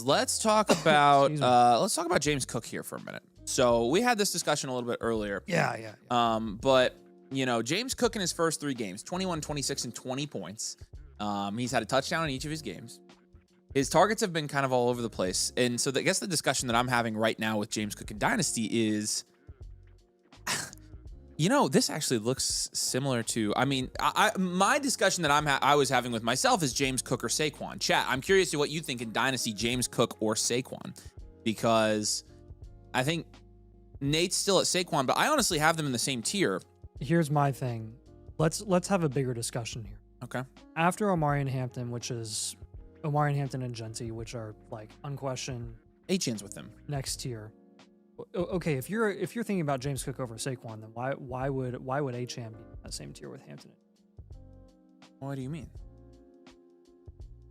Let's talk about James Cook here for a minute. So we had this discussion a little bit earlier. Yeah. But James Cook in his first 3 games, 21, 26, and 20 points. He's had a touchdown in each of his games. His targets have been kind of all over the place. And so I guess the discussion that I'm having right now with James Cook in Dynasty is, this actually looks similar to, my discussion that I was having with myself is James Cook or Saquon. Chat, I'm curious to what you think in Dynasty, James Cook or Saquon, because I think Nate's still at Saquon, but I honestly have them in the same tier. Here's my thing. Let's have a bigger discussion here. Okay. After Omari and Hampton, which is Omari and Hampton and Genty, which are like unquestioned H-Chan's with them. next tier. Okay, if you're thinking about James Cook over Saquon, then why would H-Chan be in that same tier with Hampton? What do you mean?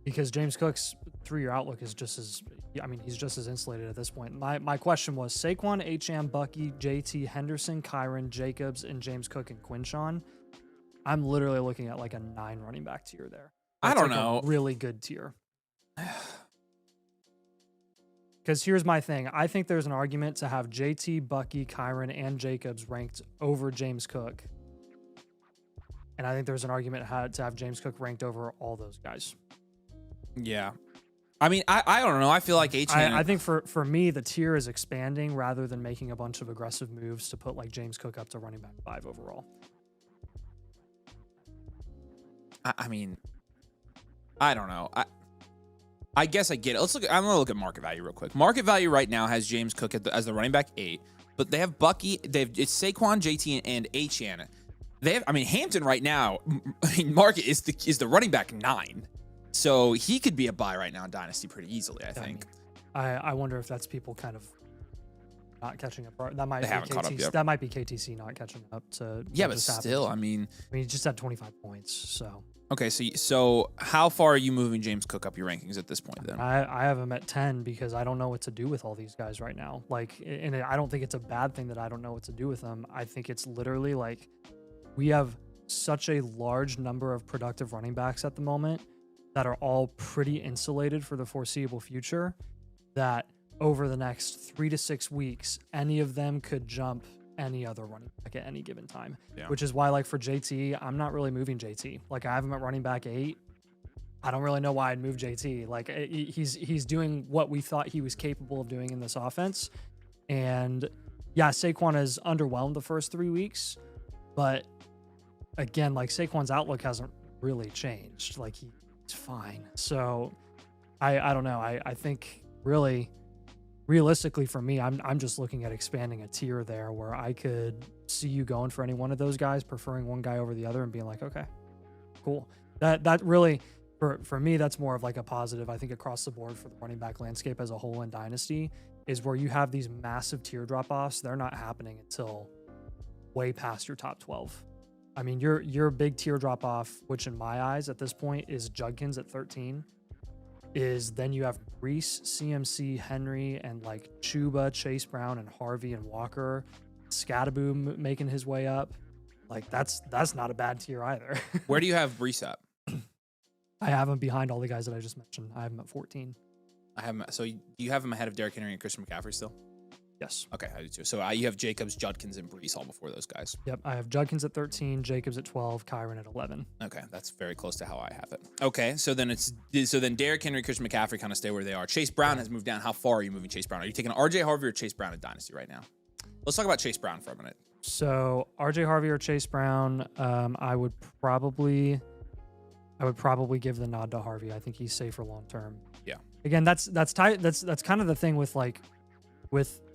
Because James Cook's 3-year outlook is just as, he's just as insulated at this point. My question was Saquon, H-Chan, Bucky, JT, Henderson, Kyron, Jacobs, and James Cook and Quinshawn. I'm literally looking at like a 9 running back tier there. I don't like know. A really good tier. Because here's my thing. I think there's an argument to have JT, Bucky, Kyron, and Jacobs ranked over James Cook. And I think there's an argument to have James Cook ranked over all those guys. Yeah. I don't know. I feel like H-Chan... I think for me, the tier is expanding rather than making a bunch of aggressive moves to put like James Cook up to running back 5 overall. I don't know. I guess I get it. I'm going to look at market value real quick. Market value right now has James Cook as the running back 8, but they have Bucky, it's Saquon, JT, and H-Chan. They have, Hampton right now, market is the running back 9. So he could be a buy right now in Dynasty pretty easily, I think. I wonder if that's people kind of not catching up. That might They haven't caught up yet. That might be KTC not catching up to. Yeah, but still, he just had 25 points, so. Okay, so how far are you moving James Cook up your rankings at this point then? I have him at 10 because I don't know what to do with all these guys right now. And I don't think it's a bad thing that I don't know what to do with them. I think it's literally like we have such a large number of productive running backs at the moment that are all pretty insulated for the foreseeable future that over the next 3 to 6 weeks, any of them could jump any other running back at any given time, which is why, like for JT, I'm not really moving JT. Like I have him at running back 8. I don't really know why I'd move JT. Like he's doing what we thought he was capable of doing in this offense. And yeah, Saquon has underwhelmed the first 3 weeks, but again, like Saquon's outlook hasn't really changed. Like he's fine. So I don't know. I think really realistically for me, I'm just looking at expanding a tier there where I could see you going for any one of those guys, preferring one guy over the other and being like, okay, cool. That really, for me, that's more of like a positive. I think across the board for the running back landscape as a whole in Dynasty is where you have these massive tier drop-offs. They're not happening until way past your top 12. Your big tier drop-off, which in my eyes at this point is Judkins at 13, is then you have Reese, CMC, Henry, and like Chuba, Chase Brown, and Harvey and Walker. Scattaboo making his way up. Like that's not a bad tier either. Where do you have Reese at? I have him behind all the guys that I just mentioned. I have him at 14. I have him. So you have him ahead of Derrick Henry and Christian McCaffrey still? Yes. Okay, I do too. So you have Jacobs, Judkins, and Brees all before those guys. Yep, I have Judkins at 13, Jacobs at 12, Kyron at 11. Okay, that's very close to how I have it. Okay, so then Derrick Henry, Christian McCaffrey kind of stay where they are. Chase Brown has moved down. How far are you moving Chase Brown? Are you taking RJ Harvey or Chase Brown at Dynasty right now? Let's talk about Chase Brown for a minute. So RJ Harvey or Chase Brown, I would probably give the nod to Harvey. I think he's safer long term. Yeah. Again, that's kind of the thing with like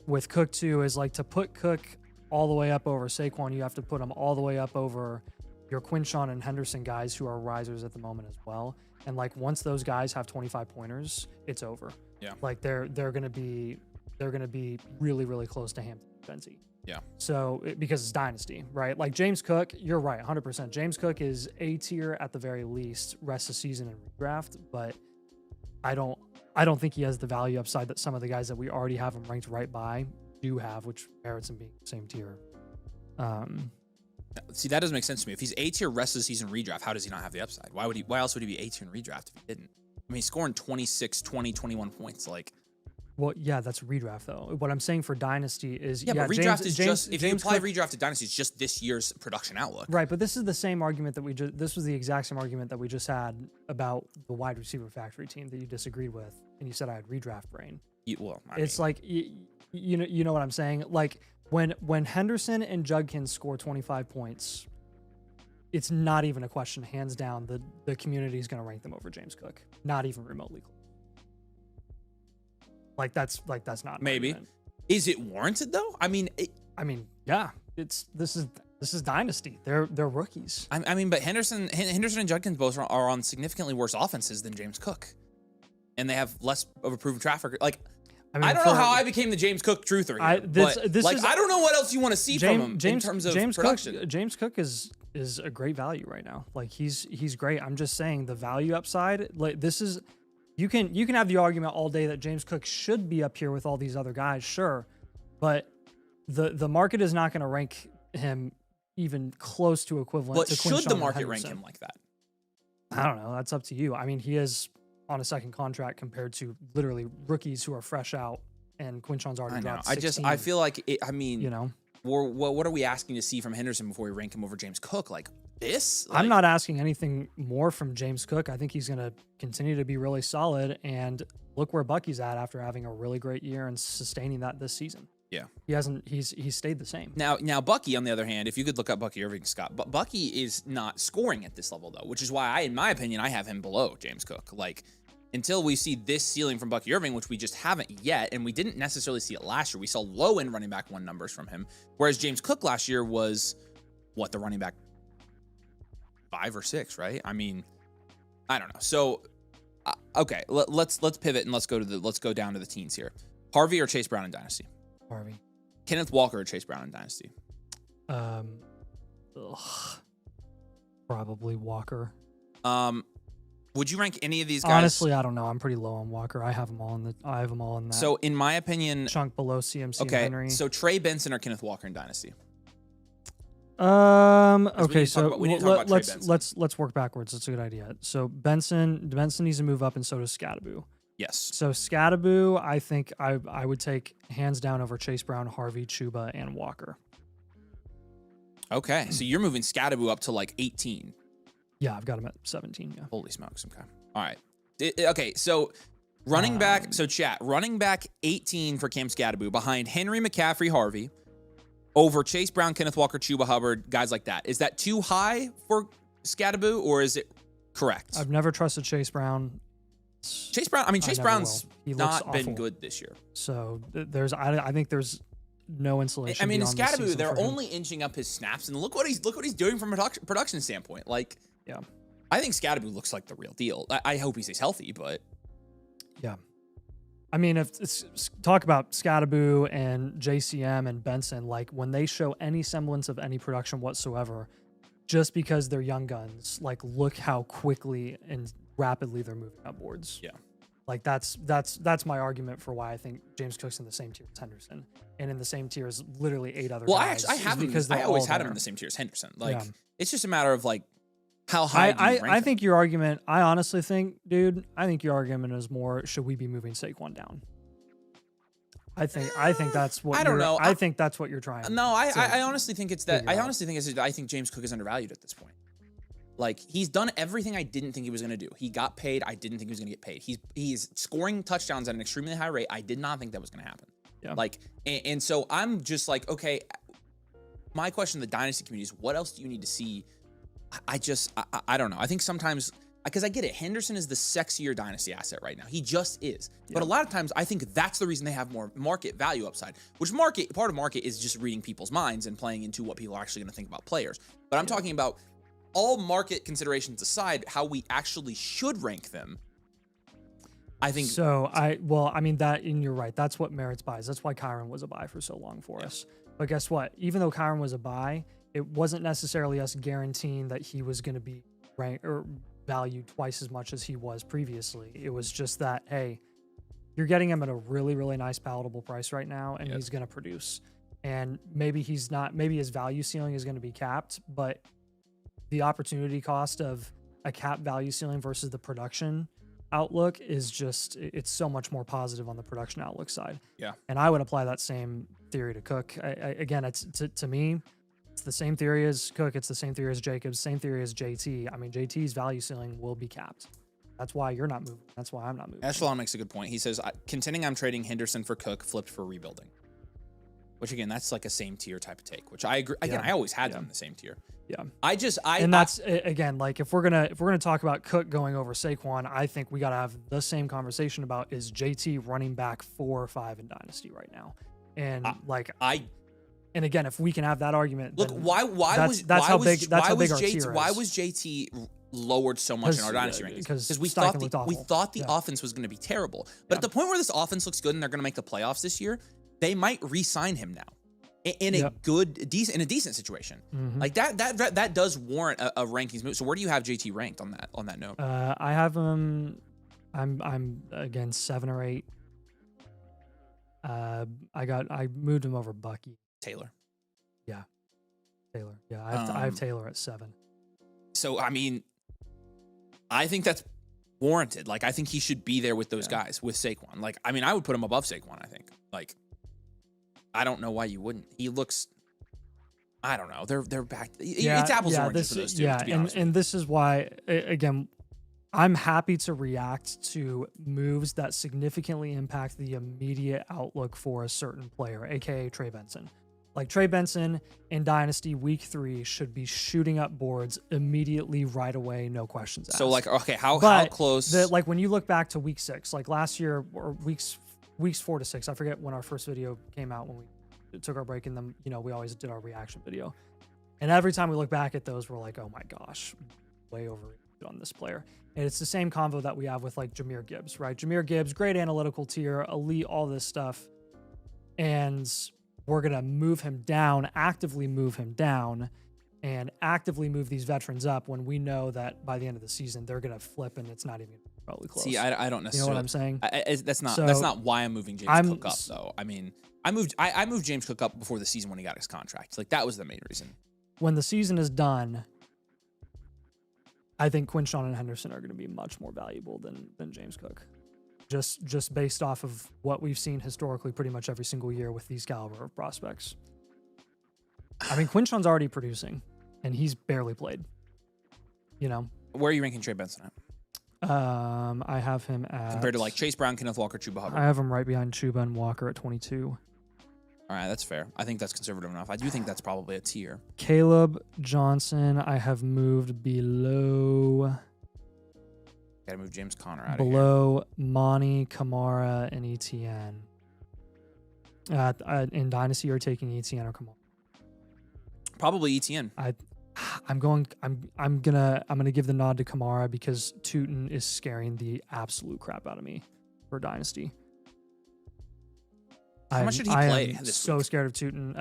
with Cook too, is like to put Cook all the way up over Saquon, you have to put him all the way up over your Quinshawn and Henderson guys who are risers at the moment as well. And like once those guys have 25 pointers, it's over. Yeah. Like they're gonna be really, really close to Hampton and Fenty. Yeah. So because it's Dynasty, right? Like James Cook, you're right, 100%. James Cook is A tier at the very least, rest of season and redraft, but I don't think he has the value upside that some of the guys that we already have him ranked right by do have, which merits him being the same tier. See, that doesn't make sense to me. If he's A tier rest of the season redraft, how does he not have the upside? Why else would he be A tier in redraft if he didn't? I mean, he's scoring 26, 20, 21 points. Like, Well, yeah, that's redraft though. What I'm saying for Dynasty is but redraft is just, if you apply Cook, redraft to Dynasty, it's just this year's production outlook. right, but this is the same argument that this was the exact same argument that we just had about the wide receiver factory team that you disagreed with, and you said I had redraft brain. It's like, you know what I'm saying? Like, when Henderson and Judkins score 25 points, it's not even a question. Hands down, the community is going to rank them over James Cook. Not even remotely close. That's not an maybe. argument. Is it warranted though? I mean, yeah. This is Dynasty. They're rookies. I mean, but Henderson and Judkins both are on significantly worse offenses than James Cook, and they have less of a proven track record. Like, I don't know how I became the James Cook truther here, but I don't know what else you want to see from him in terms of production. James Cook is a great value right now. Like, he's great. I'm just saying the value upside. Like, this is. You can have the argument all day that James Cook should be up here with all these other guys, sure, but the market is not going to rank him even close to equivalent. But to should the market Henderson. rank him like that? I don't know. That's up to you. I mean, he is on a second contract compared to literally rookies who are fresh out, and Quinshon's already dropped 16. I feel like it, I mean, you know, what are we asking to see from Henderson before we rank him over James Cook? Like this? Like, I'm not asking anything more from James Cook. I think he's going to continue to be really solid, and look where Bucky's at after having a really great year and sustaining that this season. Yeah, he's stayed the same. Now Bucky, on the other hand, if you could look up Bucky Irving, Scott, but Bucky is not scoring at this level though, which is why in my opinion, I have him below James Cook. Like, until we see this ceiling from Bucky Irving, which we just haven't yet, and we didn't necessarily see it last year. We saw low end running back 1 numbers from him, whereas James Cook last year was the running back 5 or 6, right? I mean, I don't know. So, okay, let's pivot and let's go down to the teens here. Harvey or Chase Brown in Dynasty? Harvey. Kenneth Walker or Chase Brown in Dynasty? Probably Walker. Would you rank any of these guys? Honestly, I don't know. I'm pretty low on Walker. I have them all in that. So, in my opinion, chunk below CMC and okay, Henry. so Trey Benson or Kenneth Walker in Dynasty? Okay, so let's work backwards. That's a good idea. So Benson needs to move up, and so does Scadaboo. Yes. So Scadaboo, I think I would take hands down over Chase Brown, Harvey, Chuba, and Walker. Okay, so you're moving Scadaboo up to like 18. Yeah, I've got him at 17. Yeah. Holy smokes. Okay. All right. Okay, so running back. So chat, running back 18 for Cam Scadaboo behind Henry, McCaffrey, Harvey, over Chase Brown, Kenneth Walker, Chuba Hubbard, guys like that. Is that too high for Scadaboo, or is it correct? I've never trusted Chase Brown. Chase Brown's not been good this year. So I think there's no insulation. I mean, in Scadaboo, they're only inching up his snaps, and look what he's doing from a production standpoint. Like, yeah, I think Scadaboo looks like the real deal. I hope he stays healthy, but yeah. I mean, if talk about Scadaboo and JCM and Benson, like when they show any semblance of any production whatsoever, just because they're young guns, like look how quickly and rapidly they're moving up boards. Yeah. Like that's my argument for why I think James Cook's in the same tier as Henderson, and in the same tier as literally 8 other guys. I have him because I always had him in the same tier as Henderson. Like, it's just a matter of like how high. I think your argument. I honestly think, dude. I think your argument is more: should we be moving Saquon down? I think that's what. I don't know. I think that's what you're trying. No, I honestly think it's that. I honestly think I think James Cook is undervalued at this point. Like, he's done everything I didn't think he was going to do. He got paid. I didn't think he was going to get paid. He's scoring touchdowns at an extremely high rate. I did not think that was going to happen. Yeah. Like, and so I'm just like, okay, my question to the Dynasty community is, what else do you need to see? I don't know. I think sometimes, because I get it, Henderson is the sexier Dynasty asset right now. He just is. Yeah. But a lot of times, I think that's the reason they have more market value upside, which part of market is just reading people's minds and playing into what people are actually going to think about players. But I'm talking about all market considerations aside, how we actually should rank them. I think so. You're right. That's what merits buys. That's why Kyron was a buy for so long for us. But guess what? Even though Kyron was a buy, it wasn't necessarily us guaranteeing that he was going to be ranked or valued twice as much as he was previously. It was just that, hey, you're getting him at a really, really nice palatable price right now, and he's going to produce. And maybe his value ceiling is going to be capped, but the opportunity cost of a cap value ceiling versus the production, outlook is just it's so much more positive on the production outlook side. Yeah. And I would apply that same theory to Cook. Again, it's to me, it's the same theory as Cook. It's the same theory as Jacobs. Same theory as JT. I mean, JT's value ceiling will be capped. That's why you're not moving. That's why I'm not moving. Echelon makes a good point. He says, contending I'm trading Henderson for Cook, flipped for rebuilding. Which again, that's like a same tier type of take. Which I agree. Again, I always had them in the same tier. Yeah. And that's again, like if we're gonna talk about Cook going over Saquon, I think we gotta have the same conversation about is JT running back 4 or 5 in Dynasty right now, and and again, if we can have that argument, look, why was JT lowered so much in our Dynasty rankings? Because we thought the offense was going to be terrible, but at the point where this offense looks good and they're going to make the playoffs this year, they might re-sign him now. In a decent situation, like that does warrant a rankings move. So where do you have JT ranked on that note? I have him. I'm again 7 or 8. I moved him over Bucky. Taylor. Yeah, Taylor. Yeah, I have Taylor at 7. So I mean, I think that's warranted. Like I think he should be there with those guys with Saquon. Like I mean, I would put him above Saquon. I think like. I don't know why you wouldn't. He looks, I don't know. They're back. It's apples and oranges for those two. Yeah, to be honest and this is why, again, I'm happy to react to moves that significantly impact the immediate outlook for a certain player, aka Trey Benson. Like Trey Benson in Dynasty Week 3 should be shooting up boards immediately, right away, no questions asked. So like, okay, how close? Like when you look back to Week 6, like last year or weeks 4 to 6, I forget when our first video came out when we took our break, and then we always did our reaction video. And every time we look back at those, we're like, oh my gosh, way overrated on this player. And it's the same convo that we have with like Jahmyr Gibbs, right? Jahmyr Gibbs, great analytical tier, elite, all this stuff. And we're going to move him down, actively move him down, and actively move these veterans up when we know that by the end of the season, they're going to flip and it's not even probably close. See, I don't necessarily. You know what I'm saying? That's not why I'm moving James Cook up, though. I mean, I moved James Cook up before the season when he got his contract. Like that was the main reason. When the season is done, I think Quinshawn and Henderson are going to be much more valuable than James Cook. Just based off of what we've seen historically pretty much every single year with these caliber of prospects. I mean, Quinshawn's already producing, and he's barely played. Where are you ranking Trey Benson at? I have him at... Compared to like Chase Brown, Kenneth Walker, Chuba Hubbard. I have him right behind Chuba and Walker at 22. All right, that's fair. I think that's conservative enough. I do think that's probably a tier. Caleb Johnson, I have moved below... Gotta move James Conner out of here. Below Monty, Kamara, and ETN. In Dynasty, you're taking ETN or Kamara? Probably ETN. I'm gonna give the nod to Kamara because Tootin is scaring the absolute crap out of me for Dynasty. How much did he play I'm this so week? scared of Tootin.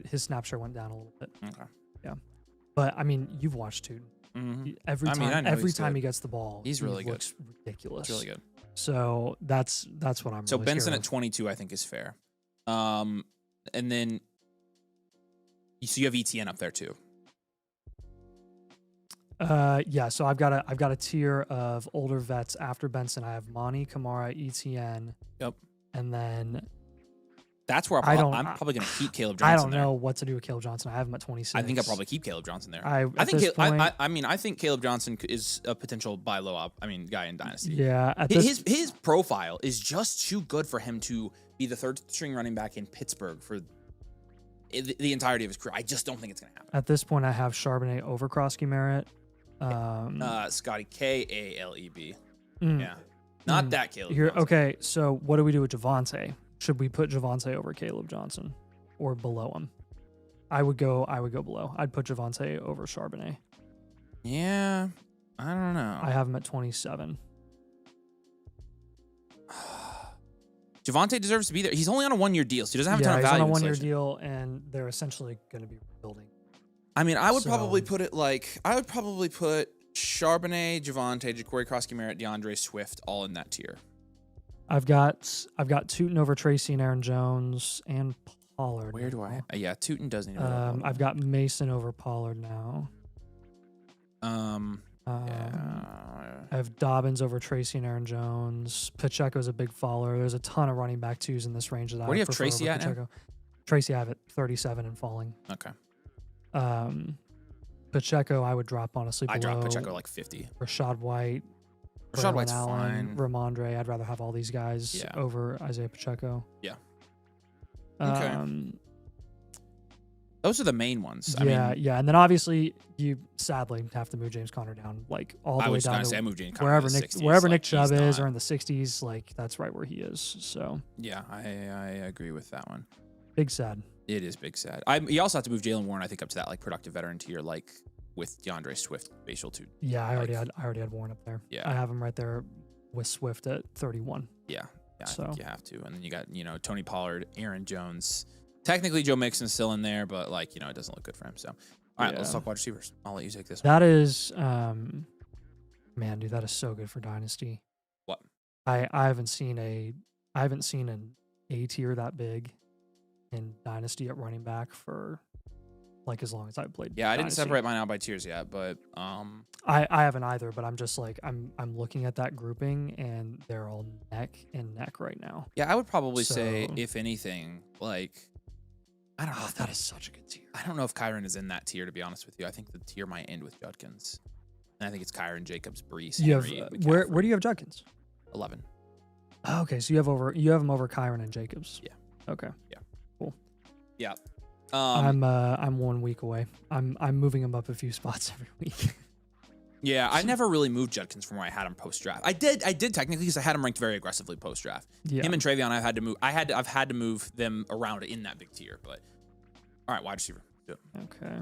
His snap share went down a little bit. Okay. Yeah. But I mean, you've watched Tootin. Mm-hmm. Every time he gets the ball, he's really good. Looks ridiculous. It's really good. So that's what I'm. So really Benson scared at of. 22, I think, is fair. And then you have ETN up there too. Yeah. So I've got a tier of older vets after Benson. I have Monty, Kamara, ETN. Yep. And then that's where I'm probably going to keep Caleb Johnson. I don't know what to do with Caleb Johnson. I have him at 26. I think I'll probably keep Caleb Johnson there. I think Caleb Johnson is a potential buy low guy in Dynasty. Yeah. His profile is just too good for him to be the third string running back in Pittsburgh for the entirety of his career. I just don't think it's going to happen. At this point, I have Charbonnet over Krosky Merritt. Scotty Kaleb. Yeah. Not that Caleb. Okay, so what do we do with Javonte? Should we put Javonte over Caleb Johnson or below him? I would go below. I'd put Javonte over Charbonnet. Yeah. I don't know. I have him at 27. Javonte deserves to be there. He's only on a 1-year deal, so he doesn't have a ton of value. He's on a 1-year deal, and they're essentially going to be rebuilding. I mean, I would probably put Charbonnet, Javonte, Ja'Cory Krosky Merritt, DeAndre Swift all in that tier. I've got Tootin over Tracy and Aaron Jones and Pollard. Where do I? Yeah, Tootin doesn't. I've got Mason over Pollard now. I have Dobbins over Tracy and Aaron Jones. Pacheco's a big follower. There's a ton of running back twos in this range that I Where do you have prefer Tracy over at now? Pacheco. Tracy, I have at 37 and falling. Okay. Pacheco, I would drop honestly below. I dropped Pacheco like 50. Rashad White. Rashad White's Allen, fine. Ramondre. I'd rather have all these guys over Isaiah Pacheco. Yeah. Okay. Those are the main ones. Yeah. And then obviously you sadly have to move James Conner down like all the way down to I moved James Conner wherever Nick Chubb is, or in the 60s. Like that's right where he is. So yeah, I agree with that one. Big sad. It is big sad. You also have to move Jalen Warren, I think, up to that like productive veteran tier, like with DeAndre Swift, facial too. Yeah, I already had Warren up there. Yeah, I have him right there with Swift at 31. Yeah, I think you have to. And then you got Tony Pollard, Aaron Jones. Technically, Joe Mixon's still in there, but like it doesn't look good for him. So, all right, let's talk wide receivers. I'll let you take this. That is, man, dude, that is so good for Dynasty. What? I haven't seen an A tier that big in Dynasty at running back for like as long as I've played. Yeah, I didn't Dynasty. separate mine out by tiers yet, but I haven't either. But I'm just like I'm looking at that grouping and they're all neck and neck right now. Yeah, I would probably say if anything, like. I don't know. That is such a good tier. I don't know if Kyron is in that tier, to be honest with you. I think the tier might end with Judkins. And I think it's Kyron, Jacobs, Brees, Henry, where do you have Judkins? 11. Oh, okay, so you have him over Kyron and Jacobs. Yeah. Okay. Yeah. Cool. Yeah. I'm 1 week away. I'm moving him up a few spots every week. Yeah, I never really moved Judkins from where I had him post draft. I did technically because I had him ranked very aggressively post draft. Yeah. Him and Travion, I've had to move them around in that big tier. But all right, wide receiver. Yeah. Okay.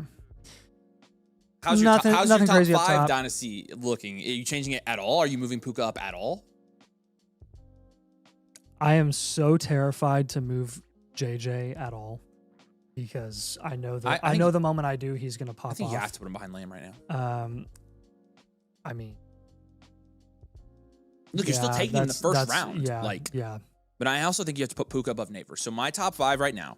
How's your top crazy 5 dynasty looking? Are you changing it at all? Are you moving Puka up at all? I am so terrified to move JJ at all because I know that I know the moment I do, he's gonna pop off. I think you have to put him behind Lamb right now. I mean, look, you're still taking him in the first round. Yeah. But I also think you have to put Puka above Neighbors. So my top 5 right now: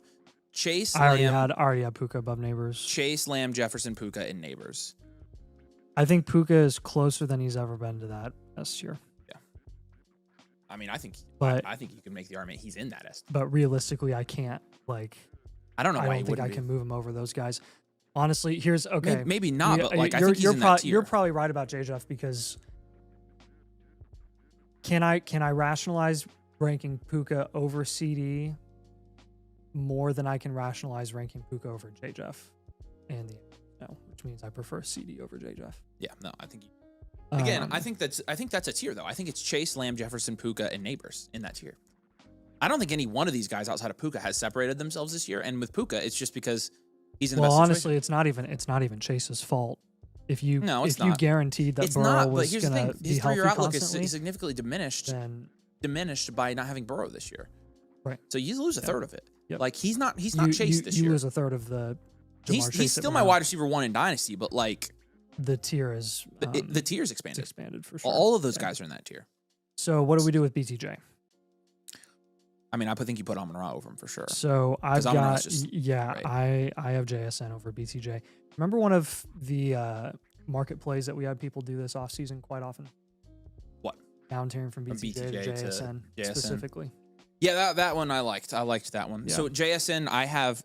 Chase, I already Lamb, had Puka above Neighbors. Chase, Lamb, Jefferson, Puka, and Neighbors. I think Puka is closer than he's ever been to that S tier. Yeah. I mean, I think you can make the argument he's in that S tier. But realistically, I can't. Like, I don't know. I don't think I can move him over those guys. Honestly, here's okay. Maybe not, but like I think he's in that tier. You're probably right about J. Jeff because can I rationalize ranking Puka over CD more than I can rationalize ranking Puka over J. Jeff and which means I prefer CD over J. Jeff. Yeah, no, I think I think that's a tier though. I think it's Chase, Lamb, Jefferson, Puka, and Neighbors in that tier. I don't think any one of these guys outside of Puka has separated themselves this year, and with Puka, it's just because he's in the best honestly, situation. it's not even Chase's fault. If you not. guaranteed that it's Burrow not, was but here's the going thing: to be his healthy three-year outlook constantly, is significantly diminished by not having Burrow this year. Right. So you lose a third of it. Yep. Like he's not Chase this year. You lose a third of the. He's still my wide receiver 1 in Dynasty, but like the tier is the tier's expanded. It's expanded for sure. All of those guys are in that tier. So what do we do with BTJ? I mean, I think you put Amon-Ra over him for sure. So I've got right. I have JSN over BTJ. Remember one of the market plays that we had people do this offseason quite often? What? Down tiering from BTJ to JSN specifically. Yeah, that one I liked. I liked that one. Yeah. So JSN, I have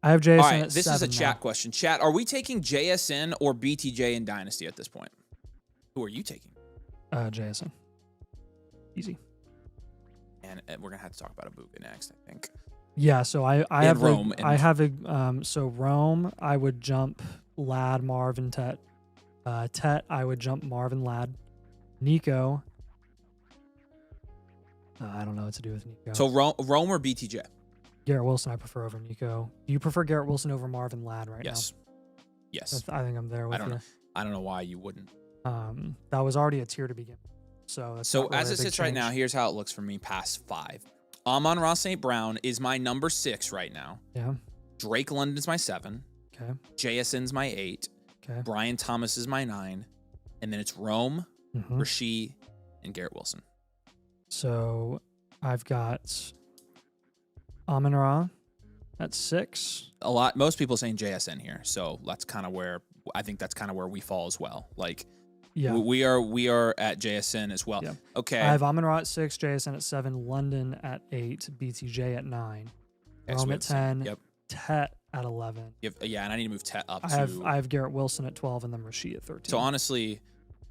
JSN. All right, at this 7 is a chat now. question. Chat, are we taking JSN or BTJ in Dynasty at this point? Who are you taking? JSN. Easy. And we're gonna have to talk about Abuka next, I think. Yeah, so I have Rome. So Rome, I would jump Lad, Marvin, Tet. Tet, I would jump Marvin, Lad. Nico. I don't know what to do with Nico. So Rome or BTJ? Garrett Wilson, I prefer over Nico. Do you prefer Garrett Wilson over Marvin Ladd right now? Yes. I think I'm there with you. I don't know why you wouldn't. That was already a tier to begin with. So as it sits right now, here's how it looks for me past 5. Amon-Ra St. Brown is my number 6 right now. Yeah. Drake London's my 7. Okay. JSN's my 8. Okay. Brian Thomas is my 9. And then it's Rome, Rasheed, and Garrett Wilson. So I've got Amon-Ra at 6. Most people saying JSN here. So that's kind of where I think that's kind of where we fall as well. Like Yeah. We are at JSN as well. Yeah. Okay. I have Amon-Ra at 6, JSN at 7, London at 8, BTJ at 9, Okay, so Rome we at have the same. 10, Yep. Tet at 11. Yeah, and I need to move Tet up I to. have Garrett Wilson at 12 and then Rasheed at 13. So honestly,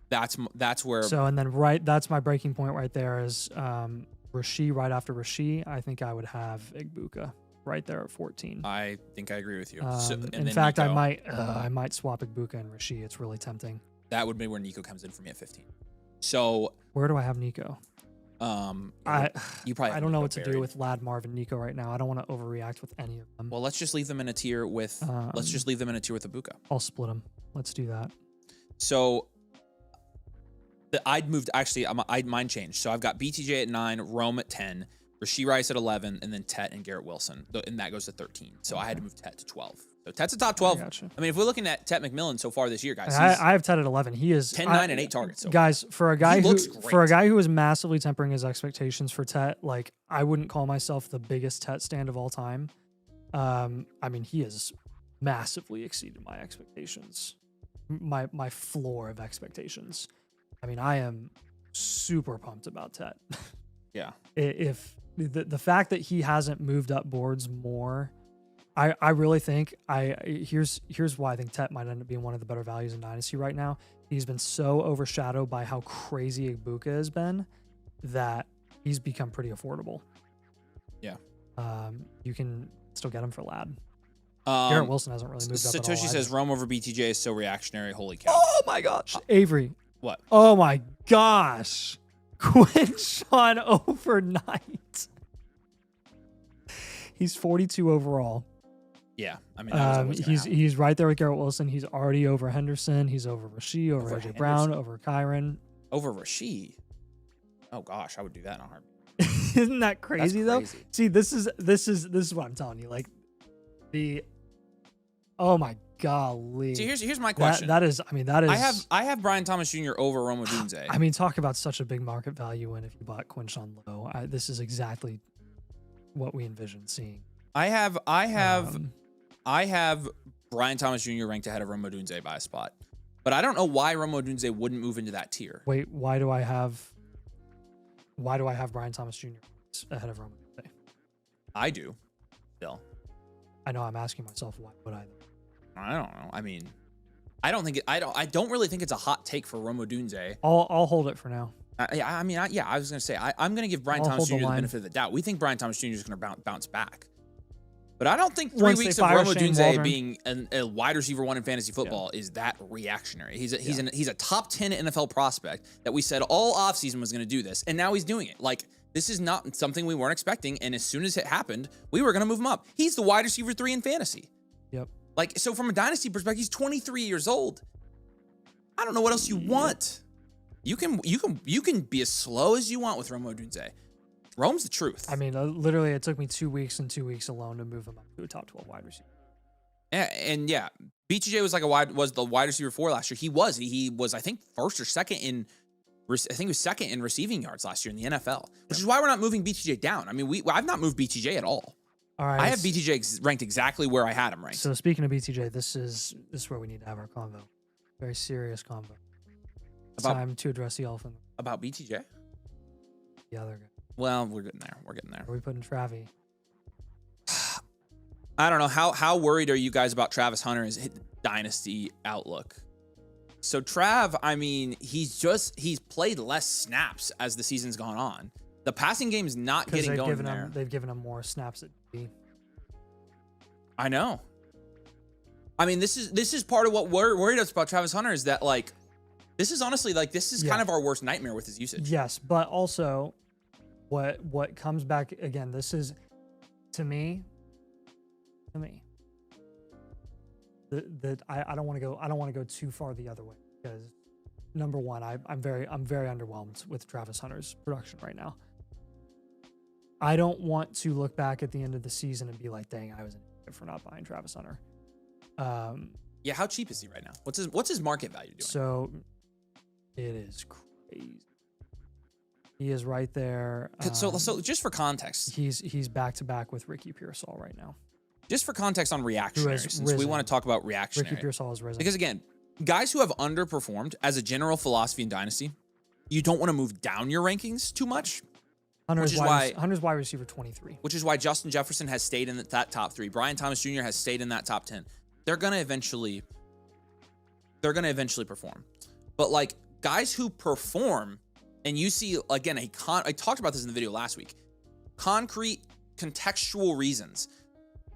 that's where. So and then that's my breaking point right there is Rasheed right after Rasheed. I think I would have Igbuka right there at 14. I think I agree with you. In fact, I might swap Igbuka and Rasheed. It's really tempting. That would be where Nico comes in for me at 15. So where do I have Nico? you probably. I don't know what to do with Lad, Marvin, Nico right now. I don't want to overreact with any of them. Well, let's just leave them in a tier with. Let's just leave them in a tier with Ibuka. I'll split them. Let's do that. So I'd moved. Actually, mine changed. So I've got BTJ at 9, Rome at 10, Rasheed Rice at 11, and then Tet and Garrett Wilson, and that goes to 13. So I had to move Tet to 12. So Tet's a top 12. I mean, if we're looking at Tet McMillan so far this year, guys, I have Tet at 11. He is 10, 9, and 8 targets. So guys, for a guy who is massively tempering his expectations for Tet, like I wouldn't call myself the biggest Tet stand of all time. I mean, he has massively exceeded my expectations, my floor of expectations. I mean, I am super pumped about Tet. Yeah. If the fact that he hasn't moved up boards more, I really think here's why I think Tet might end up being one of the better values in Dynasty right now. He's been so overshadowed by how crazy Igbuka has been that he's become pretty affordable. Yeah. You can still get him for Lad. Garrett Wilson hasn't really moved up at all. Satoshi says Rome over BTJ is so reactionary. Holy cow. Oh my gosh. Avery. What? Oh my gosh. Quinshon overnight. He's 42 overall. Yeah, I mean, he's right there with Garrett Wilson. He's already over Henderson. He's over Rasheed, over AJ Brown, over Kyron. Over Rasheed? Oh gosh, I would do that in a heartbeat. Isn't that crazy though? See, this is what I'm telling you. Like oh my golly. See, here's my question. That is. I have Brian Thomas Jr. over Rome Odunze. I mean, talk about such a big market value. And if you bought Quinshon low, this is exactly what we envisioned seeing. I have Brian Thomas Jr. ranked ahead of Rome Odunze by a spot, but I don't know why Rome Odunze wouldn't move into that tier. Wait, why do I have Brian Thomas Jr. ahead of Rome Odunze? I do. Still. I know. I'm asking myself why would I? I don't know. I mean, I don't really think it's a hot take for Rome Odunze. I'll hold it for now. I was gonna say I'm gonna give Brian Thomas Jr. the benefit of the doubt. We think Brian Thomas Jr. is gonna bounce back, but I don't think 3 weeks of Rome Odunze being a wide receiver 1 in fantasy football is that reactionary. He's a top 10 NFL prospect that we said all offseason was gonna do this, and now he's doing it. Like, this is not something we weren't expecting, and as soon as it happened, we were gonna move him up. He's the wide receiver 3 in fantasy. Yep. Like, so from a dynasty perspective, he's 23 years old. I don't know what else you want. You can be as slow as you want with Rome Odunze. Rome's the truth. I mean, literally, it took me 2 weeks and 2 weeks alone to move him up to a top 12 wide receiver. Yeah, and yeah, BTJ was the wide receiver 4 last year. He was I think first or second in. I think he was second in receiving yards last year in the NFL, which is why we're not moving BTJ down. I mean, I've not moved BTJ at all. All right, I have BTJ ranked exactly where I had him ranked. So speaking of BTJ, this is where we need to have our convo. Very serious convo. It's time to address the elephant. About BTJ? The other guy. Well, we're getting there. Are we putting Travi? I don't know. How worried are you guys about Travis Hunter's dynasty outlook? So Trav, I mean, he's played less snaps as the season's gone on. The passing game's not getting going there. They've given him more snaps at D. I know. I mean, this is part of what we're worried about Travis Hunter is that, like, this is honestly, like, this is kind of our worst nightmare with his usage. Yes, but also what comes back again, this is to me that I don't want to go too far the other way, because number one, I'm very underwhelmed with Travis Hunter's production right now. I don't want to look back at the end of the season and be like, dang, I was an idiot for not buying Travis Hunter. Yeah, how cheap is he right now? What's his market value doing? So it is crazy. He is right there. So just for context, he's back to back with Ricky Pearsall right now. Just for context on reactionary, since we want to talk about reactionary. Ricky Pearsall is risen. Because again, guys who have underperformed as a general philosophy in Dynasty, you don't want to move down your rankings too much. Hunter's wide receiver 23. Which is why Justin Jefferson has stayed in that top 3. Brian Thomas Jr. has stayed in that top 10. They're gonna eventually perform. But like guys who perform, and you see again, I talked about this in the video last week. Concrete, contextual reasons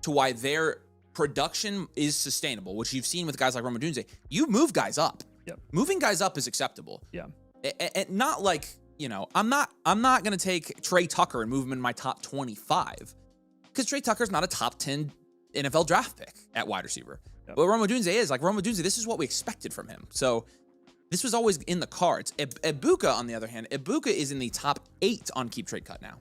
to why their production is sustainable, which you've seen with guys like Rome Odunze. You move guys up. Yep. Moving guys up is acceptable. Yeah. And not like, you know, I'm not gonna take Trey Tucker and move him in my top 25 because Trey Tucker's not a top 10 NFL draft pick at wide receiver. Yep. But Rome Odunze is like Rome Odunze. This is what we expected from him. So this was always in the cards. Ibuka, on the other hand, Ibuka is in the top 8 on Keep Trade Cut now.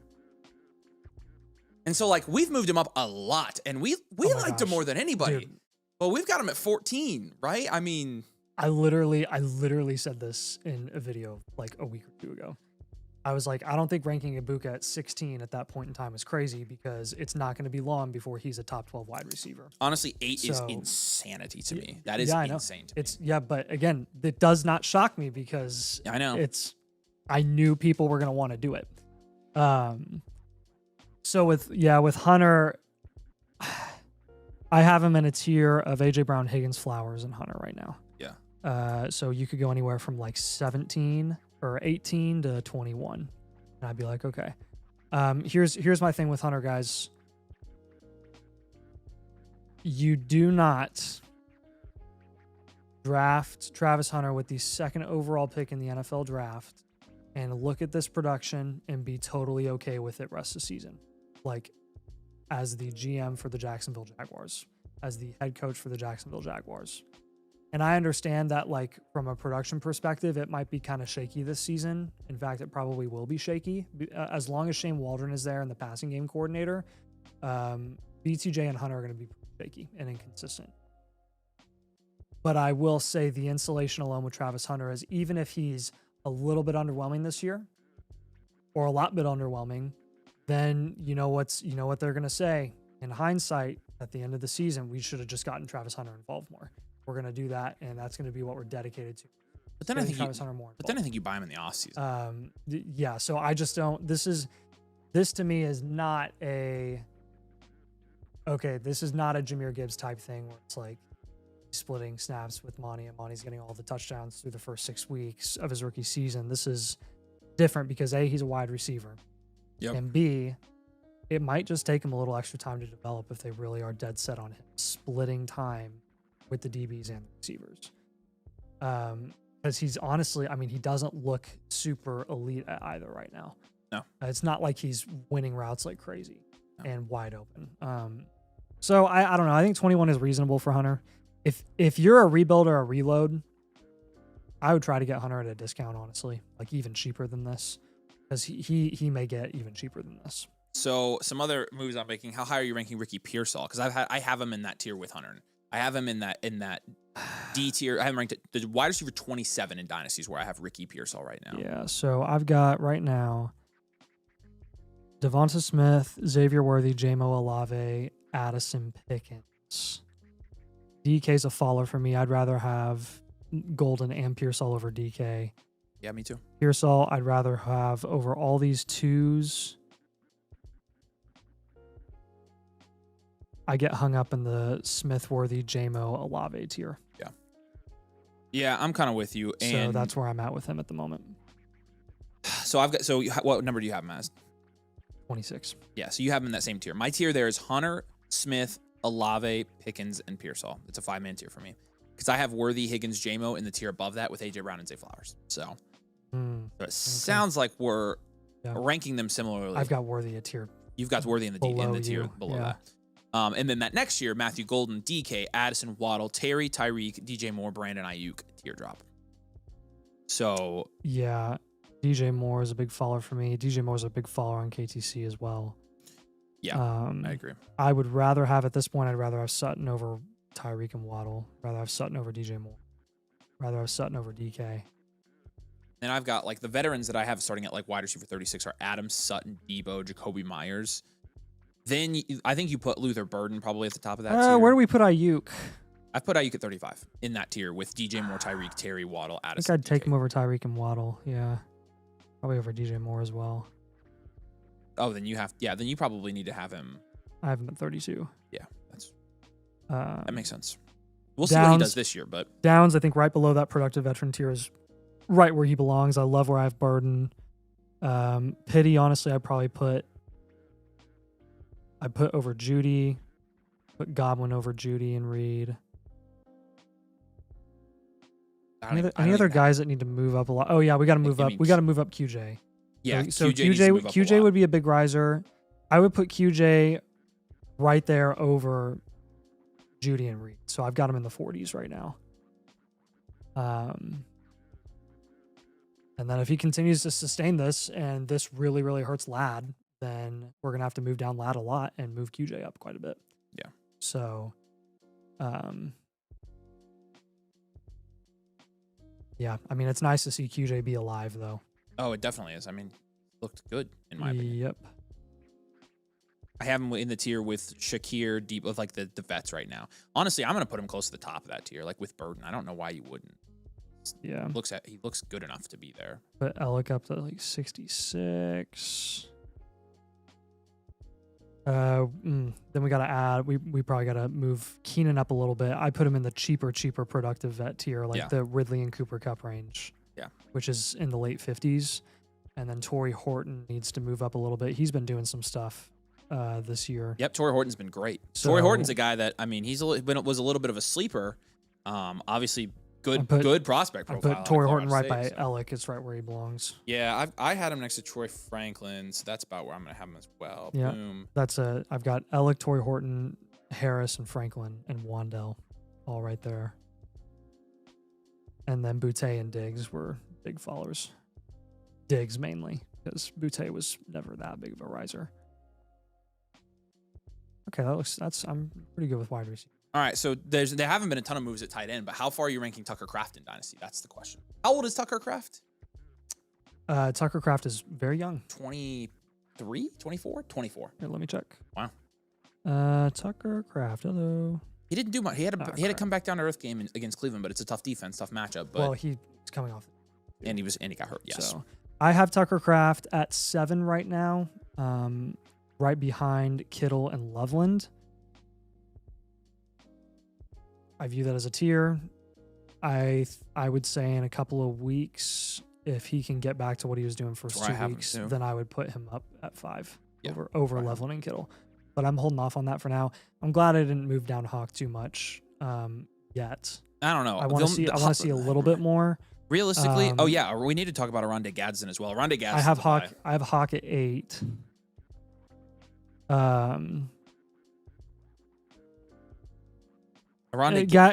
And so like we've moved him up a lot, and we liked him more than anybody. Dude. But we've got him at 14, right? I mean, I literally said this in a video like a week or two ago. I was like, I don't think ranking Ibuka at 16 at that point in time is crazy because it's not going to be long before he's a top 12 wide receiver. Honestly, 8 is insanity to me. That is insane to me. But again, it does not shock me because I know I knew people were going to want to do it. So with Hunter, I have him in a tier of AJ Brown, Higgins, Flowers, and Hunter right now. Yeah. So you could go anywhere from like 17 or 18 to 21, and I'd be like, okay. Here's my thing with Hunter, guys. You do not draft Travis Hunter with the 2nd overall pick in the NFL draft and look at this production and be totally okay with it rest of the season. Like, as the GM for the Jacksonville Jaguars, as the head coach for the Jacksonville Jaguars. And I understand that, like, from a production perspective, it might be kind of shaky this season. In fact, it probably will be shaky. As long as Shane Waldron is there and the passing game coordinator, BTJ and Hunter are going to be shaky and inconsistent. But I will say the insulation alone with Travis Hunter is, even if he's a little bit underwhelming this year, or a lot bit underwhelming, then you know what they're going to say. In hindsight, at the end of the season, we should have just gotten Travis Hunter involved more. We're going to do that, and that's going to be what we're dedicated to. But then I think you buy him in the offseason. Yeah, so I just don't. This to me is not a Jahmyr Gibbs type thing where it's like splitting snaps with Monty, and Monty's getting all the touchdowns through the first 6 weeks of his rookie season. This is different because A, he's a wide receiver. Yep. And B, it might just take him a little extra time to develop if they really are dead set on him splitting time with the DBs and the receivers. Because he's honestly, I mean, he doesn't look super elite at either right now. No. It's not like he's winning routes like crazy and wide open. So I don't know. I think 21 is reasonable for Hunter. If you're a rebuild or a reload, I would try to get Hunter at a discount, honestly, like even cheaper than this, because he may get even cheaper than this. So some other moves I'm making. How high are you ranking Ricky Pearsall? Because I have him in that tier with Hunter. I have him in that D tier. I have him ranked at the wide receiver 27 in Dynasties, where I have Ricky Pearsall right now. Yeah. So I've got right now Devonta Smith, Xavier Worthy, J-Mo Olave, Addison Pickens. DK's a faller for me. I'd rather have Golden and Pearsall over DK. Yeah, me too. Pearsall, I'd rather have over all these twos. I get hung up in the Smith, Worthy, J-Mo, Olave tier. Yeah. Yeah, I'm kind of with you. And so that's where I'm at with him at the moment. So what number do you have him as? 26. Yeah, so you have him in that same tier. My tier there is Hunter, Smith, Olave, Pickens, and Pearsall. It's a 5-man tier for me. Because I have Worthy, Higgins, J-Mo in the tier above that with AJ Brown and Zay Flowers. So it sounds like we're ranking them similarly. I've got Worthy a tier. You've got Worthy in the tier below that. And then that next year, Matthew Golden, DK, Addison, Waddle, Terry, Tyreek, DJ Moore, Brandon Ayuk, teardrop. So yeah, DJ Moore is a big follower for me. DJ Moore is a big follower on KTC as well. Yeah, I agree. I would rather have at this point. I'd rather have Sutton over Tyreek and Waddle. Rather have Sutton over DJ Moore. Rather have Sutton over DK. And I've got like the veterans that I have starting at like wide receiver 36 are Adams, Sutton, Debo, Jacoby Myers. Then I think you put Luther Burden probably at the top of that tier. Where do we put Ayuk? I've put Ayuk at 35 in that tier with DJ Moore, Tyreek, Terry, Waddle, I Addison. think I'd take him over Tyreek and Waddle. Yeah. Probably over DJ Moore as well. Oh, then then you probably need to have him. I have him at 32. Yeah, that makes sense. We'll Downs, see what he does this year, but Downs, I think right below that productive veteran tier is right where he belongs. I love where I have Burden. Pity, honestly, I'd put over Judy, put Godwin over Judy and Reed. Any other guys that need to move up a lot? Oh yeah, we got to move up. We got to move up QJ. Yeah, so QJ would be a big riser. I would put QJ right there over Judy and Reed. So I've got him in the 40s right now. And then if he continues to sustain this and this really, really hurts Lad, then we're going to have to move down Lad a lot and move QJ up quite a bit. Yeah. So, yeah, I mean, it's nice to see QJ be alive, though. Oh, it definitely is. I mean, looked good, in my opinion. Yep. I have him in the tier with Shakir, deep with like the vets right now. Honestly, I'm going to put him close to the top of that tier, like with Burden. I don't know why you wouldn't. Yeah. He looks good enough to be there. Put Alec up to like 66. Then we got to add, we probably got to move Keenan up a little bit. I put him in the cheaper productive vet tier, like the Ridley and Cooper Cup range. Yeah. Which is in the late 50s. And then Torrey Horton needs to move up a little bit. He's been doing some stuff this year. Yep, Torrey Horton's been great. Torrey Horton's a guy that, I mean, was a little bit of a sleeper. Obviously, good prospect profile. I put Torrey Horton right by Alec. It's right where he belongs. Yeah, I had him next to Troy Franklin, so that's about where I'm going to have him as well. Yeah, Boom. I've got Alec, Torrey Horton, Harris, and Franklin, and Wandell all right there. And then Boutte and Diggs were big followers. Diggs mainly, because Boutte was never that big of a riser. Okay, I'm pretty good with wide receiver. All right, so there haven't been a ton of moves at tight end, but how far are you ranking Tucker Kraft in Dynasty? That's the question. How old is Tucker Kraft? Tucker Kraft is very young. 23, 24, 24. Here, let me check. Wow. Tucker Kraft, hello. He didn't do much. He had a come back down to earth game against Cleveland, but it's a tough defense, tough matchup. But well, he's coming off. And he got hurt. Yes. So I have Tucker Kraft at 7 right now, right behind Kittle and Loveland. I view that as a tier. I would say in a couple of weeks, if he can get back to what he was doing for 2 weeks, then I would put him up at 5 over Loveland and Kittle. But I'm holding off on that for now. I'm glad I didn't move down Hawk too much yet. I don't know. I want to see a little bit more. Realistically, we need to talk about Arondé Gadsden as well. Arondé Gadsden. I have Hawk at 8.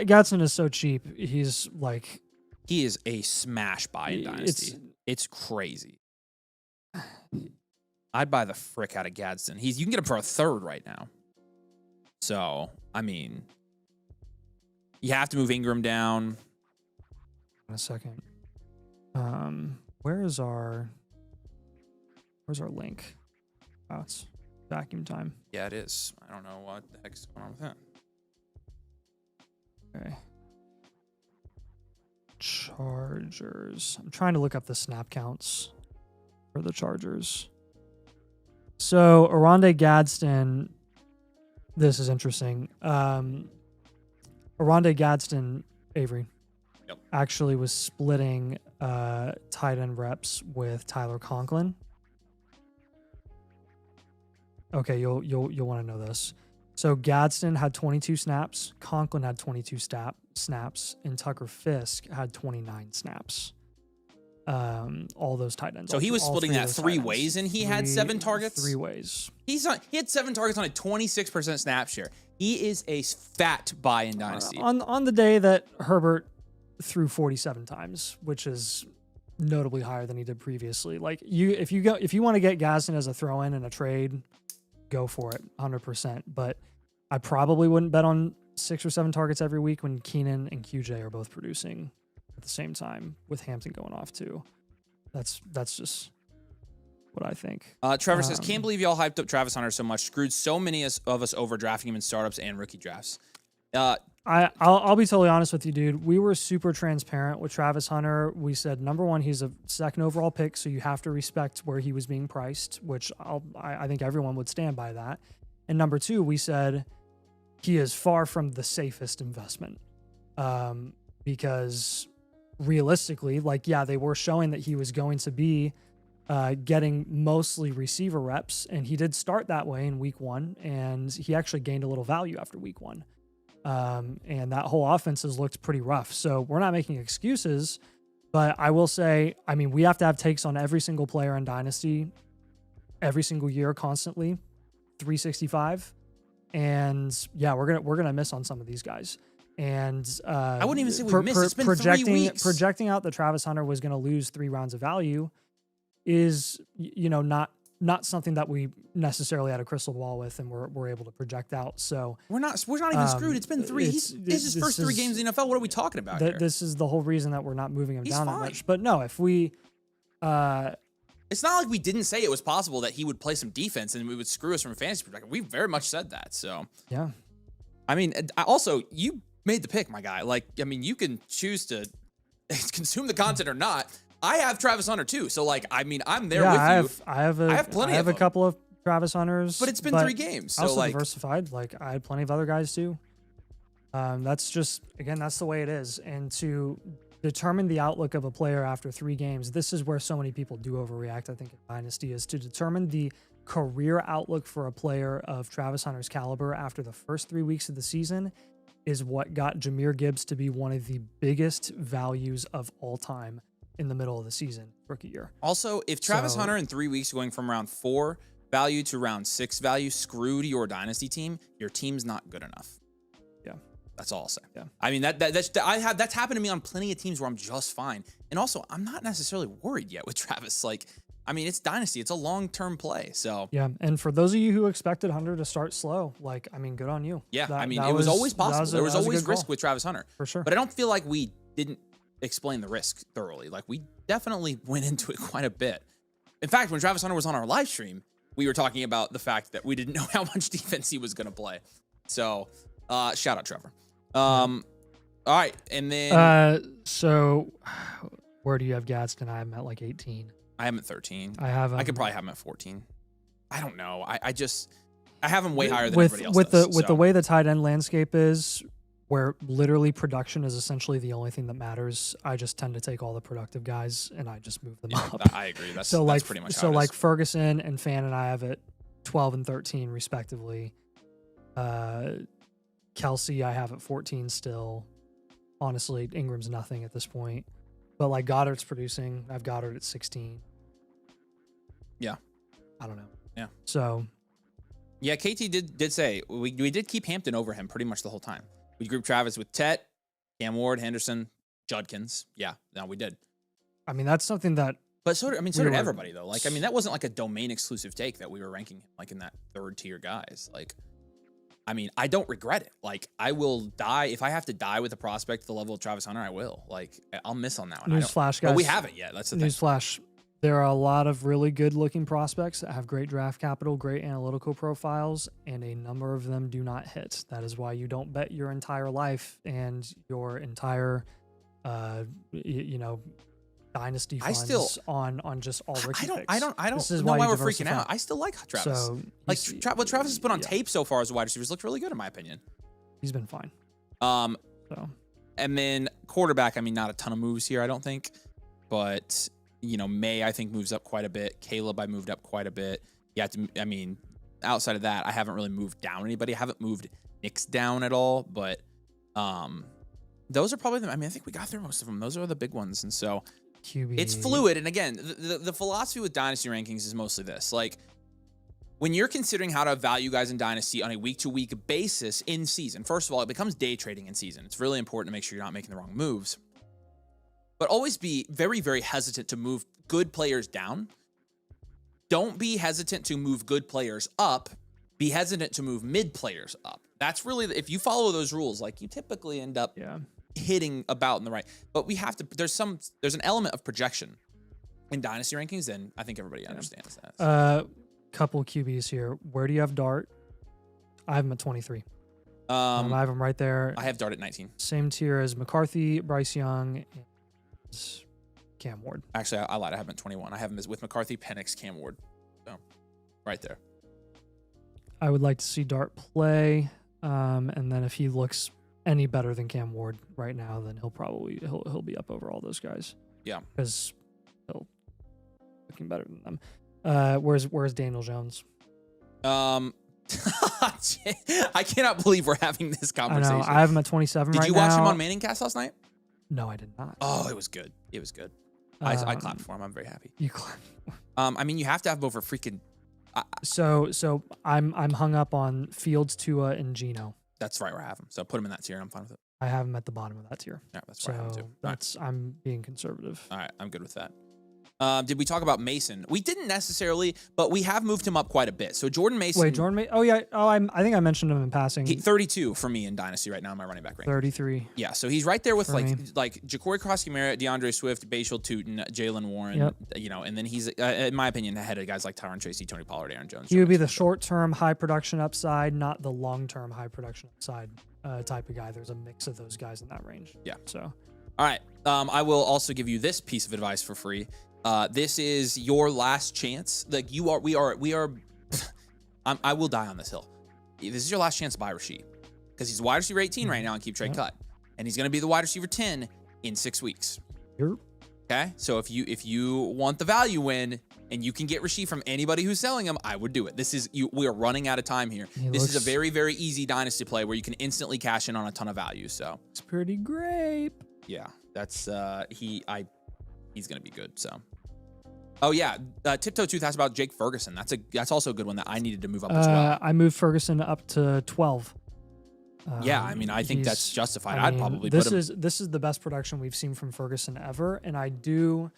Gadsden is so cheap. He's like, he is a smash buy in Dynasty. It's crazy. I'd buy the frick out of Gadsden. You can get him for a 3rd right now. So, I mean, you have to move Ingram down. In a second. Where's our link? Oh, it's vacuum time. Yeah, it is. I don't know what the heck's going on with that. Okay. Chargers. I'm trying to look up the snap counts for the Chargers. So Arondé Gadsden, this is interesting. Arondé Gadsden, Avery, actually was splitting tight end reps with Tyler Conklin. Okay, you'll want to know this. So Gadsden had 22 snaps, Conklin had 22 snaps, and Tucker Fisk had 29 snaps. All those tight ends. So he was splitting that 3 ways, and he had 7 targets. 3 ways. He had 7 targets on a 26% snap share. He is a fat buy in Dynasty. On the day that Herbert threw 47 times, which is notably higher than he did previously. Like if you want to get Gadsden as a throw-in a trade, go for it, 100%. But I probably wouldn't bet on 6 or 7 targets every week when Keenan and QJ are both producing at the same time, with Hampton going off too. That's just what I think. Trevor says, can't believe y'all hyped up Travis Hunter so much. Screwed so many of us over drafting him in startups and rookie drafts. I'll be totally honest with you, dude. We were super transparent with Travis Hunter. We said, number one, he's a second overall pick, so you have to respect where he was being priced, which I think everyone would stand by that. And number two, we said he is far from the safest investment, because realistically, like, yeah, they were showing that he was going to be getting mostly receiver reps, and he did start that way in week 1, and he actually gained a little value after week 1. And that whole offense has looked pretty rough. So we're not making excuses, but I will say, I mean, we have to have takes on every single player in Dynasty every single year, constantly, 365. And yeah, we're gonna miss on some of these guys. And I wouldn't even say we missed. It's been 3 weeks. Projecting out that Travis Hunter was going to lose 3 rounds of value is, you know, not something that we necessarily had a crystal ball with, and we're able to project out. So we're not even screwed. It's been 3. This is his first 3 games in the NFL. What are we talking about here? This is the whole reason that we're not moving him He's down fine. that much. But no, if we, it's not like we didn't say it was possible that he would play some defense and we would screw us from a fantasy perspective. We very much said that. So yeah, I mean, also you made the pick, my guy. Like, I mean, you can choose to consume the content or not. I have Travis Hunter too, so like, I mean, I'm there with you. I have plenty. I have of a couple of Travis Hunters, but it's been 3 games, so also like diversified. Like, I had plenty of other guys too. That's just, again, that's the way it is. And to determine the outlook of a player after 3 games, this is where so many people do overreact. I think in Dynasty is to determine the career outlook for a player of Travis Hunter's caliber after the first 3 weeks of the season is what got Jahmyr Gibbs to be one of the biggest values of all time in the middle of the season, rookie year. Also, if Travis Hunter in 3 weeks going from round 4 value to round 6 value screwed your Dynasty team, your team's not good enough. Yeah. That's all I'll say. Yeah. I mean, that's happened to me on plenty of teams where I'm just fine. And also, I'm not necessarily worried yet with Travis. Like, I mean, it's Dynasty. It's a long-term play. So yeah, and for those of you who expected Hunter to start slow, like, I mean, good on you. Yeah, I mean, it was always possible. There was always risk with Travis Hunter. For sure. But I don't feel like we didn't explain the risk thoroughly. Like, we definitely went into it quite a bit. In fact, when Travis Hunter was on our live stream, we were talking about the fact that we didn't know how much defense he was going to play. So, shout out Trevor. All right, and then so where do you have Gadsden? I have him at like 18. I have him at 13. I could probably have him at 14. I don't know. I have him way higher than with, everybody else with does, the with the way the tight end landscape is, where literally production is essentially the only thing that matters. I just tend to take all the productive guys and I just move them up. I agree. That's pretty much how so it like is. Ferguson and Fan and I have it 12 and 13 respectively. Kelsey I have at 14 still. Honestly, Ingram's nothing at this point. But like Goddard's producing. I have Goddard at 16. Yeah. I don't know. Yeah. So yeah, KT did say we did keep Hampton over him pretty much the whole time. We grouped Travis with Tet, Cam Ward, Henderson, Judkins. Yeah, no, we did. I mean, that's something that. But so did everybody though. Like, I mean, that wasn't like a domain exclusive take that we were ranking like in that 3rd tier guys. Like, I mean, I don't regret it. Like, I will die if I have to die with a prospect at the level of Travis Hunter. I will. Like, I'll miss on that one. Newsflash, guys. But we haven't yet. That's the thing. Newsflash. There are a lot of really good-looking prospects that have great draft capital, great analytical profiles, and a number of them do not hit. That is why you don't bet your entire life and your entire, dynasty funds on just all rookie picks. I don't This is know why we're diversify. freaking out. I still like Travis. So like what Travis has put on tape so far as a wide receivers looked really good in my opinion. He's been fine. So And then quarterback, I mean, not a ton of moves here, I don't think, but. May, I think, moves up quite a bit. Caleb, I moved up quite a bit. Outside of that, I haven't really moved down anybody. I haven't moved Knicks down at all, but those are probably I think we got through most of them. Those are the big ones. And so QB. It's fluid. And again, the philosophy with Dynasty rankings is mostly this. Like, when you're considering how to value guys in Dynasty on a week-to-week basis in season, first of all, it becomes day trading in season. It's really important to make sure you're not making the wrong moves. But always be very, very hesitant to move good players down. Don't be hesitant to move good players up. Be hesitant to move mid players up. That's really, if you follow those rules, like, you typically end up hitting about in the right. But we have to, there's an element of projection in Dynasty rankings, and I think everybody understands that. Couple QBs here. Where do you have Dart? I have him at 23. I have him right there. I have Dart at 19. Same tier as McCarthy, Bryce Young, and Cam Ward. Actually, I lied. I have him at 21. I have him as with McCarthy, Penix, Cam Ward. So, right there. I would like to see Dart play, and then if he looks any better than Cam Ward right now, then he'll be up over all those guys. Yeah, because he'll looking better than them. Where's Daniel Jones? I cannot believe we're having this conversation. I know. I have him at 27 right now. Did you watch him on Manningcast last night? No, I did not. Oh, it was good. It was good. I clapped for him. I'm very happy. You clapped. I mean, you have to have him over freaking. So I'm hung up on Fields, Tua, and Geno. That's right where I have him. So put him in that tier, and I'm fine with it. I have him at the bottom of that tier. Yeah, that's where I have him too. I'm being conservative. All right, I'm good with that. Did we talk about Mason? We didn't necessarily, but we have moved him up quite a bit. So Jordan Mason. Wait, Jordan Mason? Oh, yeah. Oh, I think I mentioned him in passing. 32 for me in Dynasty right now in my running back rank. 33. Yeah, so he's right there with like me. Ja'Cory Cross-Kamara, DeAndre Swift, Bashal Tootin, Jalen Warren, and then he's, in my opinion, ahead of guys like Tyron Tracy, Tony Pollard, Aaron Jones. He would be the short-term high production upside, not the long-term high production upside type of guy. There's a mix of those guys in that range. Yeah. So. All right. I will also give you this piece of advice for free. This is your last chance. Like we are. I will die on this hill. This is your last chance to buy Rasheed because he's wide receiver 18 right now and keep trade cut, and he's going to be the wide receiver 10 in 6 weeks. Okay, so if you want the value win and you can get Rasheed from anybody who's selling him, I would do it. We are running out of time here. This is a very, very easy dynasty play where you can instantly cash in on a ton of value. So it's pretty great. Yeah, that's he's going to be good. So. Oh yeah, Tiptoe Tooth asked about Jake Ferguson. That's also a good one that I needed to move up as well. I moved Ferguson up to 12. Yeah, I mean, I think that's justified. I'd probably put him. This is the best production we've seen from Ferguson ever, and I do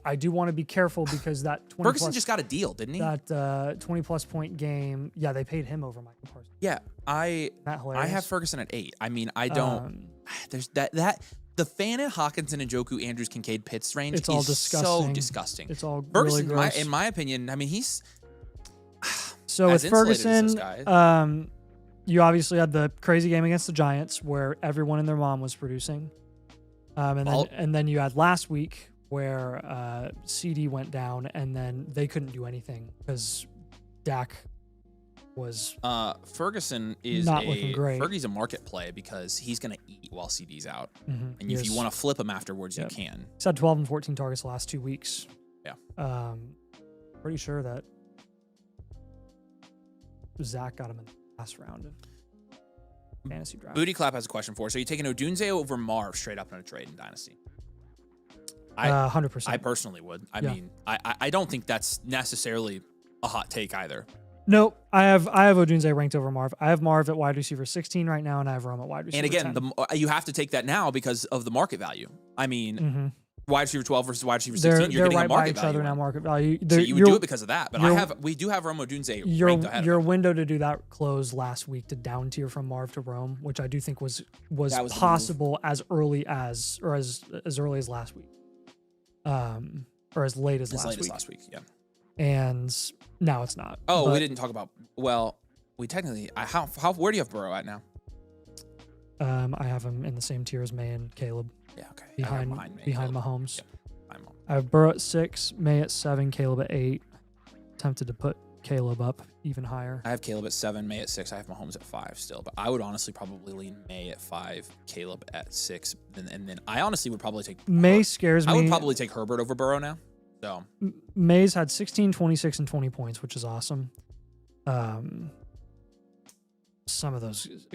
want to be careful because that 20 Ferguson just got a deal, didn't he? That 20+ point game. Yeah, they paid him over Michael Parsons. Yeah, I have Ferguson at 8. I mean, I don't. There's that. The Fana, Hawkinson, and Njoku, Andrews, Kincaid, Pitts range it's all is disgusting. So disgusting. It's all Ferguson, really gross. in my opinion, I mean, he's so with Ferguson. You obviously had the crazy game against the Giants where everyone and their mom was producing, and then you had last week where CD went down and then they couldn't do anything because Dak was Ferguson is not looking great. Fergie's a market play because he's going to eat while CD's out, and yes. If you want to flip him afterwards, you can. He's had 12 and 14 targets the last 2 weeks. Yeah, pretty sure that Zach got him in the last round of fantasy draft. Booty Clap has a question for us. Are you taking Odunze over Marv straight up in a trade in Dynasty? 100%. I personally would. I mean, I don't think that's necessarily a hot take either. Nope. I have Odunze ranked over Marv. I have Marv at wide receiver 16 right now, and I have Rome at wide receiver 10. And again, you have to take that now because of the market value. I mean, wide receiver 12 versus wide receiver 16, you're getting right a market by each value. other now, market value. So you would do it because of that. But we do have Rome Odunze ranked ahead. Your window to do that closed last week to down tier from Marv to Rome, which I do think was possible as early as early as last week, or as late as last week. Yeah. And now it's not. Oh, we didn't talk about. Well, we technically. Where do you have Burrow at now? I have him in the same tier as May and Caleb. Yeah, okay. Behind Mahomes. Yep. I have Burrow at 6, May at 7, Caleb at 8. Tempted to put Caleb up even higher. I have Caleb at 7, May at 6. I have Mahomes at 5 still, but I would honestly probably lean May at 5, Caleb at 6, and then I honestly would probably take May scares me. I would probably take Herbert over Burrow now. So May's had 16, 26, and 20 points, which is awesome. A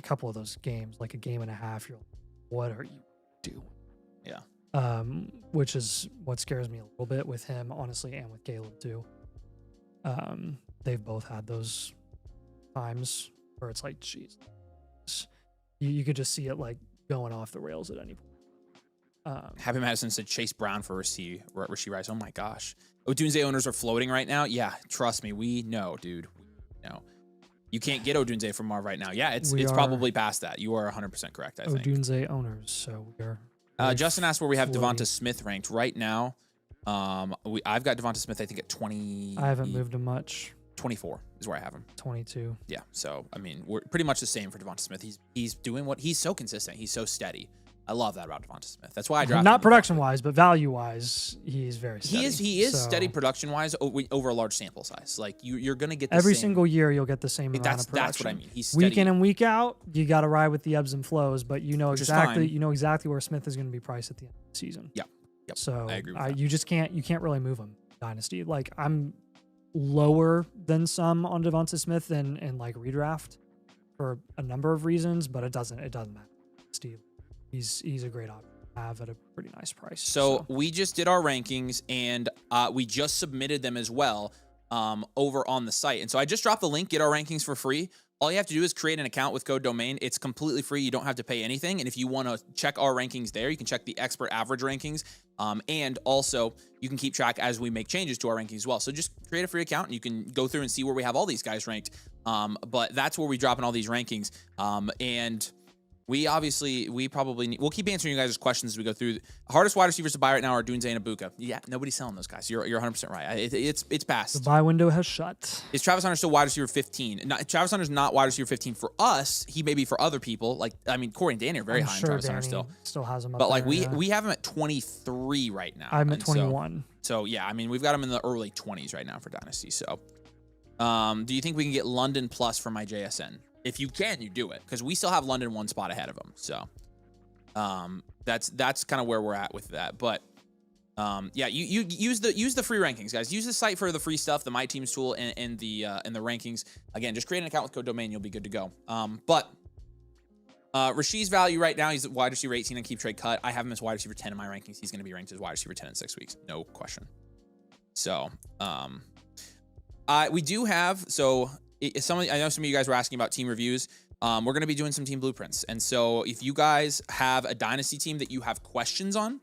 couple of those games, like a game and a half, you're like, what are you doing? Yeah. Which is what scares me a little bit with him, honestly, and with Caleb too. They've both had those times where it's like, geez, you could just see it like going off the rails at any point. Happy Madison said Chase Brown for Rasheed Rice. Oh my gosh. Odunze owners are floating right now. Yeah, trust me. We know, dude. We know. You can't get Odunze from Marv right now. Yeah, it's probably past that. You are 100% correct, I think. Odunze owners, so we are. Justin asked where we have Devonta Smith ranked right now. I've got Devonta Smith, I think, at 20. I haven't moved him much. 24 is where I have him. 22. Yeah. So, I mean, we're pretty much the same for Devonta Smith. He's doing what he's so consistent. He's so steady. I love that about Devonta Smith. That's why I drafted him. Not production-wise, but value-wise, he's very steady. He is steady production-wise over a large sample size. Like, you're going to get the every same, single year you'll get the same amount of production. That's what I mean. He's steady. Week in and week out, you got to ride with the ebbs and flows, but you know Which is exactly fine. where Smith is going to be priced at the end of the season. Yep. So I agree with that. you just can't really move him. Dynasty. Like, I'm lower than some on Devonta Smith in like redraft for a number of reasons, but it doesn't matter. Steve, he's a great option to have at a pretty nice price. So we just did our rankings, and we just submitted them as well over on the site. And so I just dropped the link, get our rankings for free. All you have to do is create an account with code domain. It's completely free. You don't have to pay anything. And if you want to check our rankings there, you can check the expert average rankings. And also you can keep track as we make changes to our rankings as well. So just create a free account and you can go through and see where we have all these guys ranked. But that's where we drop in all these rankings. And we'll keep answering you guys' questions as we go through. Hardest wide receivers to buy right now are Dunze and Ibuka. Yeah, nobody's selling those guys. You're 100% right. It's past. The buy window has shut. Is Travis Hunter still wide receiver 15? Travis Hunter's not wide receiver 15 for us. He may be for other people. Like, I mean, Corey and Danny are very high on Travis Hunter still has him up but like there, we have him at 23 right now. I'm at 21. So yeah, I mean, we've got him in the early 20s right now for Dynasty. So do you think we can get London plus for my JSN? If you can, you do it, because we still have London one spot ahead of him. So that's kind of where we're at with that. But yeah, you use the free rankings, guys. Use the site for the free stuff, the My Teams tool, and the rankings. Again, just create an account with code domain, you'll be good to go. But Rasheed's value right now, he's at wide receiver 18 and keep trade cut. I have him as wide receiver 10 in my rankings. He's going to be ranked as wide receiver 10 in 6 weeks, no question. So we do have I know some of you guys were asking about team reviews. We're going to be doing some team blueprints. And so if you guys have a Dynasty team that you have questions on,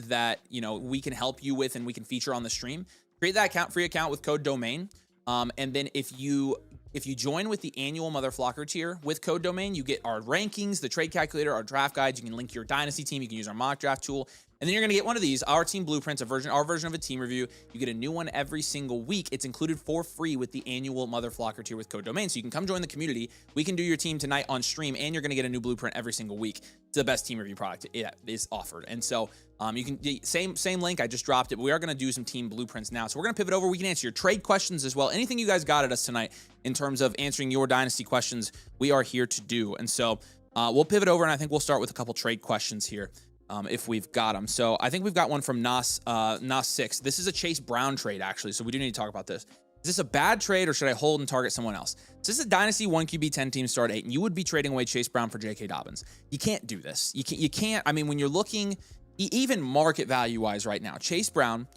that, you know, we can help you with and we can feature on the stream, create that free account with code domain. And then if you join with the annual Mother Flocker tier with code domain, you get our rankings, the trade calculator, our draft guides. You can link your Dynasty team. You can use our mock draft tool. And then you're going to get one of these, our team blueprints, our version of a team review. You get a new one every single week. It's included for free with the annual Mother Flocker tier with code domain. So you can come join the community. We can do your team tonight on stream, and you're going to get a new blueprint every single week. It's the best team review product it is offered. And so you can, same link, I just dropped it, but we are going to do some team blueprints now. So we're going to pivot over. We can answer your trade questions as well. Anything you guys got at us tonight in terms of answering your Dynasty questions, we are here to do. And so we'll pivot over, and I think we'll start with a couple trade questions here. If we've got them. So I think we've got one from Nas6. This is a Chase Brown trade, actually, so we do need to talk about this. Is this a bad trade, or should I hold and target someone else? So this is a Dynasty 1 QB 10 team start 8, and you would be trading away Chase Brown for J.K. Dobbins. You can't do this. You can't. I mean, when you're looking, even market value-wise right now, Chase Brown,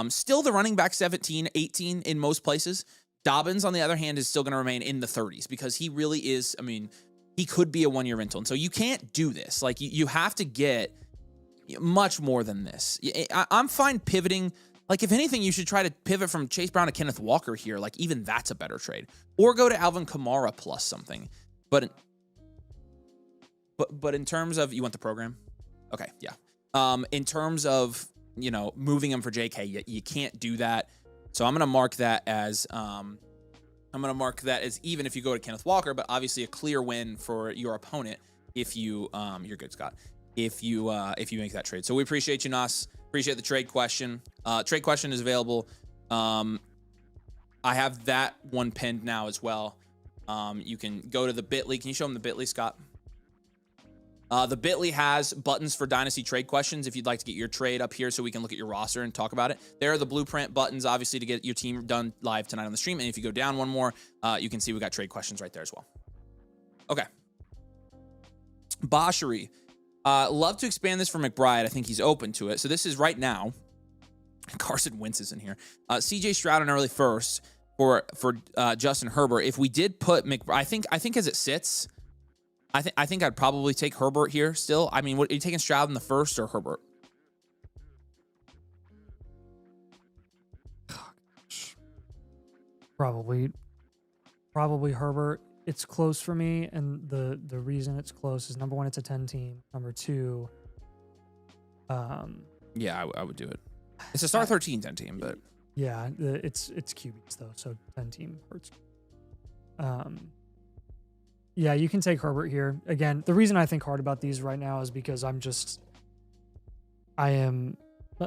still the running back 17, 18 in most places. Dobbins, on the other hand, is still going to remain in the 30s because he really is, I mean, he could be a one-year rental. And so you can't do this. Like, you have to get much more than this. I'm fine pivoting. Like, if anything, you should try to pivot from Chase Brown to Kenneth Walker here. Like, even that's a better trade. Or go to Alvin Kamara plus something. But in terms of, you want the program? Okay, yeah. In terms of, you know, moving him for JK, you can't do that. So I'm going to mark that as even if you go to Kenneth Walker, but obviously a clear win for your opponent if you you're good, Scott. If you make that trade. So we appreciate you, Nas. Appreciate the trade question. Trade question is available. I have that one pinned now as well. You can go to the Bitly. Can you show them the Bitly, Scott? The Bitly has buttons for Dynasty trade questions if you'd like to get your trade up here so we can look at your roster and talk about it. There are the blueprint buttons, obviously, to get your team done live tonight on the stream. And if you go down one more, you can see we got trade questions right there as well. Okay. Boshery. Love to expand this for McBride. I think he's open to it. So this is right now. Carson Wentz is in here. CJ Stroud an early first for Justin Herbert. If we did put McBride, I think as it sits, I think I'd probably take Herbert here still. I mean, what are you taking, Stroud in the first or Herbert? Probably Herbert. It's close for me, and the reason it's close is, number one, it's a 10 team. Number two, yeah, I would do it. It's a start 13 10 team, but Yeah, it's QBs though, so 10 team hurts. Yeah, you can take Herbert here. Again, the reason I think hard about these right now is because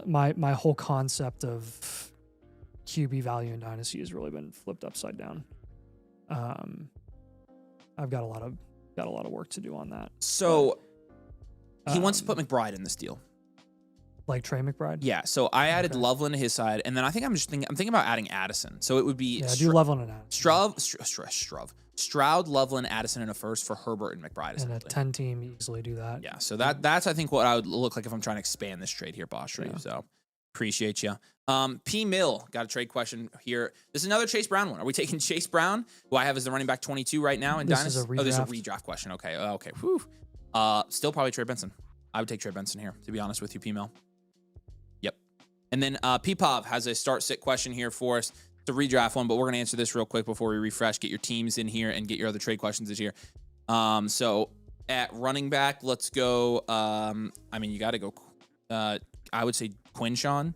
my whole concept of QB value in Dynasty has really been flipped upside down. I've got a lot of work to do on that. So he wants to put McBride in this deal. Like Trey McBride? Yeah, so I added Loveland to his side, and then I'm thinking about adding Addison. So it would be do Loveland and Addison. Stroud, Loveland, Addison in a first for Herbert and McBride. And a 10 team easily do that. Yeah, so that's I think what I would look like if I'm trying to expand this trade here, Boss Stream. Yeah. So appreciate you. P Mill got a trade question here. This is another Chase Brown one. Are we taking Chase Brown, who I have as the running back 22 right now in Dynasty? This is a redraft question. Okay. Okay. Whew. Still probably Trey Benson. I would take Trey Benson here, to be honest with you, P Mill. Yep. And then P-Pop has a start-sit question here for us. It's a redraft one, but we're going to answer this real quick before we refresh. Get your teams in here and get your other trade questions in here. So at running back, let's go. You got to go. I would say Quinshawn.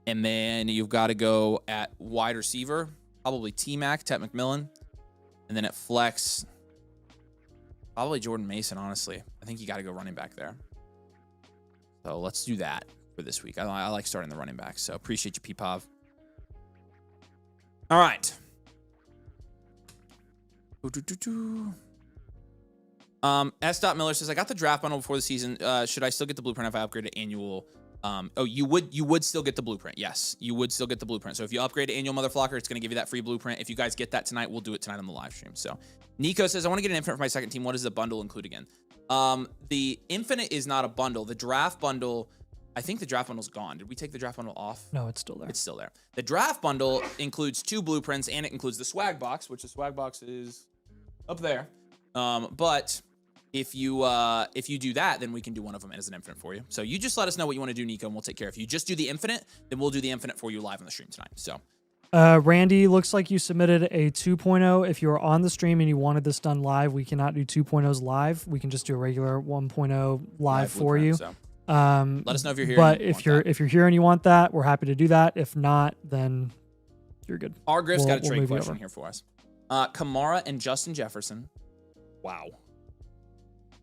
And then you've got to go at wide receiver, probably T-Mac, Ted McMillan. And then at flex, probably Jordan Mason, honestly. I think you got to go running back there. So let's do that for this week. I like starting the running back, so appreciate you, P-Pov. All right. S. Miller says, I got the draft bundle before the season. Should I still get the blueprint if I upgrade to annual? You would still get the blueprint. Yes, you would still get the blueprint. So if you upgrade to annual Motherflocker, it's going to give you that free blueprint. If you guys get that tonight, we'll do it tonight on the live stream. So Nico says, I want to get an infinite for my second team. What does the bundle include again? The infinite is not a bundle. The draft bundle, I think the draft bundle's gone. Did we take the draft bundle off? No, it's still there. It's still there. The draft bundle includes 2 blueprints, and it includes the swag box, which the swag box is up there. But if you do that, then we can do one of them as an infinite for you. So you just let us know what you want to do, Nico, and we'll take care. If you just do the infinite, then we'll do the infinite for you live on the stream tonight. So Randy, looks like you submitted a 2.0. If you were on the stream and you wanted this done live, we cannot do 2.0s live. We can just do a regular 1.0 live for you. So let us know if you're here. But if you're here and you want that, we're happy to do that. If not, then you're good. Our Griff's got a trade question here for us. Kamara and Justin Jefferson. Wow.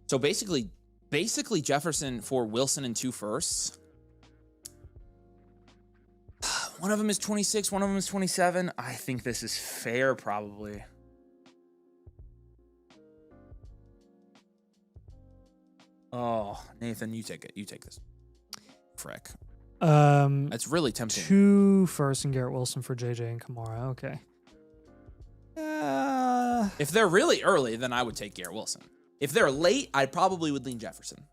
So basically Jefferson for Wilson and 2 firsts. One of them is 26, one of them is 27. I think this is fair, probably. Oh, Nathan, you take it. You take this. Frick. That's really tempting. 2 firsts and Garrett Wilson for JJ and Kamara. Okay. If they're really early, then I would take Garrett Wilson. If they're late, I probably would lean Jefferson.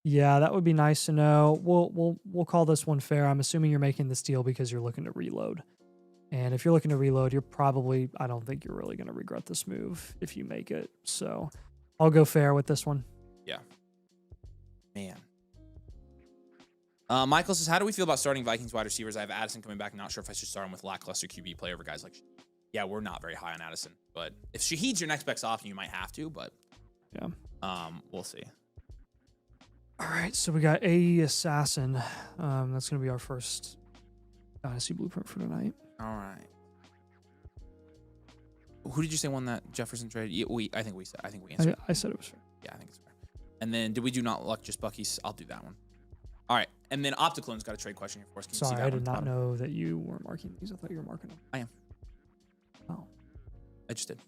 Yeah, that would be nice to know. We'll call this one fair. I'm assuming you're making this deal because you're looking to reload. And if you're looking to reload, I don't think you're really going to regret this move if you make it. So I'll go fair with this one. Yeah. Man. Michael says, how do we feel about starting Vikings wide receivers? I have Addison coming back. Not sure if I should start him with lackluster QB play over guys like... Yeah, we're not very high on Addison. But if Shaheed's your next best option, you might have to. But yeah, we'll see. All right, so we got AE Assassin. That's going to be our first Dynasty blueprint for tonight. All right. Who did you say won that Jefferson trade? I think we answered. I said it was fair. Yeah, I think it's fair. And then did we do not luck just Bucky's? I'll do that one. All right. And then Opticlone's got a trade question here for us. Can Sorry, you see that I did not know that you were marking these. I thought you were marking them. I am. Oh. I just did.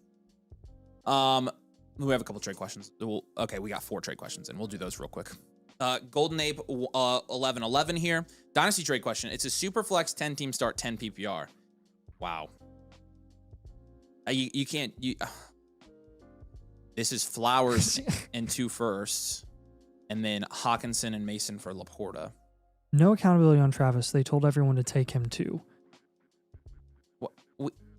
We have a couple trade questions. Okay, we got 4 trade questions, and we'll do those real quick. Golden Ape 1111 here. Dynasty trade question. It's a super flex 10 team start 10 PPR. Wow. You can't. This is Flowers and 2 firsts, and then Hawkinson and Mason for Laporta. No accountability on Travis. They told everyone to take him too. What?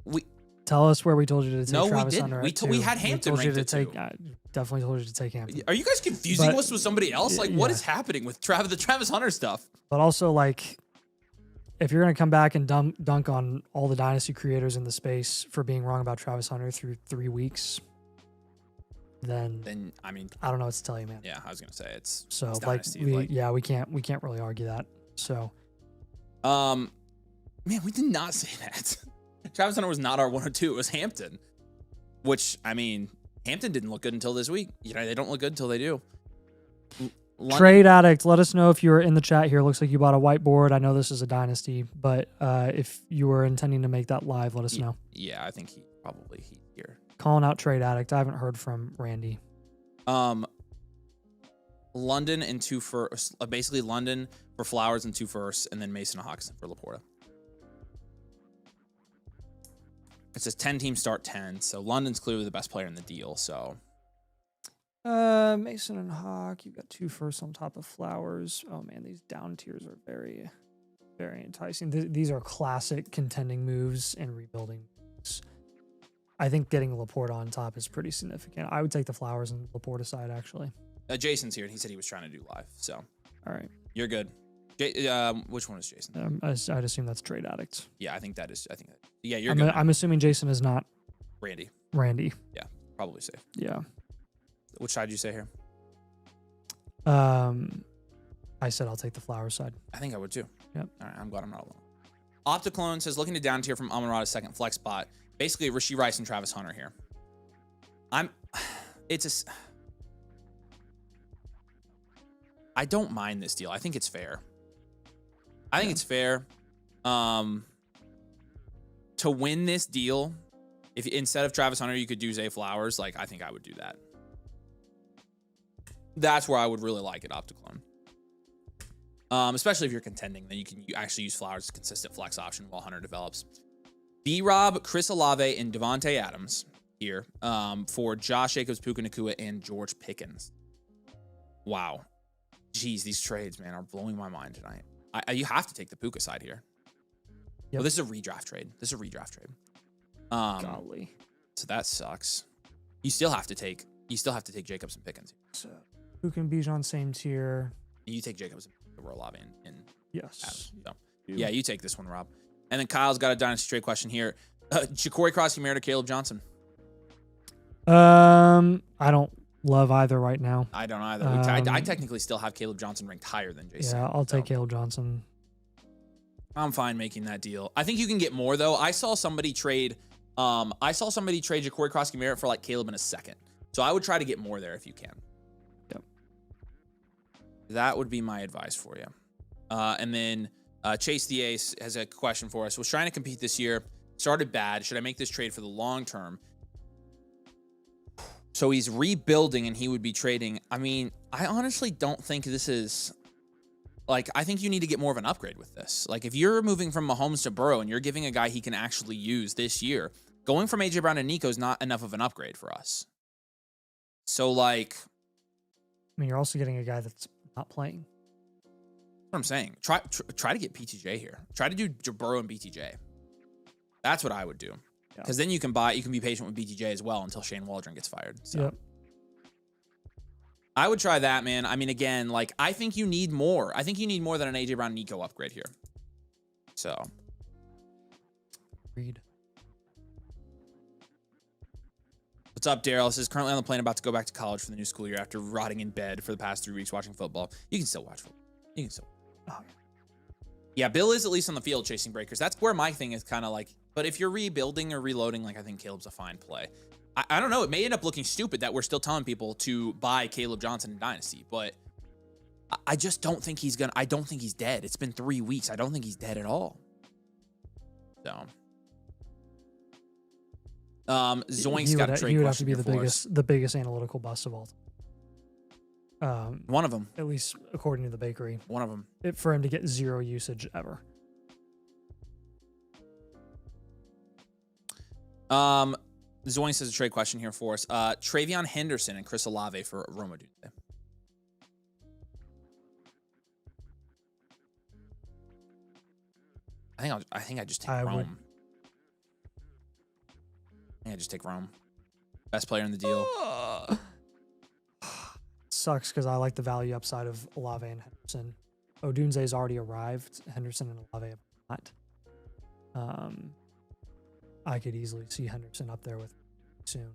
We tell us where we told you to take Travis we Hunter. didn't. We had Hampton ranked at 2. Definitely told you to take Hampton. Are you guys confusing us with somebody else? Like, what is happening with the Travis Hunter stuff? But also, like, if you're going to come back and dunk on all the Dynasty creators in the space for being wrong about Travis Hunter through 3 weeks, then I mean, I don't know what to tell you, man. Yeah, I was going to say it's like Dynasty, we can't really argue that. So, Man, we did not say that. Travis Hunter was not our 102. It was Hampton. Which, I mean, Hampton didn't look good until this week. You know, they don't look good until they do. Trade Addict, let us know if you were in the chat here. Looks like you bought a whiteboard. I know this is a Dynasty, but if you were intending to make that live, let us know. Yeah, I think he's here. Calling out Trade Addict. I haven't heard from Randy. London and 2 firsts. Basically, London for Flowers and 2 firsts, and then Mason Hawkinson for Laporta. It says 10 teams start 10, so London's clearly the best player in the deal. So, Mason and Hawk, you've got 2 firsts on top of Flowers. Oh man, these down tiers are very, very enticing. These are classic contending moves and rebuilding moves. I think getting Laporta on top is pretty significant. I would take the Flowers and Laporta side actually. Jason's here, and he said he was trying to do live. So, all right, you're good. Which one is Jason? I'd assume that's Trade Addict. Yeah, I think that is. Yeah, you're good. I'm assuming Jason is not Randy. Yeah, probably safe. Yeah. Which side did you say here? I said I'll take the Flowers side. I think I would too. Yep. All right, I'm glad I'm not alone. Opticlone says looking to down tier from Amon-Ra's second flex spot. Basically, Rashee Rice and Travis Hunter here. I don't mind this deal. I think it's fair. It's fair. To win this deal, if instead of Travis Hunter, you could do Zay Flowers, like I think I would do that. That's where I would really like it, Opticlone. Especially if you're contending, then you can actually use Flowers as a consistent flex option while Hunter develops. B-Rob, Chris Olave, and Devontae Adams here for Josh Jacobs, Puka Nacua, and George Pickens. Wow. Jeez, these trades, man, are blowing my mind tonight. You have to take the Puka side here. Yep. Well, this is a redraft trade. Golly. So that sucks. You still have to take Jacobs and Pickens. So Puka and Bijan same tier. You take Jacobs and Olave and yes. Adams. So, yeah, you take this one, Rob. And then Kyle's got a Dynasty trade question here. Ja'Cory Crosby Merritt or Caleb Johnson? I don't love either right now. I don't either. I technically still have Caleb Johnson ranked higher than Jason. Yeah, I'll take Caleb Johnson. I'm fine making that deal. I think you can get more though. I saw somebody trade Ja'Cory Crosby Merritt for like Caleb in a second. So I would try to get more there if you can. Yep. That would be my advice for you. And then Chase the Ace has a question for us. Was trying to compete this year. Started bad. Should I make this trade for the long term? So he's rebuilding and he would be trading. I mean, I honestly don't think this is like, I think you need to get more of an upgrade with this. Like if you're moving from Mahomes to Burrow and you're giving a guy he can actually use this year, going from AJ Brown to Nico is not enough of an upgrade for us. So like, I mean, you're also getting a guy that's not playing. That's what I'm saying. Try to get PTJ here. Try to do Burrow and BTJ. That's what I would do. Because then you can be patient with BTJ as well until Shane Waldron gets fired. So yep. I would try that, man. I mean, again, like I think you need more. I think you need more than an AJ Brown Nico upgrade here. So Read. What's up, Daryl? This is currently on the plane about to go back to college for the new school year after rotting in bed for the past 3 weeks watching football. You can still watch football. You can still. Oh, yeah. Yeah, Bill is at least on the field chasing breakers. That's where my thing is kind of like, but if you're rebuilding or reloading, like I think Caleb's a fine play. I don't know. It may end up looking stupid that we're still telling people to buy Caleb Johnson in Dynasty, but I just don't think he's I don't think he's dead. It's been 3 weeks. I don't think he's dead at all. So, Zoink's got a trade question. He would have to be the biggest analytical bust of all time. One of them, at least according to the bakery. One of them. For him to get 0 usage ever. Zoink says a trade question here for us. Travion Henderson and Chris Olave for Roma Dunze. I think I just take Rome. I think I just take Rome. Best player in the deal. Sucks because I like the value upside of Olave and Henderson. Odunze's already arrived. Henderson and Olave have not. I could easily see Henderson up there with soon.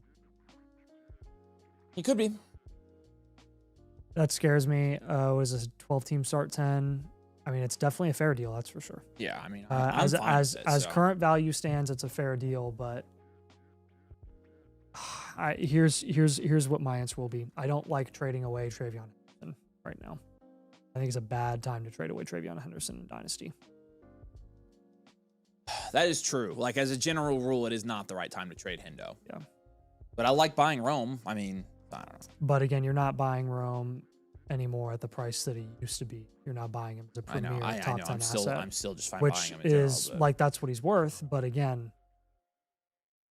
He could be. That scares me. Was a 12-team start 10. I mean, it's definitely a fair deal. That's for sure. Yeah, I mean, I'm fine with it, as so. current value stands, it's a fair deal. But here's what my answer will be. I don't like trading away Travion Henderson right now. I think it's a bad time to trade away Travion Henderson in Dynasty. That is true. Like, as a general rule, it is not the right time to trade Hendo. Yeah. But I like buying Rome. I mean, I don't know. But again, you're not buying Rome anymore at the price that he used to be. You're not buying him as a premier top 10 asset. I'm still just fine which buying him in general, is but like that's what he's worth. But again,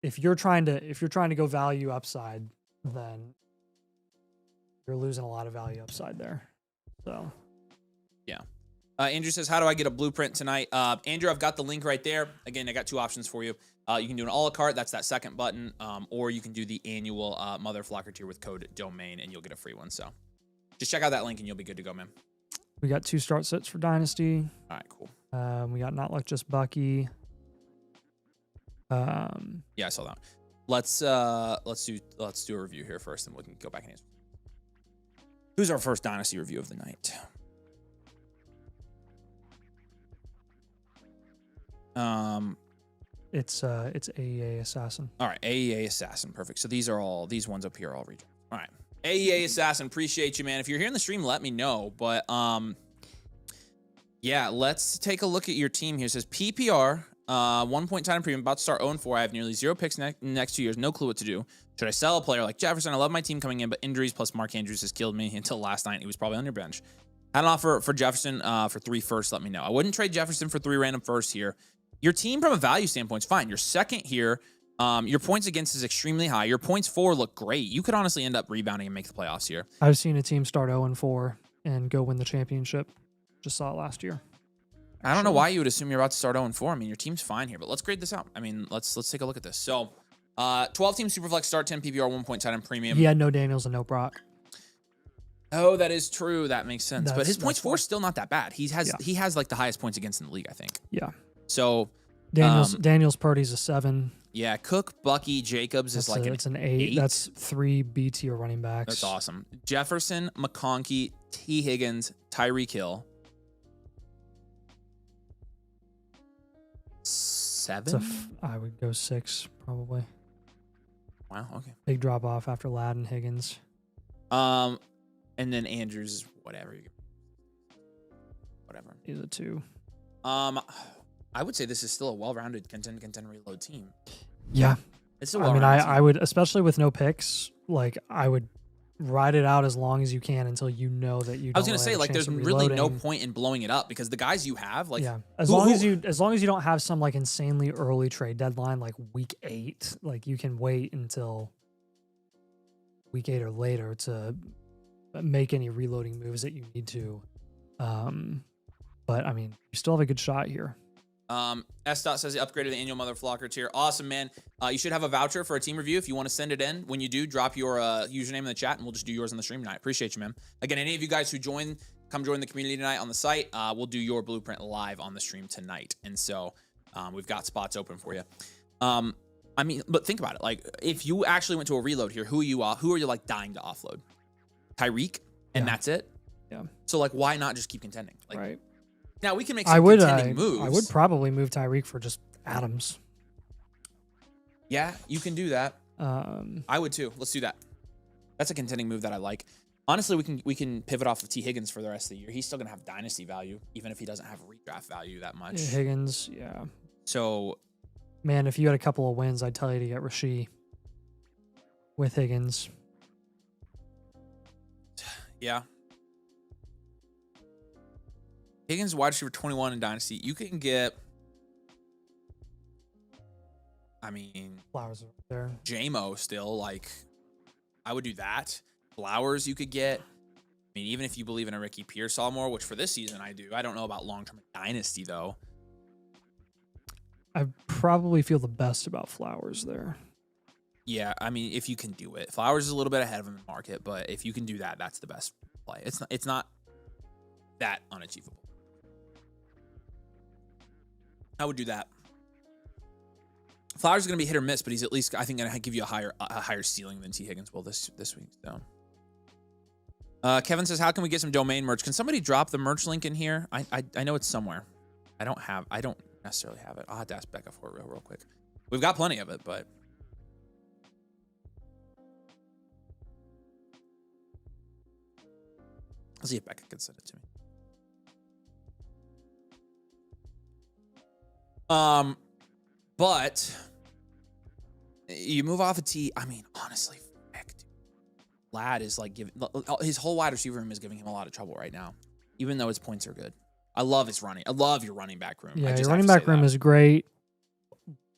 if you're trying to go value upside, then you're losing a lot of value upside there. So yeah. Andrew says, how do I get a blueprint tonight? Andrew, I've got the link right there. Again, I got two options for you. You can do an a la carte. That's that second button. Or you can do the annual Mother Flocker tier with code domain, and you'll get a free one. So just check out that link, and you'll be good to go, man. we got 2 start sets for Dynasty. All right, cool. We got Not Like Just Bucky. Yeah, I saw that. Let's do a review here first, and we can go back and answer. Who's our first Dynasty review of the night? It's AEA Assassin. All right, AEA Assassin, perfect. So these ones up here are all redraft. All right, AEA Assassin, appreciate you, man. If you're here in the stream, let me know. But yeah, let's take a look at your team here. It says PPR, 1 point time premium, about to start 0-4. I have nearly 0 picks next 2 years. No clue what to do. Should I sell a player like Jefferson? I love my team coming in, but injuries plus Mark Andrews has killed me until last night. He was probably on your bench. Had an offer for Jefferson for 3 firsts. Let me know. I wouldn't trade Jefferson for 3 random firsts here. Your team from a value standpoint is fine. You're second here. Your points against is extremely high. Your points for look great. You could honestly end up rebounding and make the playoffs here. I've seen a team start 0-4 and go win the championship. Just saw it last year. I don't know why you would assume you're about to start 0-4. I mean, your team's fine here, but let's grade this out. I mean, let's take a look at this. So, 12-team Superflex start, 10 PPR, 1 point tight end premium. He had no Daniels and no Brock. Oh, that is true. That makes sense. But his points for is still not that bad. He has like the highest points against in the league, I think. Yeah. So Daniels Purdy's a 7. Yeah, Cook, Bucky, Jacobs is like it's an 8. That's 3 B tier running backs. That's awesome. Jefferson, McConkey, T. Higgins, Tyreek Hill. 7? I would go 6 probably. Wow. Okay. Big drop off after Ladd and Higgins. And then Andrews is whatever. Whatever. He's a 2. I would say this is still a well-rounded contend reload team. Yeah. It's a well-rounded team. I would, especially with no picks, like I would ride it out as long as you can until you know that you. I was gonna say, like, there's really no point in blowing it up because the guys you have, like, yeah, as long as you don't have some like insanely early trade deadline, like week 8, like you can wait until week 8 or later to make any reloading moves that you need to. But I mean, you still have a good shot here. S. Dot says he upgraded the annual Mother Flocker tier. Awesome, man. You should have a voucher for a team review if you want to send it in. When you do, drop your username in the chat, and we'll just do yours on the stream tonight. Appreciate you, man. Again, any of you guys who come join the community tonight on the site. We'll do your blueprint live on the stream tonight, and so we've got spots open for you. I mean, but think about it. Like, if you actually went to a reload here, who are you like dying to offload? Tyreek, and that's it. Yeah. So like, why not just keep contending? Like, right. Now we can make some contending moves. I would probably move Tyreek for just Adams. Yeah, you can do that. I would too. Let's do that. That's a contending move that I like. Honestly, we can pivot off of T. Higgins for the rest of the year. He's still gonna have dynasty value, even if he doesn't have redraft value that much. Yeah, Higgins, yeah. So, man, if you had a couple of wins, I'd tell you to get Rasheed with Higgins. Yeah. Higgins wide receiver 21 in Dynasty. You can get, I mean, Flowers are there. JMO still, like, I would do that. Flowers you could get. I mean, even if you believe in a Ricky Pearsall, which for this season I do. I don't know about long-term Dynasty, though. I probably feel the best about Flowers there. Yeah, I mean, if you can do it. Flowers is a little bit ahead of him in the market, but if you can do that, that's the best play. It's not that unachievable. I would do that. Flowers is going to be hit or miss, but he's at least, I think, going to give you a higher ceiling than T. Higgins will this week. So, Kevin says, how can we get some domain merch? Can somebody drop the merch link in here? I know it's somewhere. I don't necessarily have it. I'll have to ask Becca for it real quick. We've got plenty of it, but I'll see if Becca can send it to me. But you move off a T. I mean, honestly, heck, dude. Lad is like his whole wide receiver room is giving him a lot of trouble right now, even though his points are good. I love his running. I love your running back room. Yeah, your running back room is great.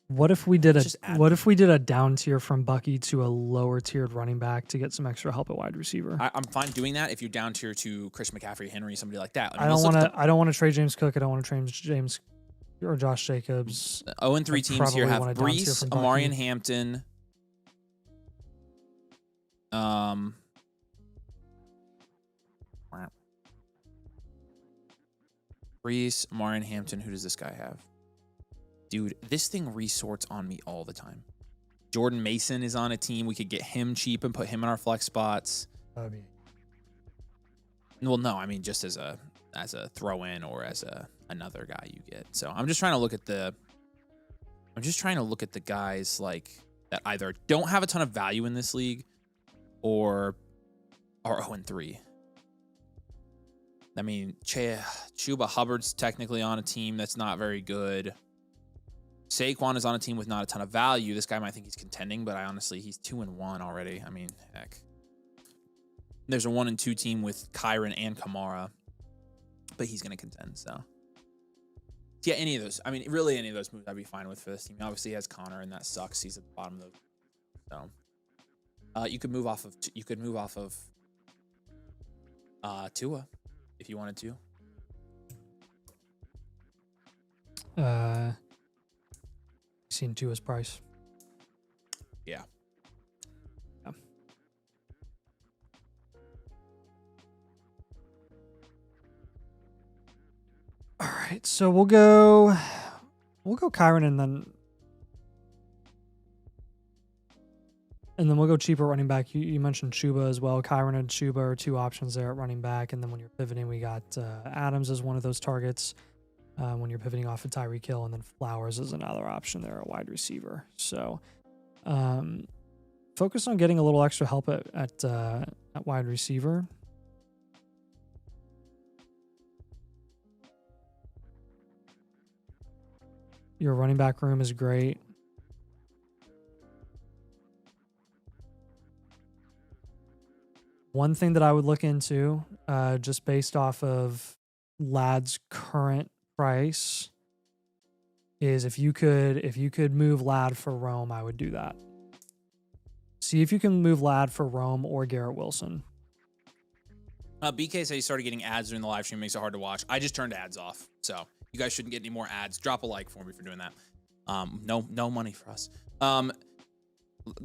What if we did a down tier from Bucky to a lower tiered running back to get some extra help at wide receiver? I'm fine doing that if you're down tier to Chris McCaffrey, Henry, somebody like that. I don't want to trade James Cook. I don't want to trade James or Josh Jacobs. 0-3 teams here have Brees, Amarian Hampton. Brees, Amarian Hampton. Who does this guy have? Dude, this thing resorts on me all the time. Jordan Mason is on a team. We could get him cheap and put him in our flex spots. Well, no, I mean just as a throw in or as another guy you get. So I'm just trying to look at the guys like that either don't have a ton of value in this league or are 0-3. I mean, Chuba Hubbard's technically on a team that's not very good. Saquon is on a team with not a ton of value. This guy might think he's contending, but he's 2-1 already. I mean, heck. There's a 1-2 team with Kyron and Kamara, but he's going to contend. So, yeah, any of those. I mean, really, any of those moves I'd be fine with for this team. Obviously, he has Connor, and that sucks. He's at the bottom of those. So, you could move off of Tua if you wanted to. Seen Tua's price. Yeah. All right, so we'll go Kyron and then we'll go cheaper running back. You mentioned Chuba as well. Kyron and Chuba are two options there at running back, and then when you're pivoting, we got Adams as one of those targets. When you're pivoting off of Tyreek Hill, and then Flowers is another option there at wide receiver. So focus on getting a little extra help at wide receiver. Your running back room is great. One thing that I would look into, just based off of Lad's current price, is if you could move Lad for Rome, I would do that. See if you can move Lad for Rome or Garrett Wilson. BK said he started getting ads during the live stream. Makes it hard to watch. I just turned ads off, so you guys shouldn't get any more ads. Drop a like for me for doing that. No money for us.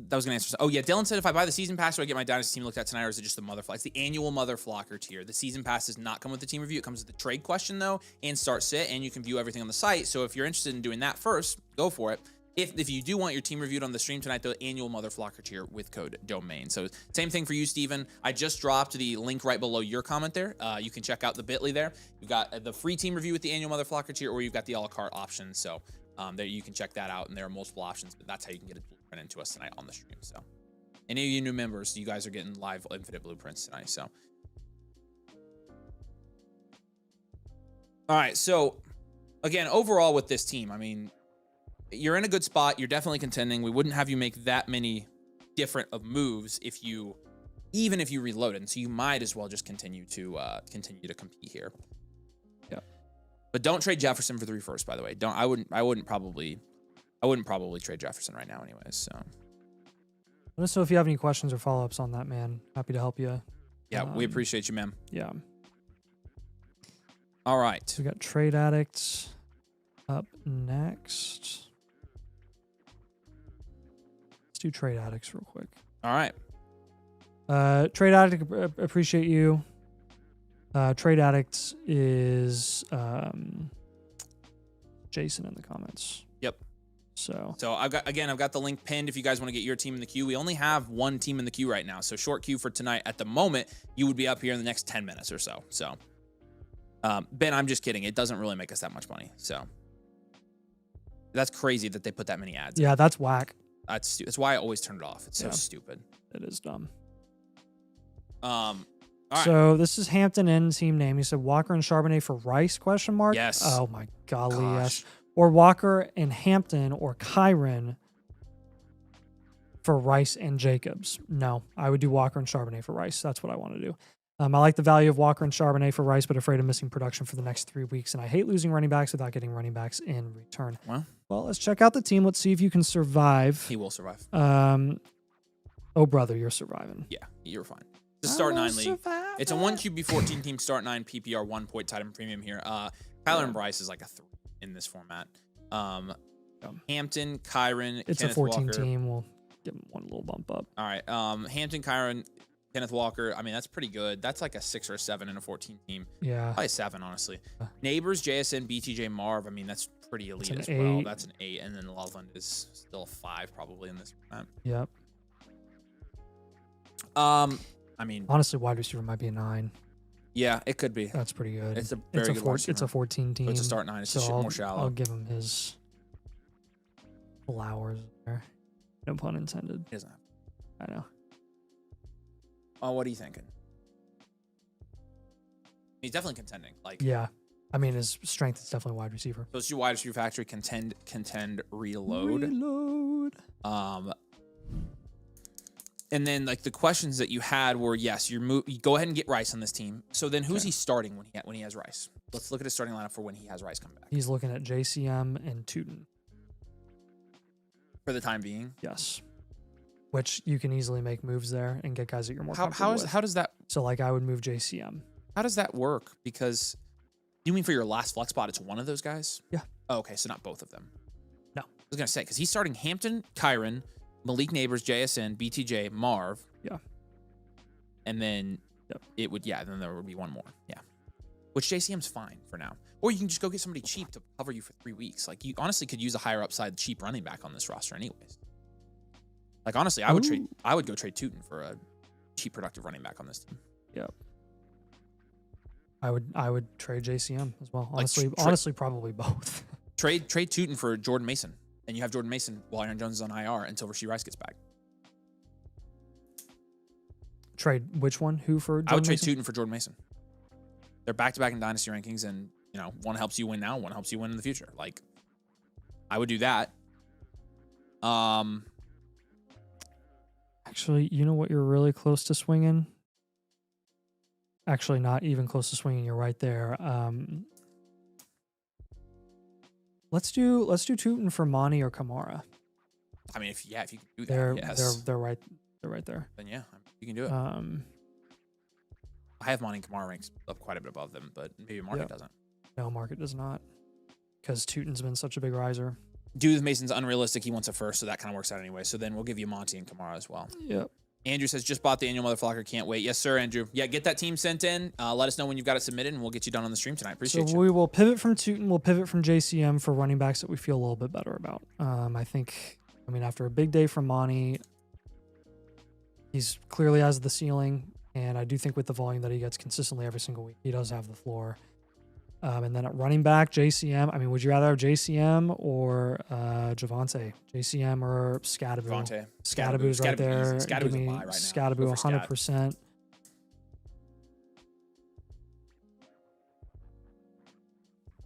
That was gonna answer. Oh yeah, Dylan said if I buy the season pass, do I get my Dynasty team looked at tonight, or is it just the mother flock? It's the annual mother flocker tier. The season pass does not come with the team review. It comes with the trade question though, and start sit, and you can view everything on the site. So if you're interested in doing that first, go for it. If you do want your team reviewed on the stream tonight, the annual mother flocker tier with code domain. So same thing for you, Steven. I just dropped the link right below your comment there. You can check out the bit.ly there. You've got the free team review with the annual mother flocker tier, or you've got the a la carte option. So there you can check that out, and there are multiple options, but that's how you can get it into us tonight on the stream. So any of you new members, you guys are getting live infinite blueprints tonight. So all right, so again, overall with this team, I mean, you're in a good spot. You're definitely contending. We wouldn't have you make that many different of moves even if you reloaded, and so you might as well just continue to compete here. Yeah, but don't trade Jefferson for 3 first, by the way. I wouldn't probably trade Jefferson right now anyways. So let us know if you have any questions or follow-ups on that, man. Happy to help you. Yeah, we appreciate you, man. Yeah. All right. So we got Trade Addict up next. Let's do Trade Addicts real quick. All right. Trade Addict, appreciate you. Trade Addict is Jason in the comments. Yep. So I've got the link pinned if you guys want to get your team in the queue. We only have one team in the queue right now. So short queue for tonight. At the moment, you would be up here in the next 10 minutes or so. So Ben, I'm just kidding. It doesn't really make us that much money. So that's crazy that they put that many ads. Yeah, that's whack. That's why I always turn it off. It's so stupid. It is dumb. All right. So this is Hampton Inn team name. He said Walker and Charbonnet for Rice, question mark? Yes. Oh my golly, yes. Or Walker and Hampton or Kyron for Rice and Jacobs. No, I would do Walker and Charbonnet for Rice. That's what I want to do. I like the value of Walker and Charbonnet for Rice, but afraid of missing production for the next 3 weeks. And I hate losing running backs without getting running backs in return. Well, let's check out the team. Let's see if you can survive. He will survive. Oh, brother, you're surviving. Yeah, you're fine. The start 9 league. It's a 1 QB 14 team start 9 PPR 1 point tight end premium here. Kyler and Bryce is like a 3 in this format. Hampton, Kyron, it's Kenneth a 14 Walker. team. We'll give him one little bump up. All right. Hampton, Kyron, Kenneth Walker. I mean, that's pretty good. That's like a 6 or a 7 in a 14 team. Yeah. Probably a 7, honestly. Neighbors, JSN, BTJ, Marv. I mean, that's pretty elite as well. 8. That's an 8. And then Loveland is still a 5 probably in this format. Yep. I mean, honestly, wide receiver might be a 9. Yeah, it could be. That's pretty good. It's a very good It's a 14 team. But it's a start 9. It's so more shallow. I'll give him his flowers there. No pun intended. He doesn't have. I know. Oh, what are you thinking? He's definitely contending. Like, yeah. I mean, his strength is definitely wide receiver. So let's do wide receiver factory, contend, reload. And then like the questions that you had were, yes, you go ahead and get Rice on this team. So then who's he starting when he has Rice? Let's look at his starting lineup for when he has Rice come back. He's looking at JCM and Tootin. For the time being? Yes. Which you can easily make moves there and get guys that you're more comfortable with. How does that? So like I would move JCM. How does that work? Because you mean for your last flex spot, it's one of those guys? Yeah. Oh, okay, so not both of them. No. I was going to say, because he's starting Hampton, Kyron, Malik Neighbors, JSN, BTJ, Marv. Yeah. And then then there would be one more. Yeah. Which JCM's fine for now. Or you can just go get somebody cheap to cover you for 3 weeks. Like you honestly could use a higher upside cheap running back on this roster anyways. Like honestly, I would go trade Tootin for a cheap productive running back on this team. Yep. I would trade JCM as well. Honestly, probably both. Trade Tootin for Jordan Mason. And you have Jordan Mason while Aaron Jones is on IR until Rashee Rice gets back. Trade which one? Who for Jordan I would trade Mason? Tootin for Jordan Mason. They're back-to-back in Dynasty rankings, and, one helps you win now, one helps you win in the future. Like, I would do that. Actually, you know what you're really close to swinging? Actually, not even close to swinging. You're right there. Let's do Tootin for Monty or Kamara. I mean, if you can do that, yes. They're right there. Then yeah, you can do it. I have Monty and Kamara ranks up quite a bit above them, but maybe Market doesn't. No, Market does not, because Tootin's been such a big riser. Dude with Mason's unrealistic. He wants a first, so that kind of works out anyway. So then we'll give you Monty and Kamara as well. Yep. Andrew says, just bought the annual Motherflocker. Can't wait. Yes, sir, Andrew. Yeah, get that team sent in. Let us know when you've got it submitted, and we'll get you done on the stream tonight. Appreciate you. So we will pivot from Tootin. We'll pivot from JCM for running backs that we feel a little bit better about. I mean, after a big day from Monty, he's clearly has the ceiling, and I do think with the volume that he gets consistently every single week, he does have the floor. And then at running back, JCM. I mean, would you rather have JCM or Javonte? JCM or Scadaboo? Javonte. Scadaboo's right there. Scadaboo's a buy right now. Scadaboo 100%.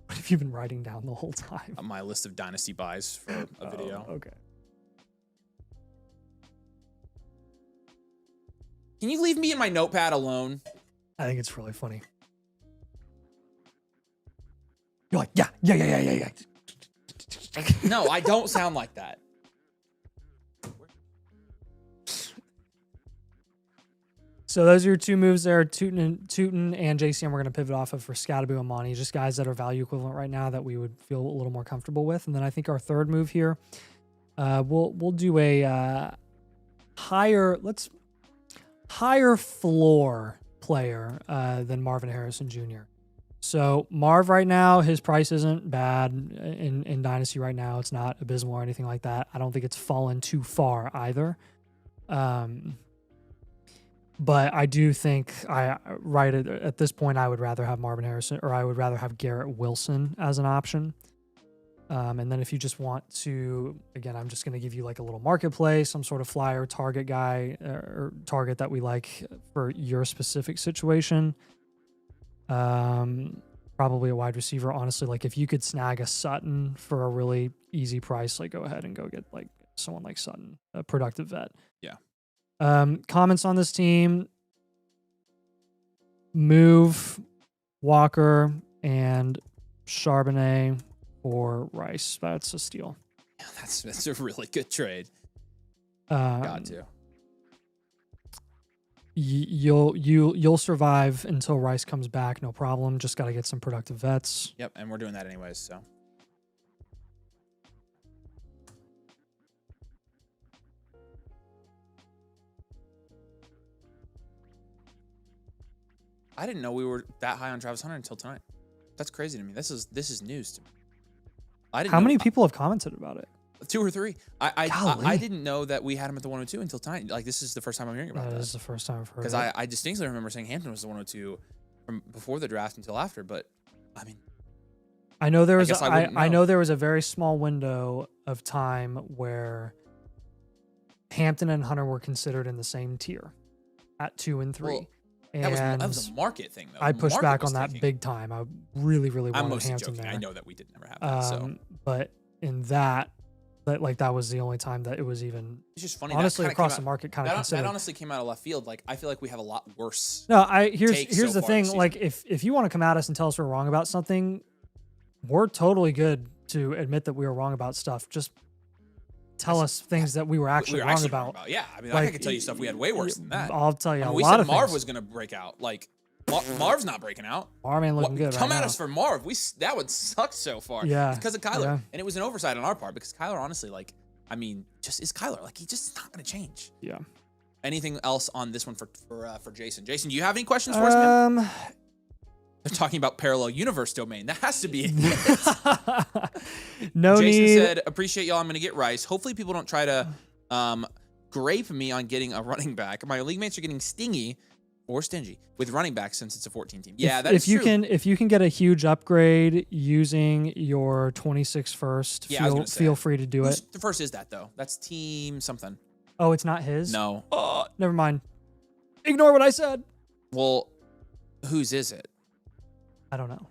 What have you been writing down the whole time? My list of Dynasty buys for a video. Okay. Can you leave me in my notepad alone? I think it's really funny. You're like, yeah. No, I don't sound like that. So those are your two moves there. Tootin and JCM we're going to pivot off of for Scadaboo and Monty. Just guys that are value equivalent right now that we would feel a little more comfortable with. And then I think our third move here, we'll do a higher floor player than Marvin Harrison Jr. So Marv right now, his price isn't bad in Dynasty right now. It's not abysmal or anything like that. I don't think it's fallen too far either. But I do think right at this point, I would rather have Marvin Harrison, or I would rather have Garrett Wilson as an option. And then if you just want to, again, I'm just going to give you like a little marketplace, some sort of flyer target guy or target that we like for your specific situation. Probably a wide receiver. Honestly, like if you could snag a Sutton for a really easy price, like go ahead and go get like someone like Sutton, a productive vet. Yeah. Comments on this team: move Walker and Charbonnet for Rice. That's a steal. Yeah, that's a really good trade. Got to. You'll survive until Rice comes back, no problem. Just got to get some productive vets. Yep, and we're doing that anyways, so. I didn't know we were that high on Travis Hunter until tonight. That's crazy to me. This is news to me. I didn't. How many people have commented about it? 2 or 3. I didn't know that we had him at the 102 until tonight. Like, this is the first time I'm hearing about that. This is the first time I've heard. Because I distinctly remember saying Hampton was the 102 from before the draft until after. But I mean, I know there was I know there was a very small window of time where Hampton and Hunter were considered in the same tier at 2 and 3. Well, and that was a market thing, though. I pushed back on that big time. I really wanted I'm mostly Hampton joking. there. I know that we did never have that. So, but in that was the only time that it was even. It's just funny. Honestly, across the market, kind of considered. That honestly came out of left field. Like, I feel like we have a lot worse. No, here's the thing. This like, if you want to come at us and tell us we're wrong about something, we're totally good to admit that we were wrong about stuff. Just tell us things that we were actually wrong about. Yeah, I mean, like, I could tell you stuff we had way worse than that. I'll tell you we lot said of Marv things. was going to break out. Like, Marv's not breaking out. Marv ain't looking good Come right at now. us for Marv. That would suck so far. Yeah. It's because of Kyler. Yeah. And it was an oversight on our part because Kyler, honestly, like, I mean, just is Kyler. Like, he just not going to change. Yeah. Anything else on this one for Jason? Jason, do you have any questions for us, man? They're talking about parallel universe domain. That has to be it. No Jason need. said, appreciate y'all. I'm going to get Rice. Hopefully people don't try to grape me on getting a running back. My league mates are getting stingy or stingy with running backs since it's a 14 team. Yeah, that's true. If you can get a huge upgrade using your 26 first, feel free to do it. The first is that, though. That's team something. Oh, it's not his? No. Oh, never mind. Ignore what I said. Well, whose is it? I don't know.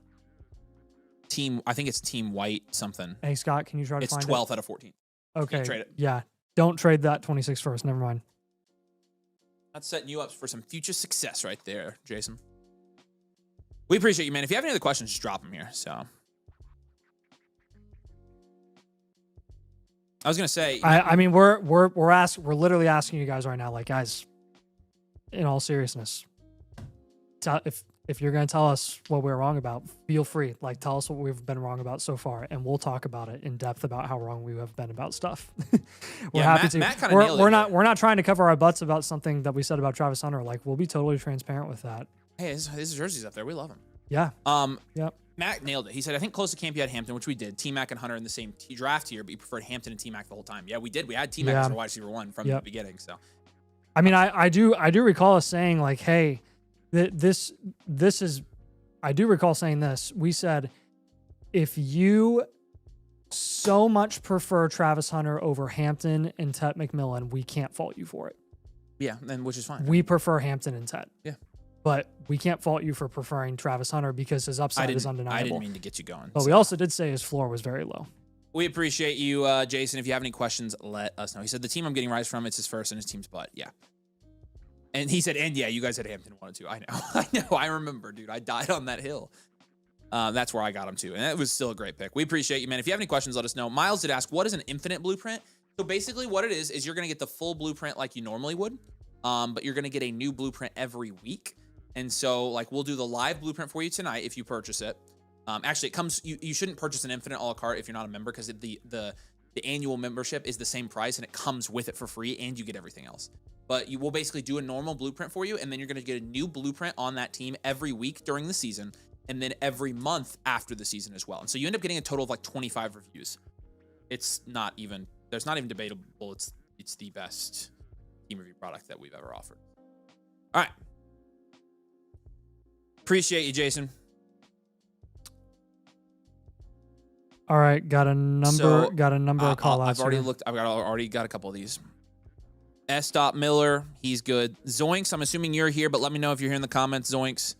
I think it's Team White something. Hey, Scott, can you try to find it? It's 12th out of 14. Okay. Trade it. Yeah. Don't trade that 26 first. Never mind. That's setting you up for some future success right there, Jason. We appreciate you, man. If you have any other questions, just drop them here. So, I was gonna say, I mean, we're literally asking you guys right now, like, guys, in all seriousness, if you're gonna tell us what we're wrong about, feel free. Like, tell us what we've been wrong about so far, and we'll talk about it in depth about how wrong we have been about stuff. We're happy to. Matt kinda nailed it we're not trying to cover our butts about something that we said about Travis Hunter. Like, we'll be totally transparent with that. Hey, his jersey's up there. We love him. Yeah. Yep. Matt nailed it. He said, I think close to camp you had Hampton, which we did. T-Mac and Hunter in the same draft here, but you preferred Hampton and T-Mac the whole time. Yeah, we did. We had T-Mac as our wide receiver 1 from the beginning. So, I mean, I do recall us saying, like, hey, this is. I do recall saying this. We said, if you so much prefer Travis Hunter over Hampton and Tet McMillan, we can't fault you for it. Yeah, and which is fine. We prefer Hampton and Tet. Yeah. But we can't fault you for preferring Travis Hunter because his upside is undeniable. I didn't mean to get you going. But we also did say his floor was very low. We appreciate you, Jason. If you have any questions, let us know. He said, the team I'm getting Rice from, it's his first and his team's butt. Yeah. And he said, and yeah, you guys had Hampton 1 and 2. I know. I remember, dude. I died on that hill. That's where I got him to. And it was still a great pick. We appreciate you, man. If you have any questions, let us know. Miles did ask, what is an infinite blueprint? So basically what it is you're going to get the full blueprint like you normally would. But you're going to get a new blueprint every week. And so, like, we'll do the live blueprint for you tonight if you purchase it. Actually, it comes. You shouldn't purchase an infinite a la carte if you're not a member, because the annual membership is the same price and it comes with it for free, and you get everything else. But you will basically do a normal blueprint for you, and then you're going to get a new blueprint on that team every week during the season. and then every month after the season as well. And so you end up getting a total of like 25 reviews. It's not even, there's not even debatable. It's the best team review product that we've ever offered. All right. Appreciate you, Jason. All right, got a number. Got a number of call outs. I've already looked. Already got a couple of these. S. Miller, he's good. Zoinks, I'm assuming you're here, but let me know if you're here in the comments. Zoinks.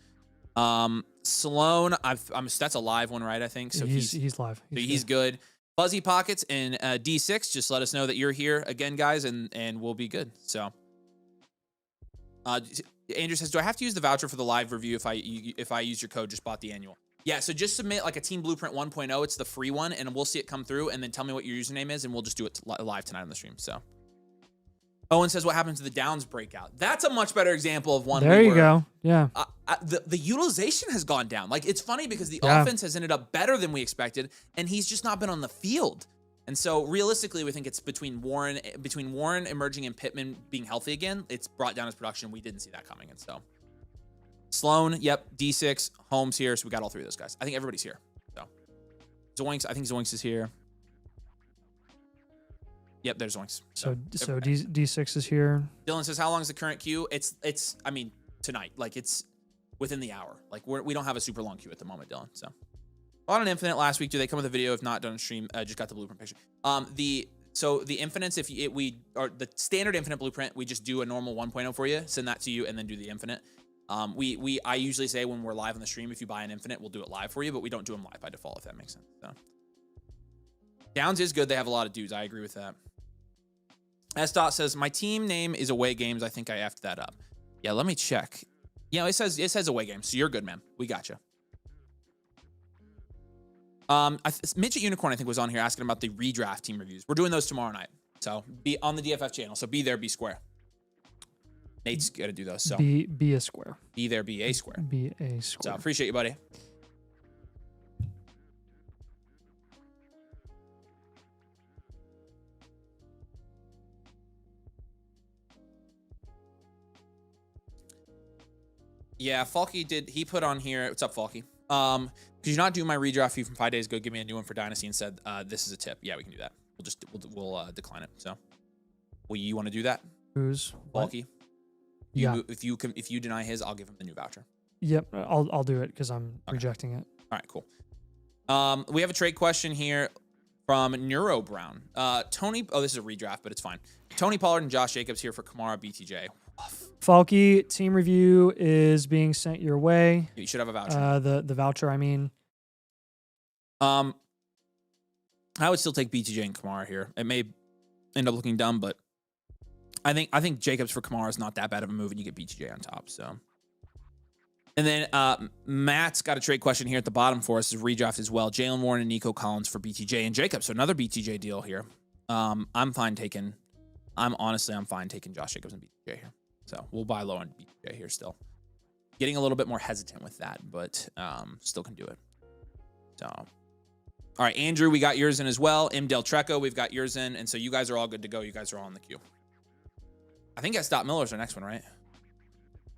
Sloan, that's a live one, right? I think so. He's live. He's good. Fuzzy Pockets and D6. Just let us know that you're here again, guys, and we'll be good. So, Andrew says, do I have to use the voucher for the live review if I use your code? Just bought the annual. Yeah, so just submit like a Team Blueprint 1.0. It's the free one, and we'll see it come through, and then tell me what your username is, and we'll just do it live tonight on the stream. So, Owen says, what happened to the Downs breakout? That's a much better example of one. There you go. Yeah. The utilization has gone down. Like, it's funny because the offense has ended up better than we expected, and he's just not been on the field. And so, realistically, we think it's between Warren emerging and Pittman being healthy again. It's brought down his production. We didn't see that coming, and so. Sloan, yep, D6, Holmes here, so we got all three of those guys. I think everybody's here. So, Zoinks, I think Zoinks is here. Yep, there's Zoinks. So D6 is here. Dylan says, how long is the current queue? It's I mean, tonight. Like, it's within the hour. Like, we don't have a super long queue at the moment, Dylan. So, on an Infinite last week, do they come with a video? If not, done a stream. Just got the blueprint picture. The Infinites, the standard Infinite blueprint, we just do a normal 1.0 for you, send that to you, and then do the Infinite. I usually say when we're live on the stream, if you buy an Infinite, we'll do it live for you, but we don't do them live by default, if that makes sense. So. Downs is good. They have a lot of dudes. I agree with that. S. says, my team name is Away Games. I think I effed that up. Yeah, let me check. Yeah, it says Away Games, so you're good, man. We got you. Midget Unicorn, I think, was on here asking about the redraft team reviews. We're doing those tomorrow night. So be on the DFF channel. So be there, be square. Nate's got to do those. So be a square. Be there, be a square. Be a square. So appreciate you, buddy. Yeah, Falky he put on here. What's up, Falky? Could you not do my redraft fee from 5 days ago? Give me a new one for Dynasty and said, this is a tip. Yeah, we can do that. We'll decline it. So, you want to do that? Who's Falky? Yeah. If you deny his, I'll give him the new voucher. Yep, I'll do it because I'm rejecting it. All right, cool. We have a trade question here from Neuro Brown. Tony. Oh, this is a redraft, but it's fine. Tony Pollard and Josh Jacobs here for Kamara BTJ. Falky, team review is being sent your way. You should have a voucher. The voucher, I mean. I would still take BTJ and Kamara here. It may end up looking dumb, but I think Jacobs for Kamara is not that bad of a move, and you get BTJ on top. So, and then Matt's got a trade question here at the bottom for us. Is redraft as well. Jalen Warren and Nico Collins for BTJ and Jacobs. So another BTJ deal here. I'm fine taking Josh Jacobs and BTJ here. So we'll buy low on BTJ here still. Getting a little bit more hesitant with that, but still can do it. So, all right, Andrew, we got yours in as well. M. Del Treco, we've got yours in. And so you guys are all good to go. You guys are all in the queue. I think S. Miller's our next one, right?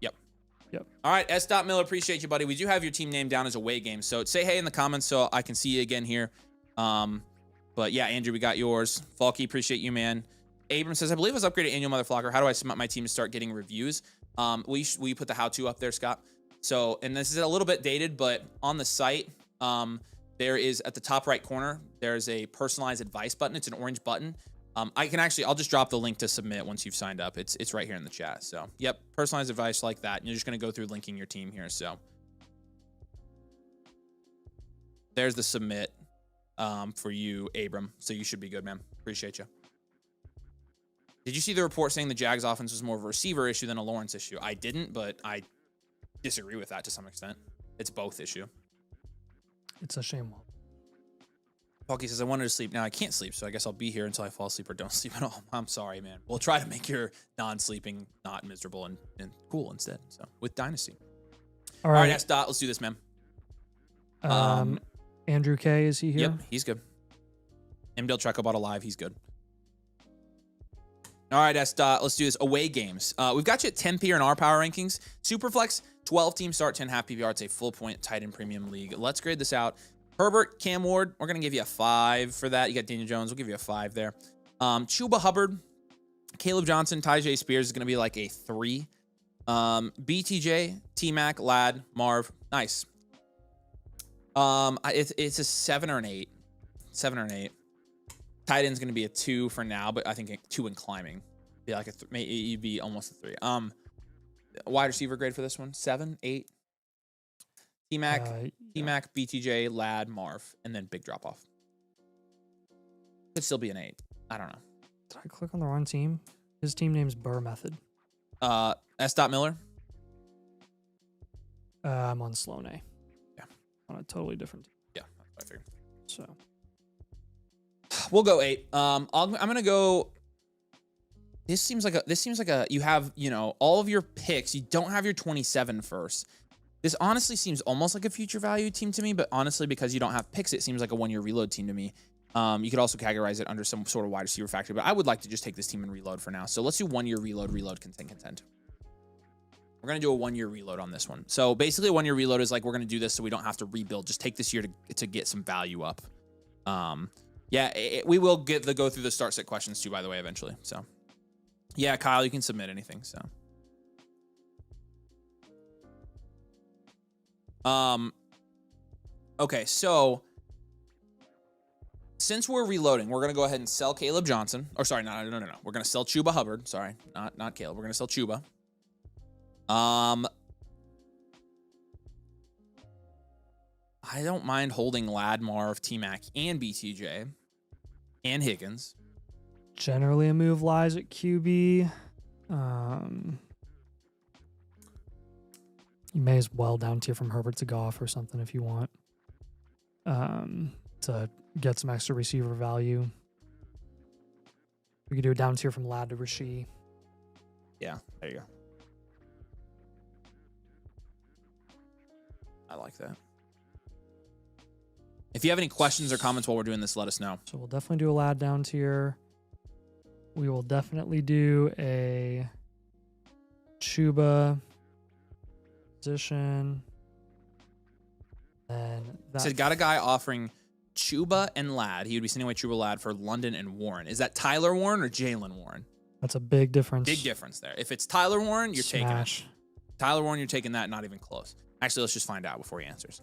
Yep. All right, S. Miller, appreciate you, buddy. We do have your team name down as Away Games. So say hey in the comments so I can see you again here. But yeah, Andrew, we got yours. Falky, appreciate you, man. Abram says, I believe I was upgraded annual motherflocker. How do I submit my team to start getting reviews? Will you put the how-to up there, Scott? So, and this is a little bit dated, but on the site, there is at the top right corner, there's a personalized advice button. It's an orange button. I'll just drop the link to submit once you've signed up. It's right here in the chat. So, yep, personalized advice like that. And you're just going to go through linking your team here. So, there's the submit for you, Abram. So you should be good, man. Appreciate you. Did you see the report saying the Jags offense was more of a receiver issue than a Lawrence issue? I didn't, but I disagree with that to some extent. It's both issue. It's a shame. Falky says, I wanted to sleep. Now I can't sleep, so I guess I'll be here until I fall asleep or don't sleep at all. I'm sorry, man. We'll try to make your non-sleeping not miserable and cool instead. So with Dynasty. All right, S. Let's do this, man. Andrew K, is he here? Yep, he's good. M. Del Treco bought a live. He's good. All right, S. Let's do this. Away games. We've got you at 10th here in our power rankings. Superflex, 12 team start, 10 half PPR. It's a full point tight end premium league. Let's grade this out. Herbert, Cam Ward, we're going to give you a 5 for that. You got Daniel Jones. We'll give you a 5 there. Chuba Hubbard, Caleb Johnson, Tyjae Spears is going to be like a 3. BTJ, T-Mac, Ladd, Marv. Nice. It's a 7 or an 8. 7 or an 8. Tight end's going to be a 2 for now, but I think 2 in climbing. Be like maybe you'd be almost a 3. Wide receiver grade for this one, 7, 8. T-Mac, T-Mac, BTJ, Ladd, Marv, and then big drop off. Could still be an 8. I don't know. Did I click on the wrong team? His team name's Burr Method. S. Miller. I'm on Sloanay. Yeah. On a totally different team. Yeah, that's what I figured. So we'll go 8. I'm gonna go. This seems like a you have, you know, all of your picks. You don't have your 27 first. This honestly seems almost like a future value team to me, but honestly, because you don't have picks, it seems like a 1-year reload team to me. You could also categorize it under some sort of wide receiver factory, but I would like to just take this team and reload for now. So let's do 1-year reload, contend. We're going to do a 1-year reload on this one. So basically a 1-year reload is like, we're going to do this so we don't have to rebuild. Just take this year to get some value up. Yeah, we will go through the start set questions too, by the way, eventually. So yeah, Kyle, you can submit anything. So, okay. So since we're reloading, we're going to go ahead and sell Caleb Johnson. Or sorry, no. We're going to sell Chuba Hubbard. Sorry, not Caleb. We're going to sell Chuba. I don't mind holding Ladd, Marv, T-Mac, and BTJ, and Higgins. Generally a move lies at QB. You may as well down tier from Herbert to Goff or something if you want. To get some extra receiver value. We could do a down tier from Ladd to Rasheed. Yeah, there you go. I like that. If you have any questions or comments while we're doing this, let us know. So we'll definitely do a Ladd down tier. We will definitely do a Chuba position. And that So got a guy offering Chuba and Ladd. He would be sending away Chuba Ladd for London and Warren. Is that Tyler Warren or Jalen Warren? That's a big difference. Big difference there. If it's Tyler Warren, you're Smash. taking it. Tyler Warren, you're taking that, not even close. Actually, let's just find out before he answers.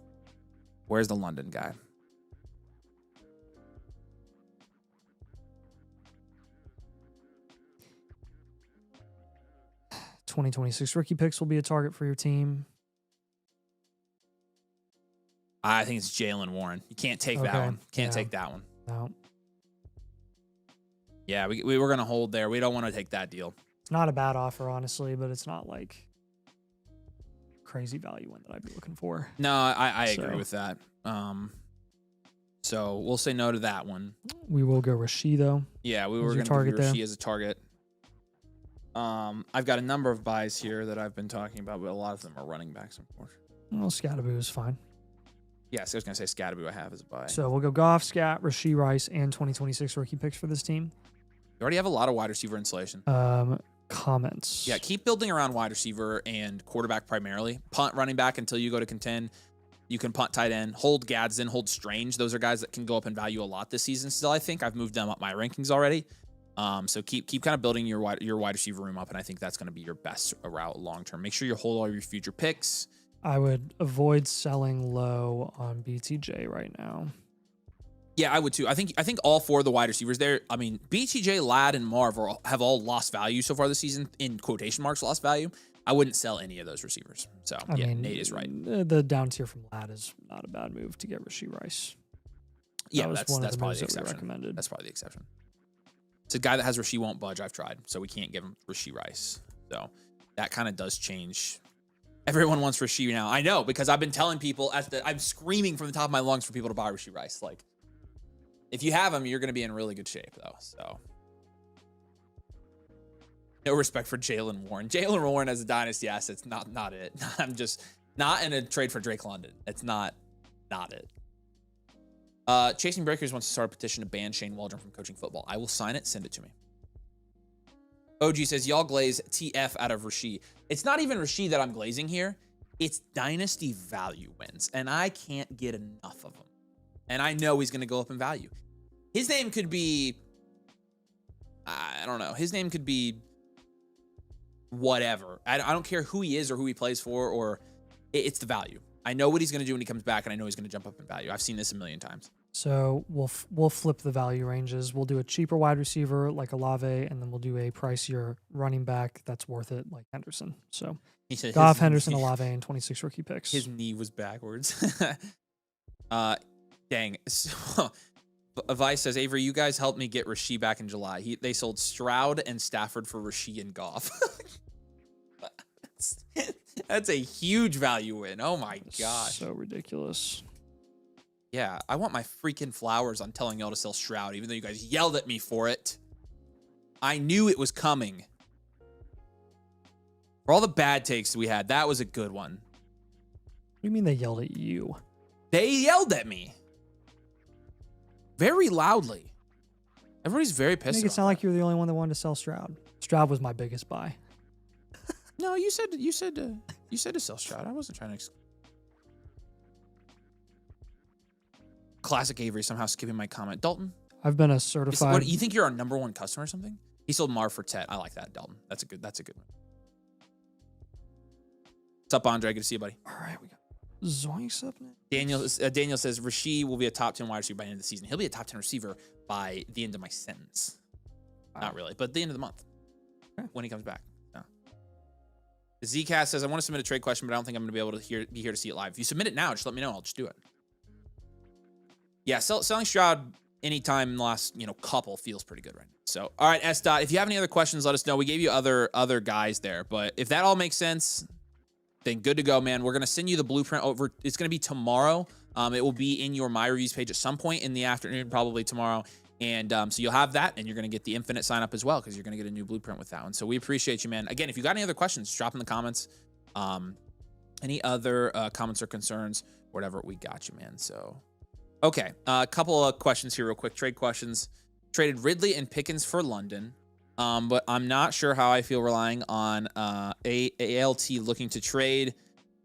Where's the London guy? $2026 rookie picks will be a target for your team. I think it's Jalen Warren. You can't take that one. Can't take that one. No. Yeah, we were going to hold there. We don't want to take that deal. It's not a bad offer, honestly, but it's not like crazy value one that I'd be looking for. No, I agree with that. So we'll say no to that one. We will go Rasheed, though. Yeah, we were going to target Rasheed as a target. I've got a number of buys here that I've been talking about, but a lot of them are running backs, unfortunately. Well, Scatterboo is fine. Yes, I was going to say Scatterboo I have as a buy. So we'll go Goff, Scat, Rasheed Rice, and 2026 rookie picks for this team. You already have a lot of wide receiver insulation. Comments. Yeah, keep building around wide receiver and quarterback primarily. Punt running back until you go to contend. You can punt tight end. Hold Gadsden, hold Strange. Those are guys that can go up in value a lot this season still, I think. I've moved them up my rankings already. So keep kind of building your wide receiver room up, and I think that's going to be your best route long term. Make sure you hold all your future picks. I would avoid selling low on BTJ right now. Yeah, I would too. I think all 4 of the wide receivers there, I mean, BTJ, Ladd, and Marv have all lost value so far this season, in quotation marks, lost value. I wouldn't sell any of those receivers. So, I mean, Nate is right. The down tier from Ladd is not a bad move to get Rasheed Rice. Yeah, that's probably the exception. Recommended. That's probably the exception. It's a guy that has Rasheed won't budge. I've tried, so we can't give him Rasheed Rice. So that kind of does change. Everyone wants Rasheed now. I know, because I've been telling people, I'm screaming from the top of my lungs for people to buy Rasheed Rice. Like, if you have him, you're going to be in really good shape, though. So, no respect for Jalen Warren. Jalen Warren as a dynasty asset's not it. I'm just not in a trade for Drake London. It's not it. Chasing Breakers wants to start a petition to ban Shane Waldron from coaching football. I will sign it. Send it to me. OG says, y'all glaze TF out of Rasheed. It's not even Rasheed that I'm glazing here. It's Dynasty value wins, and I can't get enough of them. And I know he's going to go up in value. His name could be, I don't know. His name could be whatever. I don't care who he is or who he plays for, or it's the value. I know what he's going to do when he comes back, and I know he's going to jump up in value. I've seen this a million times. So we'll flip the value ranges. We'll do a cheaper wide receiver like Olave, and then we'll do a pricier running back that's worth it like Henderson. So He said Goff, Henderson, Olave, and 26 rookie picks. his knee was backwards. Dang. So, Vice says, Avery, you guys helped me get Rasheed back in July. They sold Stroud and Stafford for Rasheed and Goff. That's a huge value win. Oh my gosh. So ridiculous. Yeah, I want my freaking flowers on telling y'all to sell Stroud, even though you guys yelled at me for it. I knew it was coming. For all the bad takes we had, that was a good one. What do you mean they yelled at you? They yelled at me. Very loudly. Everybody's very pissed. Make it sound like you were the only one that wanted to sell Stroud. Stroud was my biggest buy. No, you said to sell Stroud. I wasn't trying to. Classic Avery somehow skipping my comment. Dalton, I've been a certified. What, you think you're our number one customer or something? He sold Mar for Tet. I like that, Dalton. That's a good one. What's up, Andre? Good to see you, buddy. All right, we got Zoinks up next. Daniel says Rasheed will be a top 10 wide receiver by the end of the season. He'll be a top 10 receiver by the end of my sentence. Not really, but the end of the month. Okay. When he comes back. No. Zcast says, I want to submit a trade question, but I don't think I'm going to be able to be here to see it live. If you submit it now, just let me know. I'll just do it. Yeah, selling Stroud anytime in the last, couple feels pretty good right now. So, all right, S. Dot, if you have any other questions, let us know. We gave you other guys there, but if that all makes sense, then good to go, man. We're going to send you the blueprint over. It's going to be tomorrow. It will be in your My Reviews page at some point in the afternoon, probably tomorrow. And so you'll have that, and you're going to get the Infinite sign up as well, because you're going to get a new blueprint with that one. So we appreciate you, man. Again, if you got any other questions, drop in the comments. Any other comments or concerns, whatever, we got you, man. So, okay. A couple of questions here real quick. Trade questions. Traded Ridley and Pickens for London. But I'm not sure how I feel relying on ALT looking to trade.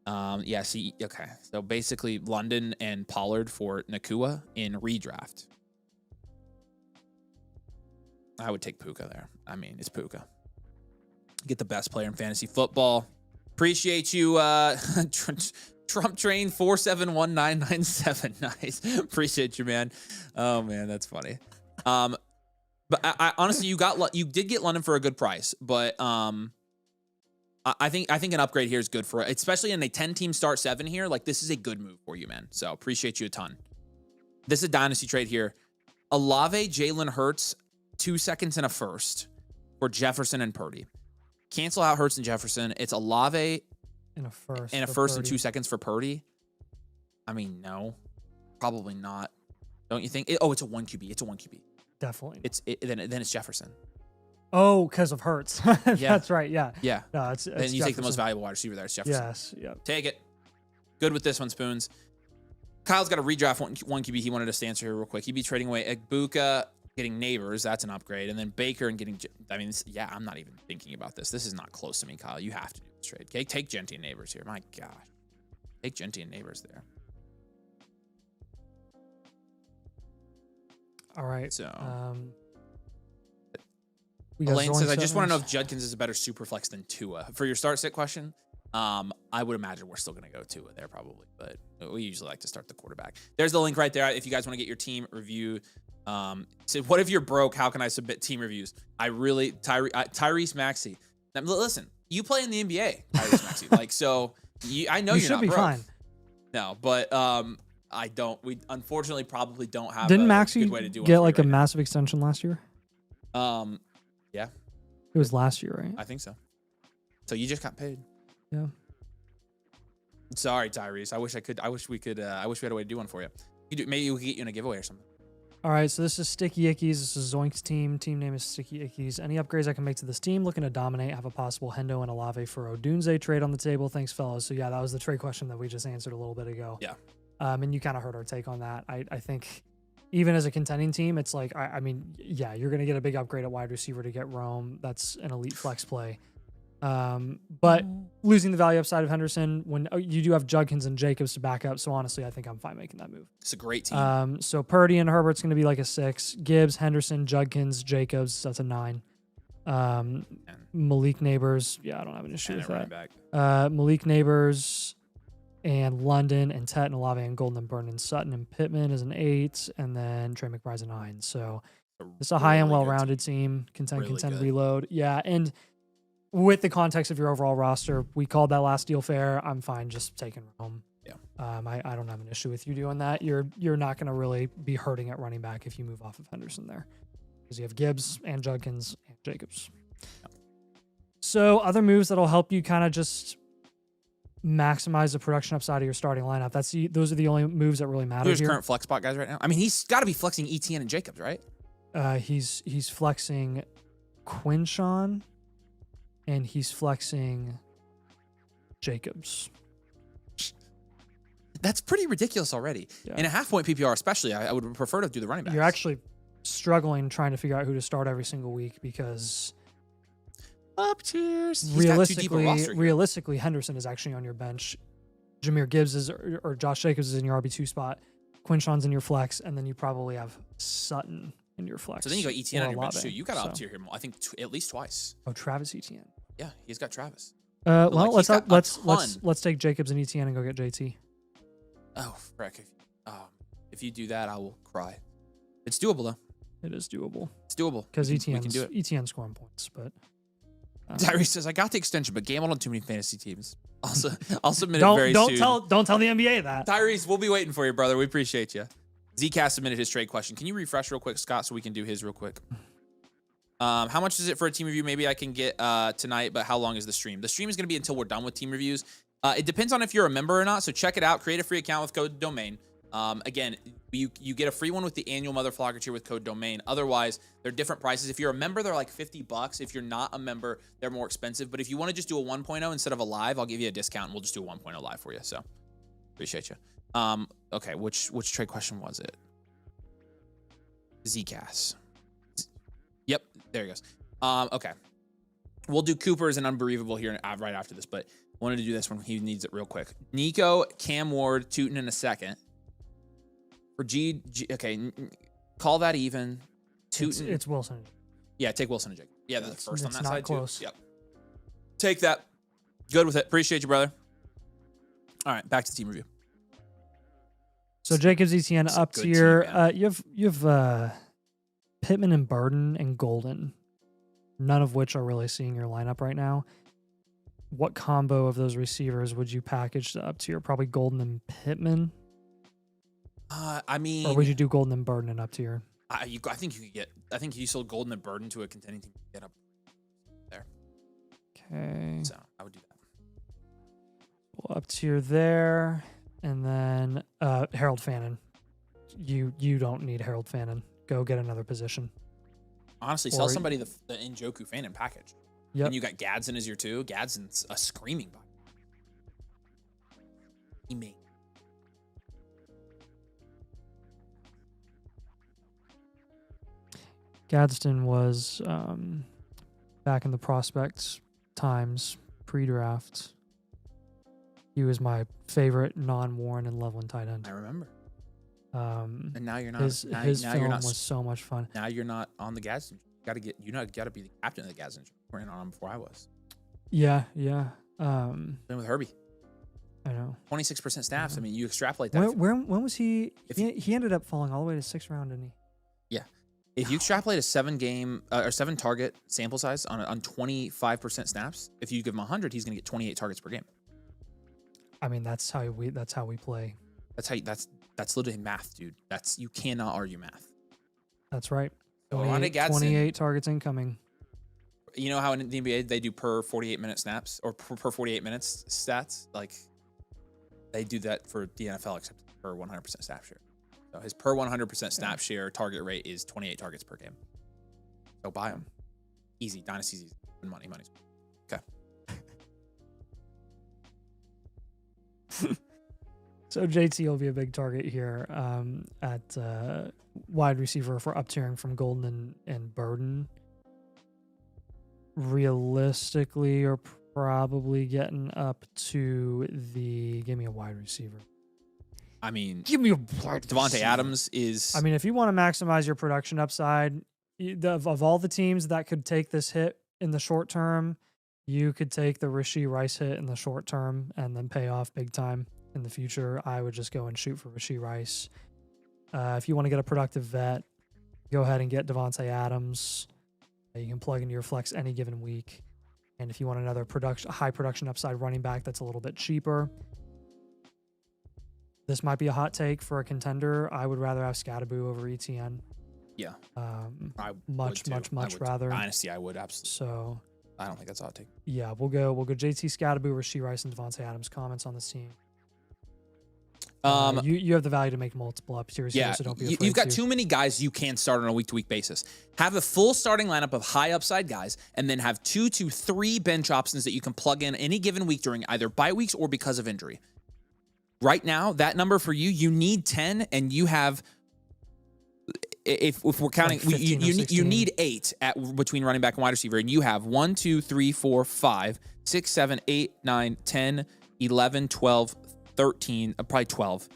Okay. So basically London and Pollard for Nakua in redraft. I would take Puka there. I mean, it's Puka. Get the best player in fantasy football. Appreciate you, Trump Train 471997. Nice. Appreciate you, man. Oh man, that's funny. But I honestly, you did get London for a good price, but I think an upgrade here is good for it, especially in a 10-team start 7 here. Like, this is a good move for you, man. So appreciate you a ton. This is a dynasty trade here. Olave, Jalen Hurts, 2 seconds and a first for Jefferson and Purdy. Cancel out Hurts and Jefferson. It's Olave and a first and 2 seconds for Purdy. I mean, no, probably not. Don't you think? It's a 1 QB. It's a 1 QB. Definitely. Then it's Jefferson. Oh, because of Hurts. That's right. Yeah. Yeah. No, it's then you Jefferson. take the most valuable wide receiver there. It's Jefferson. Yes. Yeah. Take it. Good with this one, Spoons. Kyle's got a redraft one QB. He wanted us to answer here real quick. He'd be trading away Egbuka, getting Neighbors. That's an upgrade. And then Baker and getting... I'm not even thinking about this. This is not close to me, Kyle. You have to do this trade. Okay? Take Genty and Neighbors here. My gosh. Take Genty and Neighbors there. All right. So... Elaine says, I just want to know if Judkins is a better super flex than Tua. For your start sit question, I would imagine we're still going to go Tua there probably, but we usually like to start the quarterback. There's the link right there. If you guys want to get your team review, so what if you're broke? How can I submit team reviews? Tyrese Maxey. Now, listen, you play in the NBA, Tyrese Maxey. I know you're not broke. Fine. No, but I don't. We unfortunately probably don't have. Didn't Maxey get like a massive extension last year? Yeah. It was last year, right? I think so. So you just got paid. Yeah. Sorry, Tyrese. I wish we had a way to do one for you. Maybe we could get you in a giveaway or something. All right, so this is Sticky Ickies. This is Zoink's team. Team name is Sticky Ickies. Any upgrades I can make to this team? Looking to dominate. Have a possible Hendo and Olave for Odunze trade on the table. Thanks, fellas. So yeah, that was the trade question that we just answered a little bit ago. Yeah. And you kind of heard our take on that. I think even as a contending team, it's like, I mean, yeah, you're going to get a big upgrade at wide receiver to get Rome. That's an elite flex play. But losing the value upside of Henderson when you do have Judkins and Jacobs to back up. So honestly, I think I'm fine making that move. It's a great team. So Purdy and Herbert's going to be like a 6. Gibbs, Henderson, Judkins, Jacobs. That's a 9. Malik Neighbors. Yeah, I don't have an issue with that. Malik Neighbors and London and Tet and Olave and Golden and Burton and Sutton and Pittman is an 8. And then Trey McBride's a 9. So it's a high-end, well-rounded team. Contend, reload. Yeah, and with the context of your overall roster, we called that last deal fair. I'm fine just taking home. Yeah. I don't have an issue with you doing that. You're not going to really be hurting at running back if you move off of Henderson there, because you have Gibbs and Judkins and Jacobs. Yeah. So other moves that'll help you kind of just maximize the production upside of your starting lineup. Those are the only moves that really matter. Who's here. Current flex spot guys right now? I mean, he's got to be flexing ETN and Jacobs, right? He's flexing Quinshawn. And he's flexing Jacobs. That's pretty ridiculous already. Yeah. In a half-point PPR especially, I would prefer to do the running backs. You're actually struggling trying to figure out who to start every single week because up tiers. Realistically, Henderson is actually on your bench. Jahmyr Gibbs or Josh Jacobs is in your RB2 spot. Quinshawn's in your flex, and then you probably have Sutton in your flex. So then you got ETN on your bench too. You got up tier here, I think at least twice. Oh, Travis ETN. Yeah, he's got Travis. Well, let's take Jacobs and ETN and go get JT. Oh, frick. If you do that, I will cry. It's doable though. It is doable. It's doable. Because ETN scoring points, but Tyrese says, I got the extension, but gambled on too many fantasy teams. I'll submit it very soon. Don't tell the NBA that. Tyrese, we'll be waiting for you, brother. We appreciate you. Zcast submitted his trade question. Can you refresh real quick, Scott, so we can do his real quick? How much is it for a team review? Maybe I can get tonight, but how long is the stream? The stream is going to be until we're done with team reviews. It depends on if you're a member or not, so check it out. Create a free account with code DOMAIN. Again, you get a free one with the annual Mother Flogger tier with code DOMAIN. Otherwise, they're different prices. If you're a member, they're like $50. If you're not a member, they're more expensive. But if you want to just do a 1.0 instead of a live, I'll give you a discount and we'll just do a 1.0 live for you. So appreciate you. Okay, which trade question was it? Zcast. Yep, there he goes. Okay. We'll do Cooper's and Unbelievable here right after this, but wanted to do this when he needs it real quick. Nico, Cam Ward, Tootin in a second. For G okay, call that even. Tootin. It's Wilson. Yeah, take Wilson and Jake. Yeah, that's the first on that not side close. too. Yep. Take that. Good with it. Appreciate you, brother. All right, back to team review. So Jacobs ETN up tier. You have Pittman and Burden and Golden, none of which are really seeing your lineup right now. What combo of those receivers would you package to up tier? Probably Golden and Pittman. I mean, or would you do Golden and Burden and up tier? I think you could get. I think you sold Golden and Burden to a contending team to get up there. Okay. So I would do that. Well, up tier there, and then Harold Fannin. You don't need Harold Fannin. Go get another position. Honestly, sell somebody the Njoku Fannin package. Yep. And you got Gadsden as your 2. Gadsden's a screaming buy. Gadsden was back in the prospects times pre-draft. He was my favorite non-Warren and Loveland tight end. I remember. And now you're not. His film was so much fun. Now you're not on the Gadsden. Got to be the captain of the Gadsden. Ran on him before I was. Yeah. Been with Herbie. I know. 26% snaps. I mean, you extrapolate that. When was he? He ended up falling all the way to 6th round, didn't he? Yeah. If you extrapolate a 7 target sample size on 25% snaps, if you give him 100, he's going to get 28 targets per game. I mean, that's how we play. That's literally math, dude. You cannot argue math. That's right. So 28 targets incoming. You know how in the NBA they do per 48-minute snaps or per 48 minutes stats? Like, they do that for the NFL, except per 100% snap share. So his per 100% snap share target rate is 28 targets per game. So buy him. Easy. Dynasty's easy. Money's. Okay. So JT will be a big target here at wide receiver for up tiering from Golden and Burden. realistically are probably getting up to the. Give me a wide receiver. I mean, Give me a wide Devontae receiver. Adams is. I mean, if you want to maximize your production upside, of all the teams that could take this hit in the short term, you could take the Rashee Rice hit in the short term and then pay off big time in the future. I would just go and shoot for Rashee Rice. If you want to get a productive vet, go ahead and get Devontae Adams. You can plug into your flex any given week. And if you want another high production upside running back that's a little bit cheaper, this might be a hot take for a contender. I would rather have Scatterboo over ETN. Yeah. Much rather. Dynasty, I would absolutely. So I don't think that's a hot take. yeah, we'll go JT Scatterboo, Rashee Rice, and Devontae Adams. Comments on this team. You have the value to make multiple up tiers here, so don't be afraid. You've got too many guys you can start on a week-to-week basis. Have a full starting lineup of high upside guys, and then have 2 to 3 bench options that you can plug in any given week during either bye weeks or because of injury. Right now, that number for you need 10, and you have, if we're counting, Like 15 or you 16. need 8 between running back and wide receiver, and you have 1, 2, 3, 4, 5, 6, 7, 8, 9, 10, 11, 12, 13, probably 12.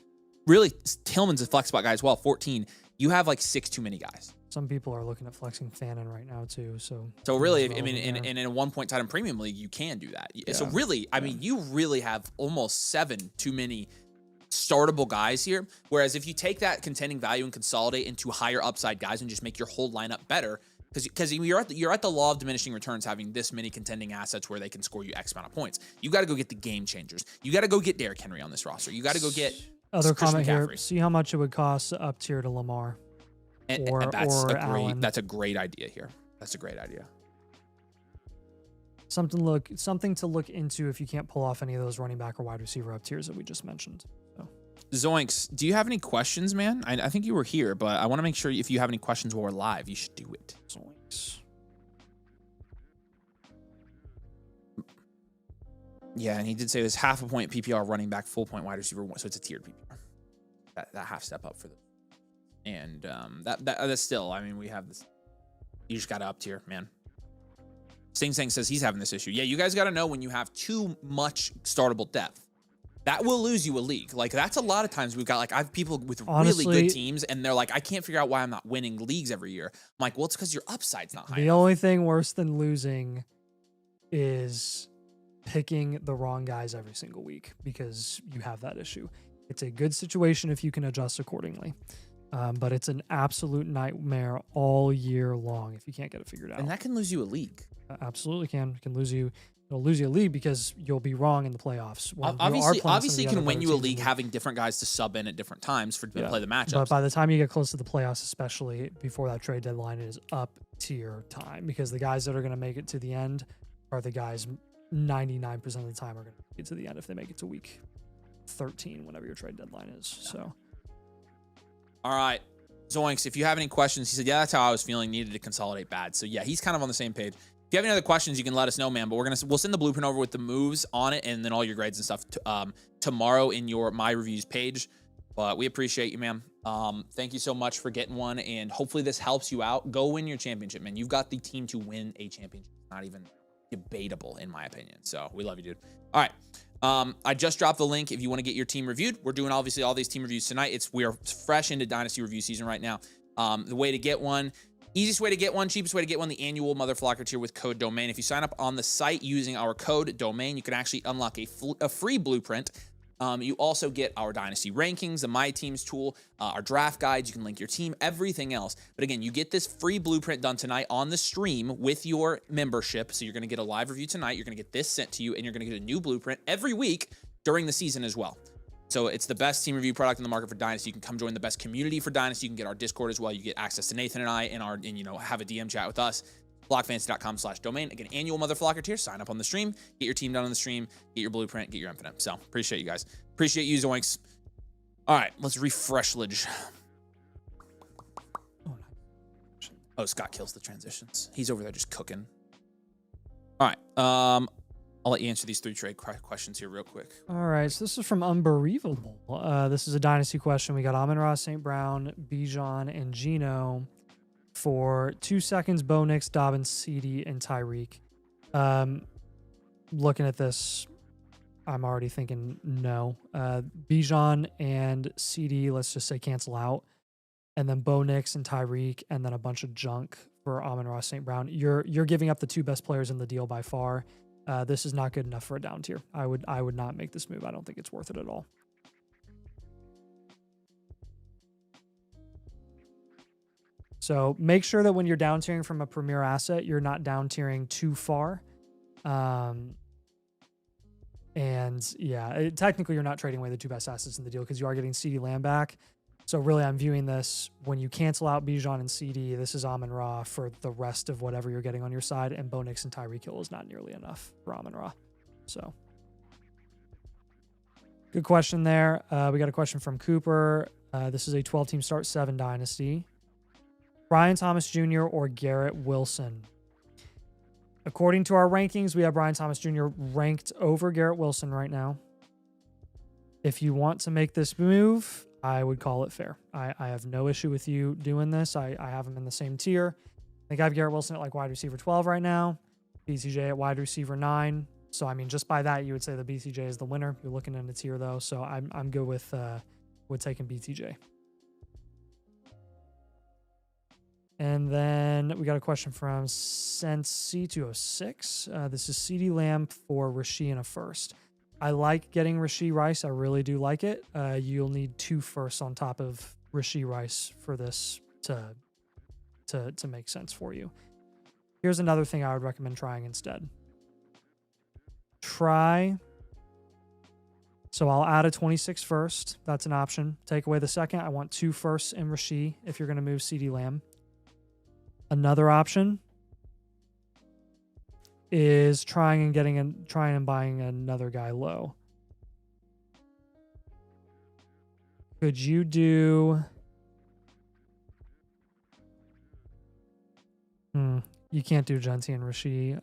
Really, Tillman's a flex spot guy as well, 14. You have like 6 too many guys. Some people are looking at flexing Fannin right now too. So really, I mean, in a 1-point tight end premium league, you can do that. Yeah. So really, I mean, you really have almost 7 too many startable guys here. Whereas if you take that contending value and consolidate into higher upside guys and just make your whole lineup better, because you're at the law of diminishing returns having this many contending assets where they can score you X amount of points. You got to go get the game changers. You got to go get Derrick Henry on this roster. You got to go get other Christian comment here. McCaffrey. See how much it would cost up tier to Lamar. And that's a great idea here. That's a great idea. Something to look into if you can't pull off any of those running back or wide receiver up tiers that we just mentioned. So. Zoinks, do you have any questions, man? I think you were here, but I want to make sure if you have any questions while we're live, you should do it. Zoinks. Yeah, and he did say it was half a point PPR running back, full point wide receiver, so it's a tiered PPR. That half step up for them. And that's still, I mean, we have this. You just got to up tier, man. Sing says he's having this issue. Yeah, you guys got to know when you have too much startable depth. That will lose you a league. Like, that's a lot of times we've got, like, I have people with Honestly, really good teams, and they're like, I can't figure out why I'm not winning leagues every year. I'm like, well, it's because your upside's not high The enough. only thing worse than losing is picking the wrong guys every single week because you have that issue. It's a good situation if you can adjust accordingly. But it's an absolute nightmare all year long if you can't get it figured out. And that can lose you a league. Absolutely can. It can lose you. It'll lose you a league because you'll be wrong in the playoffs. Obviously can win you a league having different guys to sub in at different times to play the matchups. But by the time you get close to the playoffs, especially before that trade deadline, it is up tier time because the guys that are going to make it to the end are the guys 99% of the time are going to get to the end if they make it to week 13, whenever your trade deadline is. So. All right. Zoinks, if you have any questions, he said, yeah, that's how I was feeling, needed to consolidate bad. So yeah, he's kind of on the same page. If you have any other questions, you can let us know, man. But we'll send the blueprint over with the moves on it and then all your grades and stuff tomorrow in your My Reviews page. But we appreciate you, man. Thank you so much for getting one, and hopefully this helps you out. Go win your championship, man. You've got the team to win a championship. Not even debatable, in my opinion. So we love you, dude. All right. I just dropped the link if you want to get your team reviewed. We're doing obviously all these team reviews tonight. We are fresh into Dynasty review season right now. The way to get one, easiest way to get one, cheapest way to get one, the annual Motherflocker tier with code DOMAIN. If you sign up on the site using our code DOMAIN, you can actually unlock a free blueprint. You also get our Dynasty rankings, the My Teams tool, our draft guides. You can link your team, everything else. But again, you get this free blueprint done tonight on the stream with your membership. So you're going to get a live review tonight. You're going to get this sent to you, and you're going to get a new blueprint every week during the season as well. So it's the best team review product in the market for Dynasty. You can come join the best community for Dynasty. You can get our Discord as well. You get access to Nathan and I and have a DM chat with us. blockfantasy.com/domain. Again, annual Motherflocker tier. Sign up on the stream. Get your team done on the stream. Get your blueprint. Get your infinite. So appreciate you guys. Appreciate you, Zoinks. All right, let's refresh Lidge. Oh, Scott kills the transitions. He's over there just cooking. All right. I'll let you answer these 3 trade questions here real quick. All right. So this is from Unbelievable. This is a Dynasty question. We got Amon-Ra, St. Brown, Bijan, and Geno. for 2 seconds, Bo Nix, Dobbins, CD, and Tyreek. Looking at this, I'm already thinking no. Bijan and CD, let's just say cancel out. And then Bo Nix and Tyreek, and then a bunch of junk for Amon-Ra St. Brown. You're giving up the 2 best players in the deal by far. This is not good enough for a down tier. I would not make this move. I don't think it's worth it at all. So make sure that when you're down tiering from a premier asset, you're not down tiering too far. And yeah, technically you're not trading away the 2 best assets in the deal because you are getting CD Lamb back. So really, I'm viewing this when you cancel out Bijan and CD, this is Amon-Ra for the rest of whatever you're getting on your side, and Bo Nix and Tyreek Hill is not nearly enough for Amon-Ra. So good question there. We got a question from Cooper. This is a 12-team start 7 dynasty. Brian Thomas Jr. or Garrett Wilson? According to our rankings, we have Brian Thomas Jr. ranked over Garrett Wilson right now. If you want to make this move, I would call it fair. I have no issue with you doing this. I have him in the same tier. I think I have Garrett Wilson at like wide receiver 12 right now. BCJ at wide receiver 9. So, I mean, just by that, you would say the BCJ is the winner. You're looking in the tier, though. So, I'm good with taking BTJ. And then we got a question from Sensi206. This is CD Lamb for Rasheed in a first. I like getting Rasheed Rice. I really do like it. You'll need 2 firsts on top of Rasheed Rice for this to make sense for you. Here's another thing I would recommend trying instead. So I'll add a 26 first. That's an option. Take away the second. I want 2 firsts in Rasheed if you're going to move CD Lamb. Another option is trying and buying another guy low. Could you do? You can't do Genti and Rasheed.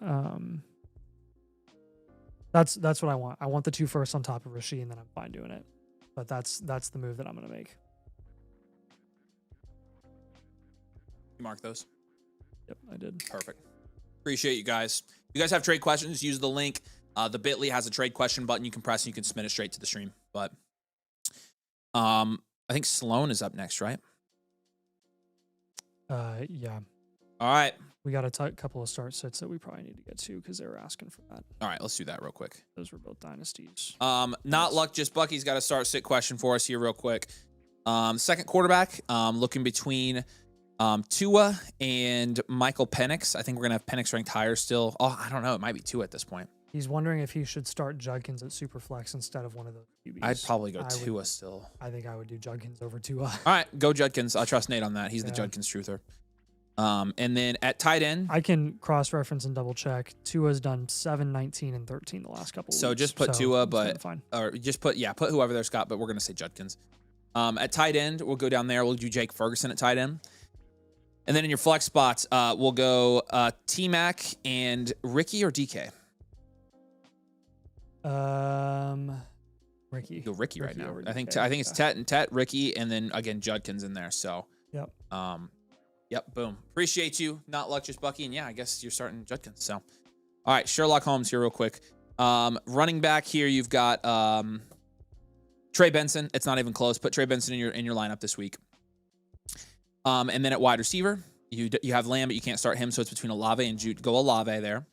That's what I want. I want the 2 firsts on top of Rasheed, and then I'm fine doing it. But that's the move that I'm going to make. You mark those? Yep, I did. Perfect. Appreciate you guys. If you guys have trade questions, use the link. The Bitly has a trade question button you can press and you can submit it straight to the stream. But I think Sloan is up next, right? Yeah. All right. We got a couple of start sets that we probably need to get to because they were asking for that. All right, let's do that real quick. Those were both dynasties. Not luck, just Bucky's got a start sit question for us here real quick. Second quarterback, looking between Tua and Michael Penix. I think we're going to have Penix ranked higher still. Oh, I don't know. It might be Tua at this point. He's wondering if he should start Judkins at Superflex instead of one of those QBs. I'd probably go Tua still. I think I would do Judkins over Tua. All right, go Judkins. I trust Nate on that. He's the Judkins truther. And then at tight end, I can cross-reference and double-check. Tua's done 7, 19, and 13 the last couple of weeks. So just put Tua, but fine. Or just put whoever there, Scott. But we're going to say Judkins. At tight end, we'll go down there. We'll do Jake Ferguson at tight end. And then in your flex spots, we'll go T-Mac and Ricky or DK? Ricky. Go Ricky right now. I think it's Tet, Ricky, and then again Judkins in there. So yep. Yep, boom. Appreciate you. Not luck, just Bucky. And yeah, I guess you're starting Judkins. So all right, Sherlock Holmes here real quick. Running back here, you've got Trey Benson. It's not even close. Put Trey Benson in your lineup this week. And then at wide receiver, you have Lamb, but you can't start him, so it's between Olave and Jude. Go Olave there.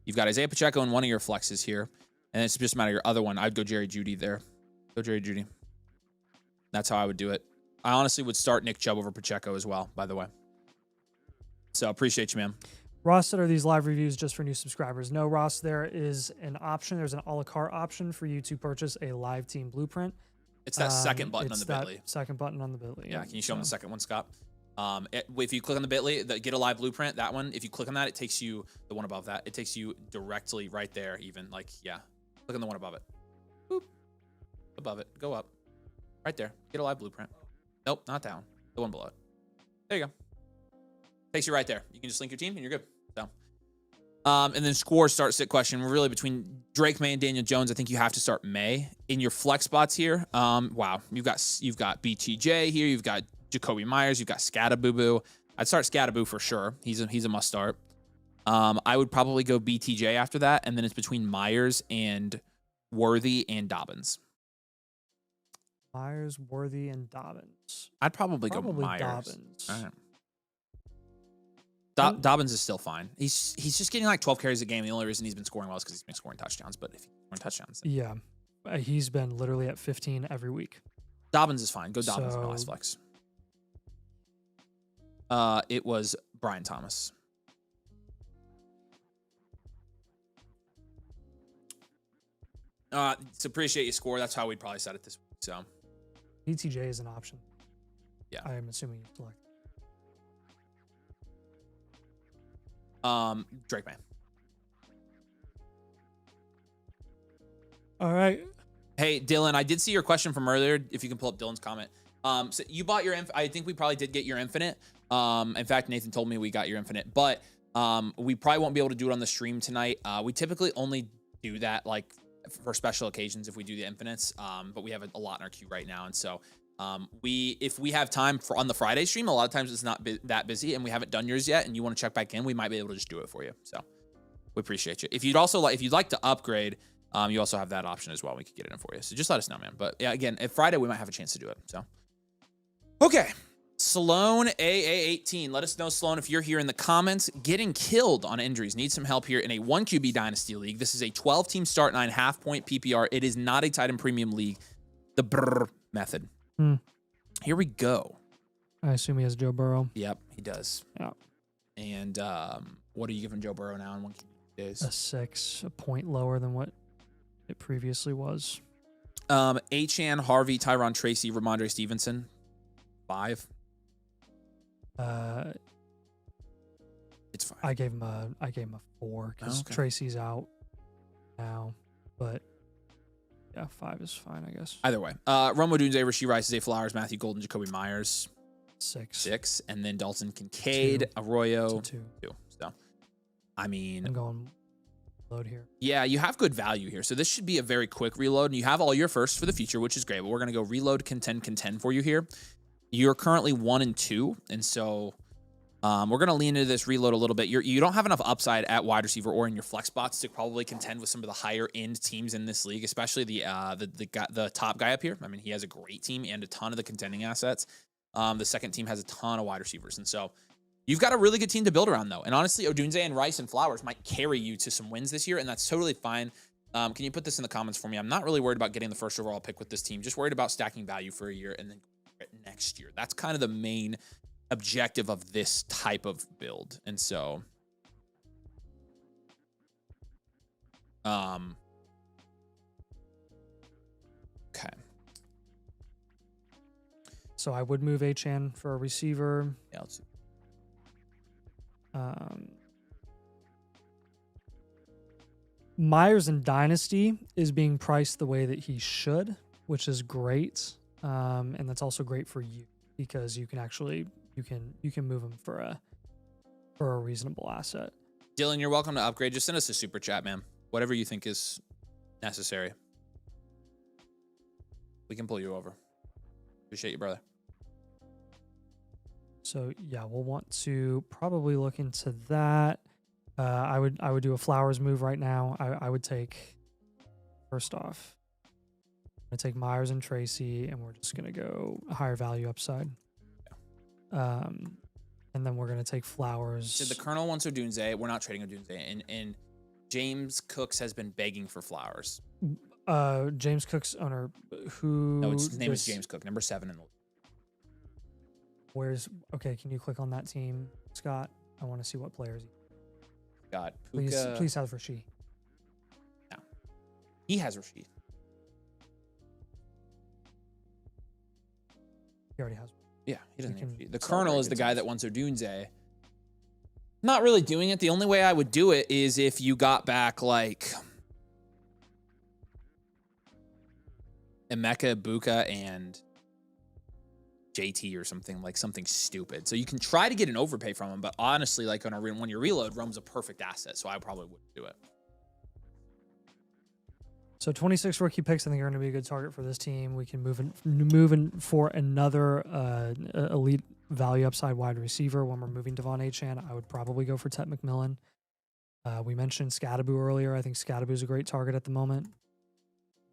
You've got Isaiah Pacheco in one of your flexes here, and it's just a matter of your other one. I'd go Jerry Jeudy there. Go Jerry Jeudy. That's how I would do it. I honestly would start Nick Chubb over Pacheco as well, by the way. So appreciate you, man. Ross said, are these live reviews just for new subscribers? No, Ross, there is an option. There's an a la carte option for you to purchase a live team blueprint. It's that second button on the Bitly. Second button on the Bitly. Yeah, can you show them the second one, Scott? If you click on the Bitly, the Get a Live Blueprint, that one, if you click on that, it takes you, the one above that, it takes you directly right there even. Like, yeah. Click on the one above it. Boop. Above it. Go up. Right there. Get a Live Blueprint. Nope, not that one. The one below it. There you go. Takes you right there. You can just link your team and you're good. So, and then score start sit question. We're really between Drake May and Daniel Jones. I think you have to start May in your flex spots here. Wow, you've got BTJ here. You've got Jacoby Myers. You've got Scattaboo. I'd start Scatterboo for sure. He's a must start. I would probably go BTJ after that, and then it's between Myers and Worthy and Dobbins. Myers, Worthy, and Dobbins. I'd probably go Myers. Dobbins. All right. Dobbins is still fine. He's just getting like 12 carries a game. The only reason he's been scoring well is because he's been scoring touchdowns. But if he's scoring touchdowns, yeah, he's been literally at 15 every week. Dobbins is fine. Go Dobbins in last flex. It was Brian Thomas. So appreciate your score. That's how we'd probably set it this week. So BTJ is an option. Yeah, I am assuming you select. Drake May. All right. Hey, Dylan, I did see your question from earlier. If you can pull up Dylan's comment. So you bought your, I think we probably did get your infinite. In fact, Nathan told me we got your infinite, but we probably won't be able to do it on the stream tonight. We typically only do that like for special occasions if we do the infinites, but we have a lot in our queue right now. And so if we have time for on the Friday stream, a lot of times it's not that busy and we haven't done yours yet and you want to check back in, we might be able to just do it for you. So we appreciate you. If you'd like to upgrade, you also have that option as well. We could get it in for you. So just let us know, man. But yeah, again, if Friday, we might have a chance to do it. So, okay. Sloan AA18. Let us know, Sloan, if you're here in the comments. Getting killed on injuries. Need some help here in a 1QB Dynasty League. This is a 12-team start 9 half-point PPR. It is not a tight end premium league. The brrr method. Here we go. I assume he has Joe Burrow. Yep, he does. Yeah. And what are you giving Joe Burrow now in 1QB days? A 6, a point lower than what it previously was. Achane, Harvey, Tyron Tracy, Ramondre Stevenson. 5. It's fine. I gave him a 4 because Tracy's out now, but yeah, 5 is fine, I guess. Either way, Romo Dunze, Rasheed Rice, Zay Flowers, Matthew Golden, Jacoby Myers, 6, and then Dalton Kincaid, Arroyo, 2. So, I mean, I'm going load here. Yeah, you have good value here. So this should be a very quick reload, and you have all your firsts for the future, which is great. But we're gonna go reload, contend for you here. You're currently 1 and 2, and so we're going to lean into this reload a little bit. You don't have enough upside at wide receiver or in your flex spots to probably contend with some of the higher end teams in this league, especially the top guy up here. I mean, he has a great team and a ton of the contending assets. The second team has a ton of wide receivers, and so you've got a really good team to build around, though. And honestly, Odunze and Rice and Flowers might carry you to some wins this year, and that's totally fine. Can you put this in the comments for me? I'm not really worried about getting the first overall pick with this team. Just worried about stacking value for a year and then next year. That's kind of the main objective of this type of build. And so okay. So I would move Achane for a receiver. Yeah, let's see. Myers in Dynasty is being priced the way that he should, which is great. And that's also great for you because you can actually you can move him for a reasonable asset. Dylan, you're welcome to upgrade. Just send us a super chat, man. Whatever you think is necessary. We can pull you over. Appreciate you, brother. So yeah, we'll want to probably look into that. I would do a Flowers move right now. I would take, first off, I'm gonna take Myers and Tracy, and we're just gonna go higher value upside. Yeah. And then we're gonna take Flowers. So the Colonel wants Odunze. We're not trading Odunze, and James Cooks has been begging for Flowers. James Cook's owner, who? No, his name is James Cook, number 7 in the league. Where's okay? Can you click on that team, Scott? I want to see what players. Got Puka. Please have Rasheed. No, he has Rasheed. He already has. Yeah, he doesn't have Rasheed. The Colonel is the guy that wants Odunze. Not really doing it. The only way I would do it is if you got back like Emeka, Buka, and JT or something, like something stupid. So you can try to get an overpay from him, but honestly, like when you reload, Rome's a perfect asset, so I probably wouldn't do it. So 26 rookie picks, I think, are going to be a good target for this team. We can move in for another elite value upside wide receiver when we're moving Devon Achane, I would probably go for Tet McMillan. We mentioned Scadaboo earlier. I think Scadaboo is a great target at the moment.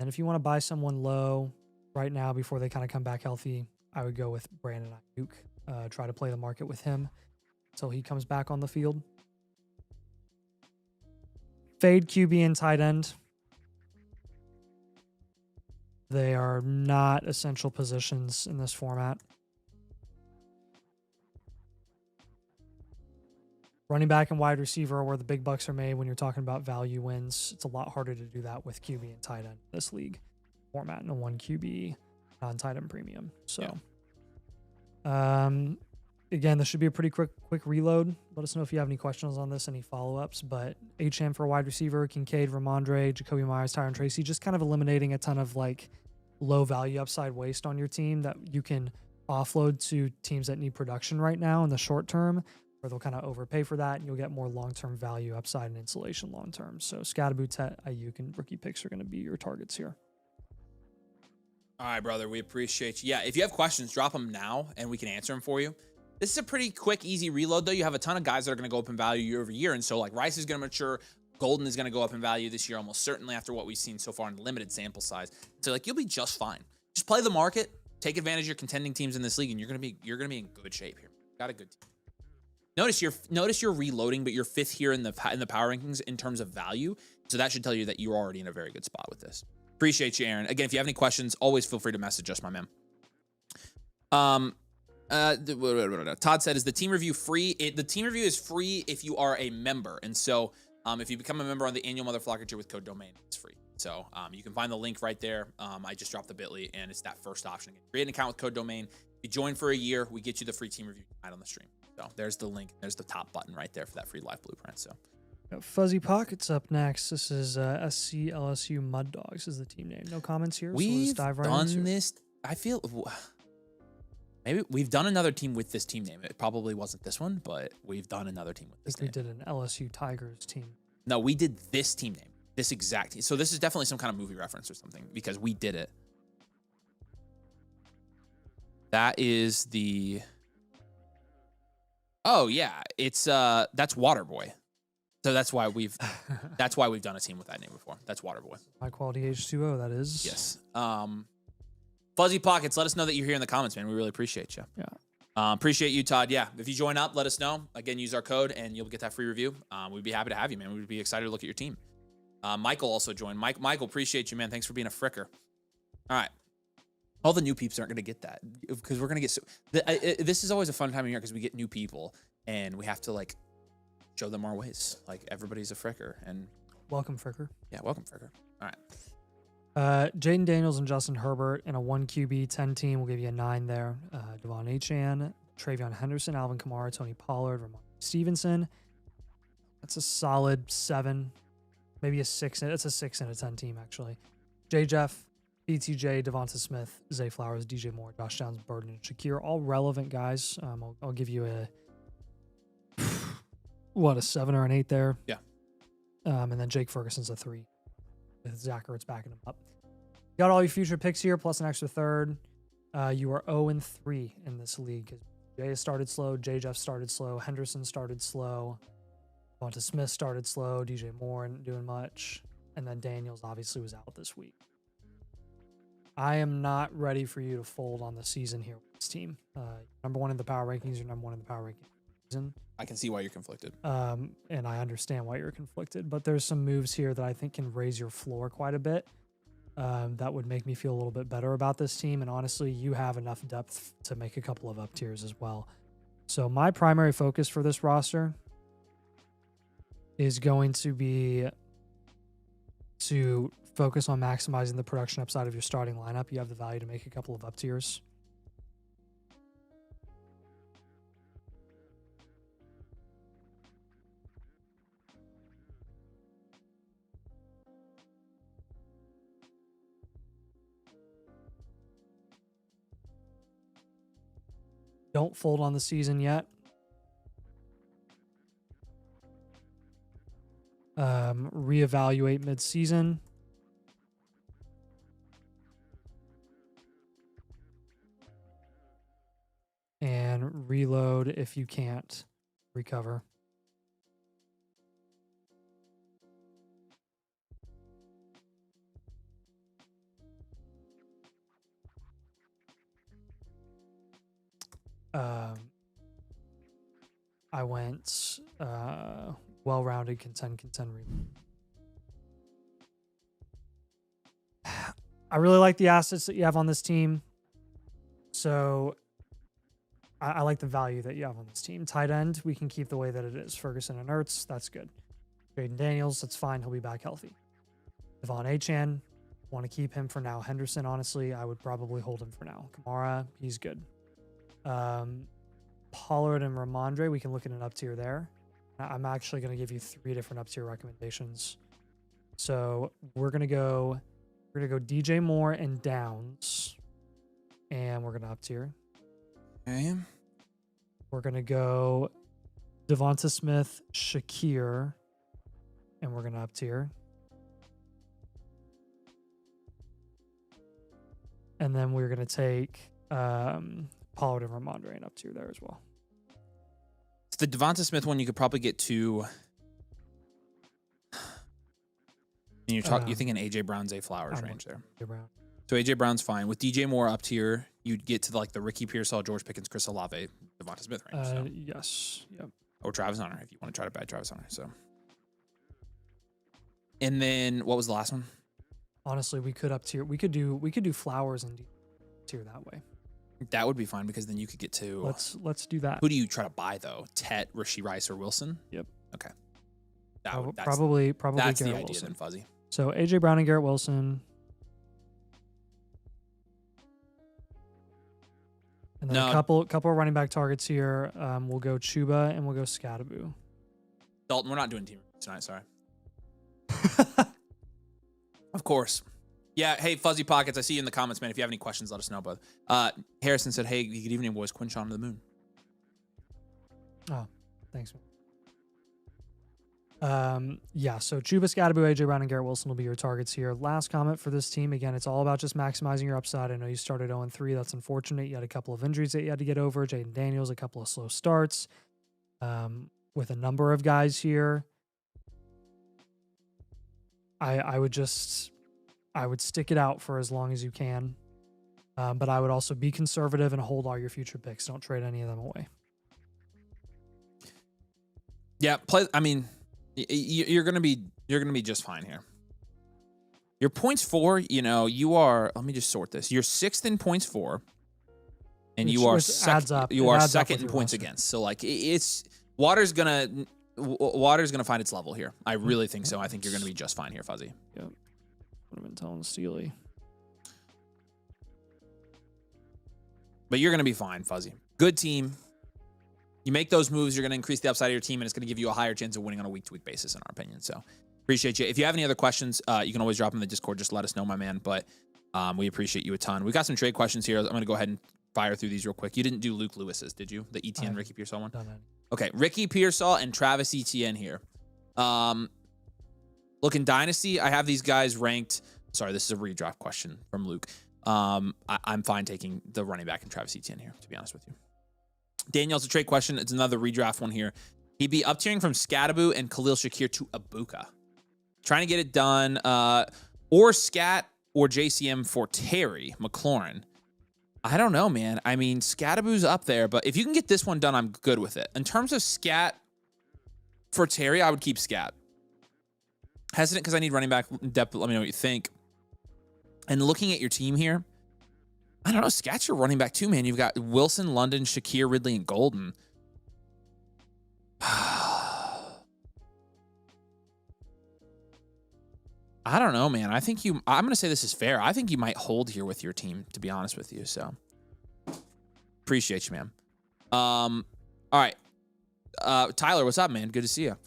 And if you want to buy someone low right now before they kind of come back healthy, I would go with Brandon Ayuk. Try to play the market with him until he comes back on the field. Fade QB and tight end. They are not essential positions in this format. Running back and wide receiver are where the big bucks are made when you're talking about value wins. It's a lot harder to do that with QB and tight end in this league format in a 1 QB non-tight end premium. So, again, this should be a pretty quick reload. Let us know if you have any questions on this, any follow-ups. But Achane for a wide receiver, Kincaid, Ramondre, Jacoby Myers, Tyron Tracy, just kind of eliminating a ton of like low value upside waste on your team that you can offload to teams that need production right now in the short term, where they'll kind of overpay for that, and you'll get more long-term value upside and insulation long-term. So Scadaboo, Tet, Ayuk, and rookie picks are going to be your targets here. All right, brother. We appreciate you. Yeah, if you have questions, drop them now, and we can answer them for you. This is a pretty quick, easy reload, though. You have a ton of guys that are going to go up in value year over year, and so like Rice is going to mature. Golden is going to go up in value this year, almost certainly after what we've seen so far in limited sample size. So like you'll be just fine. Just play the market, take advantage of your contending teams in this league, and you're going to be in good shape here. Got a good team. Notice you're reloading, but you're 5th here in the power rankings in terms of value. So that should tell you that you're already in a very good spot with this. Appreciate you, Aaron. Again, if you have any questions, always feel free to message us, my man. Todd said, is the team review free? The team review is free if you are a member. And so if you become a member on the annual Motherflocker tier with code domain, it's free. So you can find the link right there. I just dropped the bit.ly, and it's that first option. Create an account with code domain. If you join for a year, we get you the free team review tonight on the stream. So there's the link. There's the top button right there for that free live blueprint. So Fuzzy Pockets up next. This is SC LSU Mud Dogs is the team name. No comments here. We've so dive right done into this. I feel maybe we've done another team with this team name. It probably wasn't this one, but we've done another team with this I think name. we did an LSU Tigers team. No, we did this team name. This exact team. So this is definitely some kind of movie reference or something because we did it. That is the... Oh yeah, it's that's Waterboy. So that's why we've done a team with that name before. That's Waterboy. High quality H2O, that is. Yes. Fuzzy Pockets, let us know that you're here in the comments, man. We really appreciate you. Yeah. Appreciate you, Todd. Yeah. If you join up, let us know. Again, use our code and you'll get that free review. We'd be happy to have you, man. We'd be excited to look at your team. Michael also joined. Michael, appreciate you, man. Thanks for being a fricker. All right. All the new peeps aren't going to get that because we're going to get... this is always a fun time of year because we get new people and we have to like show them our ways. Like everybody's a fricker and... Welcome, Fricker. Yeah, welcome, fricker. All right. Jaden Daniels and Justin Herbert in a 1 QB 10 team will give you a 9 there. Devon Achane, Travion Henderson, Alvin Kamara, Tony Pollard, Ramon Stevenson. That's a solid 7, maybe a 6. It's a 6 and a 10 team actually. J. Jeff, BTJ, Devonta Smith, Zay Flowers, DJ Moore, Josh Downs, Burden, and Shakir, all relevant guys. I'll give you a 7 or an 8 there. Yeah. And then Jake Ferguson's a 3. With Zach Ertz backing him up. Got all your future picks here, plus an extra third. You are 0-3 in this league. Jay started slow, J. Jeff started slow, Henderson started slow, Devonta Smith started slow, DJ Moore isn't doing much, and then Daniels obviously was out this week. I am not ready for you to fold on the season here with this team. Number 1 in the power rankings, you're number 1 in the power rankings season. I can see why you're conflicted. And I understand why you're conflicted, but there's some moves here that I think can raise your floor quite a bit. That would make me feel a little bit better about this team. And honestly, you have enough depth to make a couple of up tiers as well. So my primary focus for this roster is going to be to focus on maximizing the production upside of your starting lineup. You have the value to make a couple of up tiers. Don't fold on the season yet. Reevaluate mid-season. And then reload if you can't recover. I went well-rounded contend. I really like the assets that you have on this team. So I like the value that you have on this team. Tight end, we can keep the way that it is. Ferguson and Ertz, that's good. Jaden Daniels, that's fine. He'll be back healthy. Devon Achane, want to keep him for now. Henderson, honestly, I would probably hold him for now. Kamara, he's good. Pollard and Ramondre, we can look at an up tier there. I'm actually going to give you 3 different up tier recommendations. So we're going to go DJ Moore and Downs, and we're going to up tier. Okay. We're going to go Devonta Smith, Shakir, and we're going to up tier. And then we're going to take Pollard and Ramondre and up tier there as well. It's the Devonta Smith one you could probably get to. And you're thinking AJ Brown, Zay Flowers range there. Brown. So AJ Brown's fine. With DJ Moore up tier, you'd get to the Ricky Pearsall, George Pickens, Chris Olave, Devonta Smith range. So. Yes. Yep. Or Travis Hunter if you want to try to bad Travis Hunter. So. And then what was the last one? Honestly, we could up tier. We could do Flowers and tier that way. That would be fine because then you could get to. Let's do that. Who do you try to buy though? Tet, Rashee Rice, or Wilson? Yep. Okay. Probably that's Garrett the idea Wilson. then, Fuzzy. So AJ Brown and Garrett Wilson. And then a couple of running back targets here. We'll go Chuba and we'll go Scattaboo. Dalton, we're not doing team tonight, sorry. Of course. Yeah, hey, Fuzzy Pockets, I see you in the comments, man. If you have any questions, let us know, bud. Harrison said, hey, good evening, boys. Quinshon to the moon. Oh, thanks, man. Yeah, so Chuba, Scattaboo, AJ Brown, and Garrett Wilson will be your targets here. Last comment for this team. Again, it's all about just maximizing your upside. I know you started 0-3. That's unfortunate. You had a couple of injuries that you had to get over. Jaden Daniels, a couple of slow starts. With a number of guys here, I would stick it out for as long as you can. But I would also be conservative and hold all your future picks. Don't trade any of them away. Yeah, you're gonna be just fine here. Your points for, you are. Let me just sort this. You're 6th in points for, and you are second. You are second in points against. So it's water's gonna find its level here. I really think so. I think you're gonna be just fine here, Fuzzy. Yep. Would have been telling Steely. But you're gonna be fine, Fuzzy. Good team. You make those moves, you're going to increase the upside of your team, and it's going to give you a higher chance of winning on a week-to-week basis, in our opinion. So, appreciate you. If you have any other questions, you can always drop them in the Discord. Just let us know, my man. But we appreciate you a ton. We got some trade questions here. I'm going to go ahead and fire through these real quick. You didn't do Luke Lewis's, did you? The ETN Ricky Pearsall one? Okay, Ricky Pearsall and Travis Etienne here. Look, in Dynasty, I have these guys ranked. Sorry, this is a redraft question from Luke. I'm fine taking the running back and Travis Etienne here, to be honest with you. Daniel's a trade question. It's another redraft one here. He'd be up tiering from Scattaboo and Khalil Shakir to Abuka. Trying to get it done. Or Scat or JCM for Terry McLaurin. I don't know, man. I mean, Scattaboo's up there, but if you can get this one done, I'm good with it. In terms of Scat for Terry, I would keep Scat. Hesitant because I need running back depth, but let me know what you think. And looking at your team here, I don't know. Scat's your running back too, man. You've got Wilson, London, Shakir, Ridley, and Golden. I don't know, man. I'm going to say this is fair. I think you might hold here with your team, to be honest with you. So, appreciate you, man. All right. Tyler, what's up, man? Good to see you.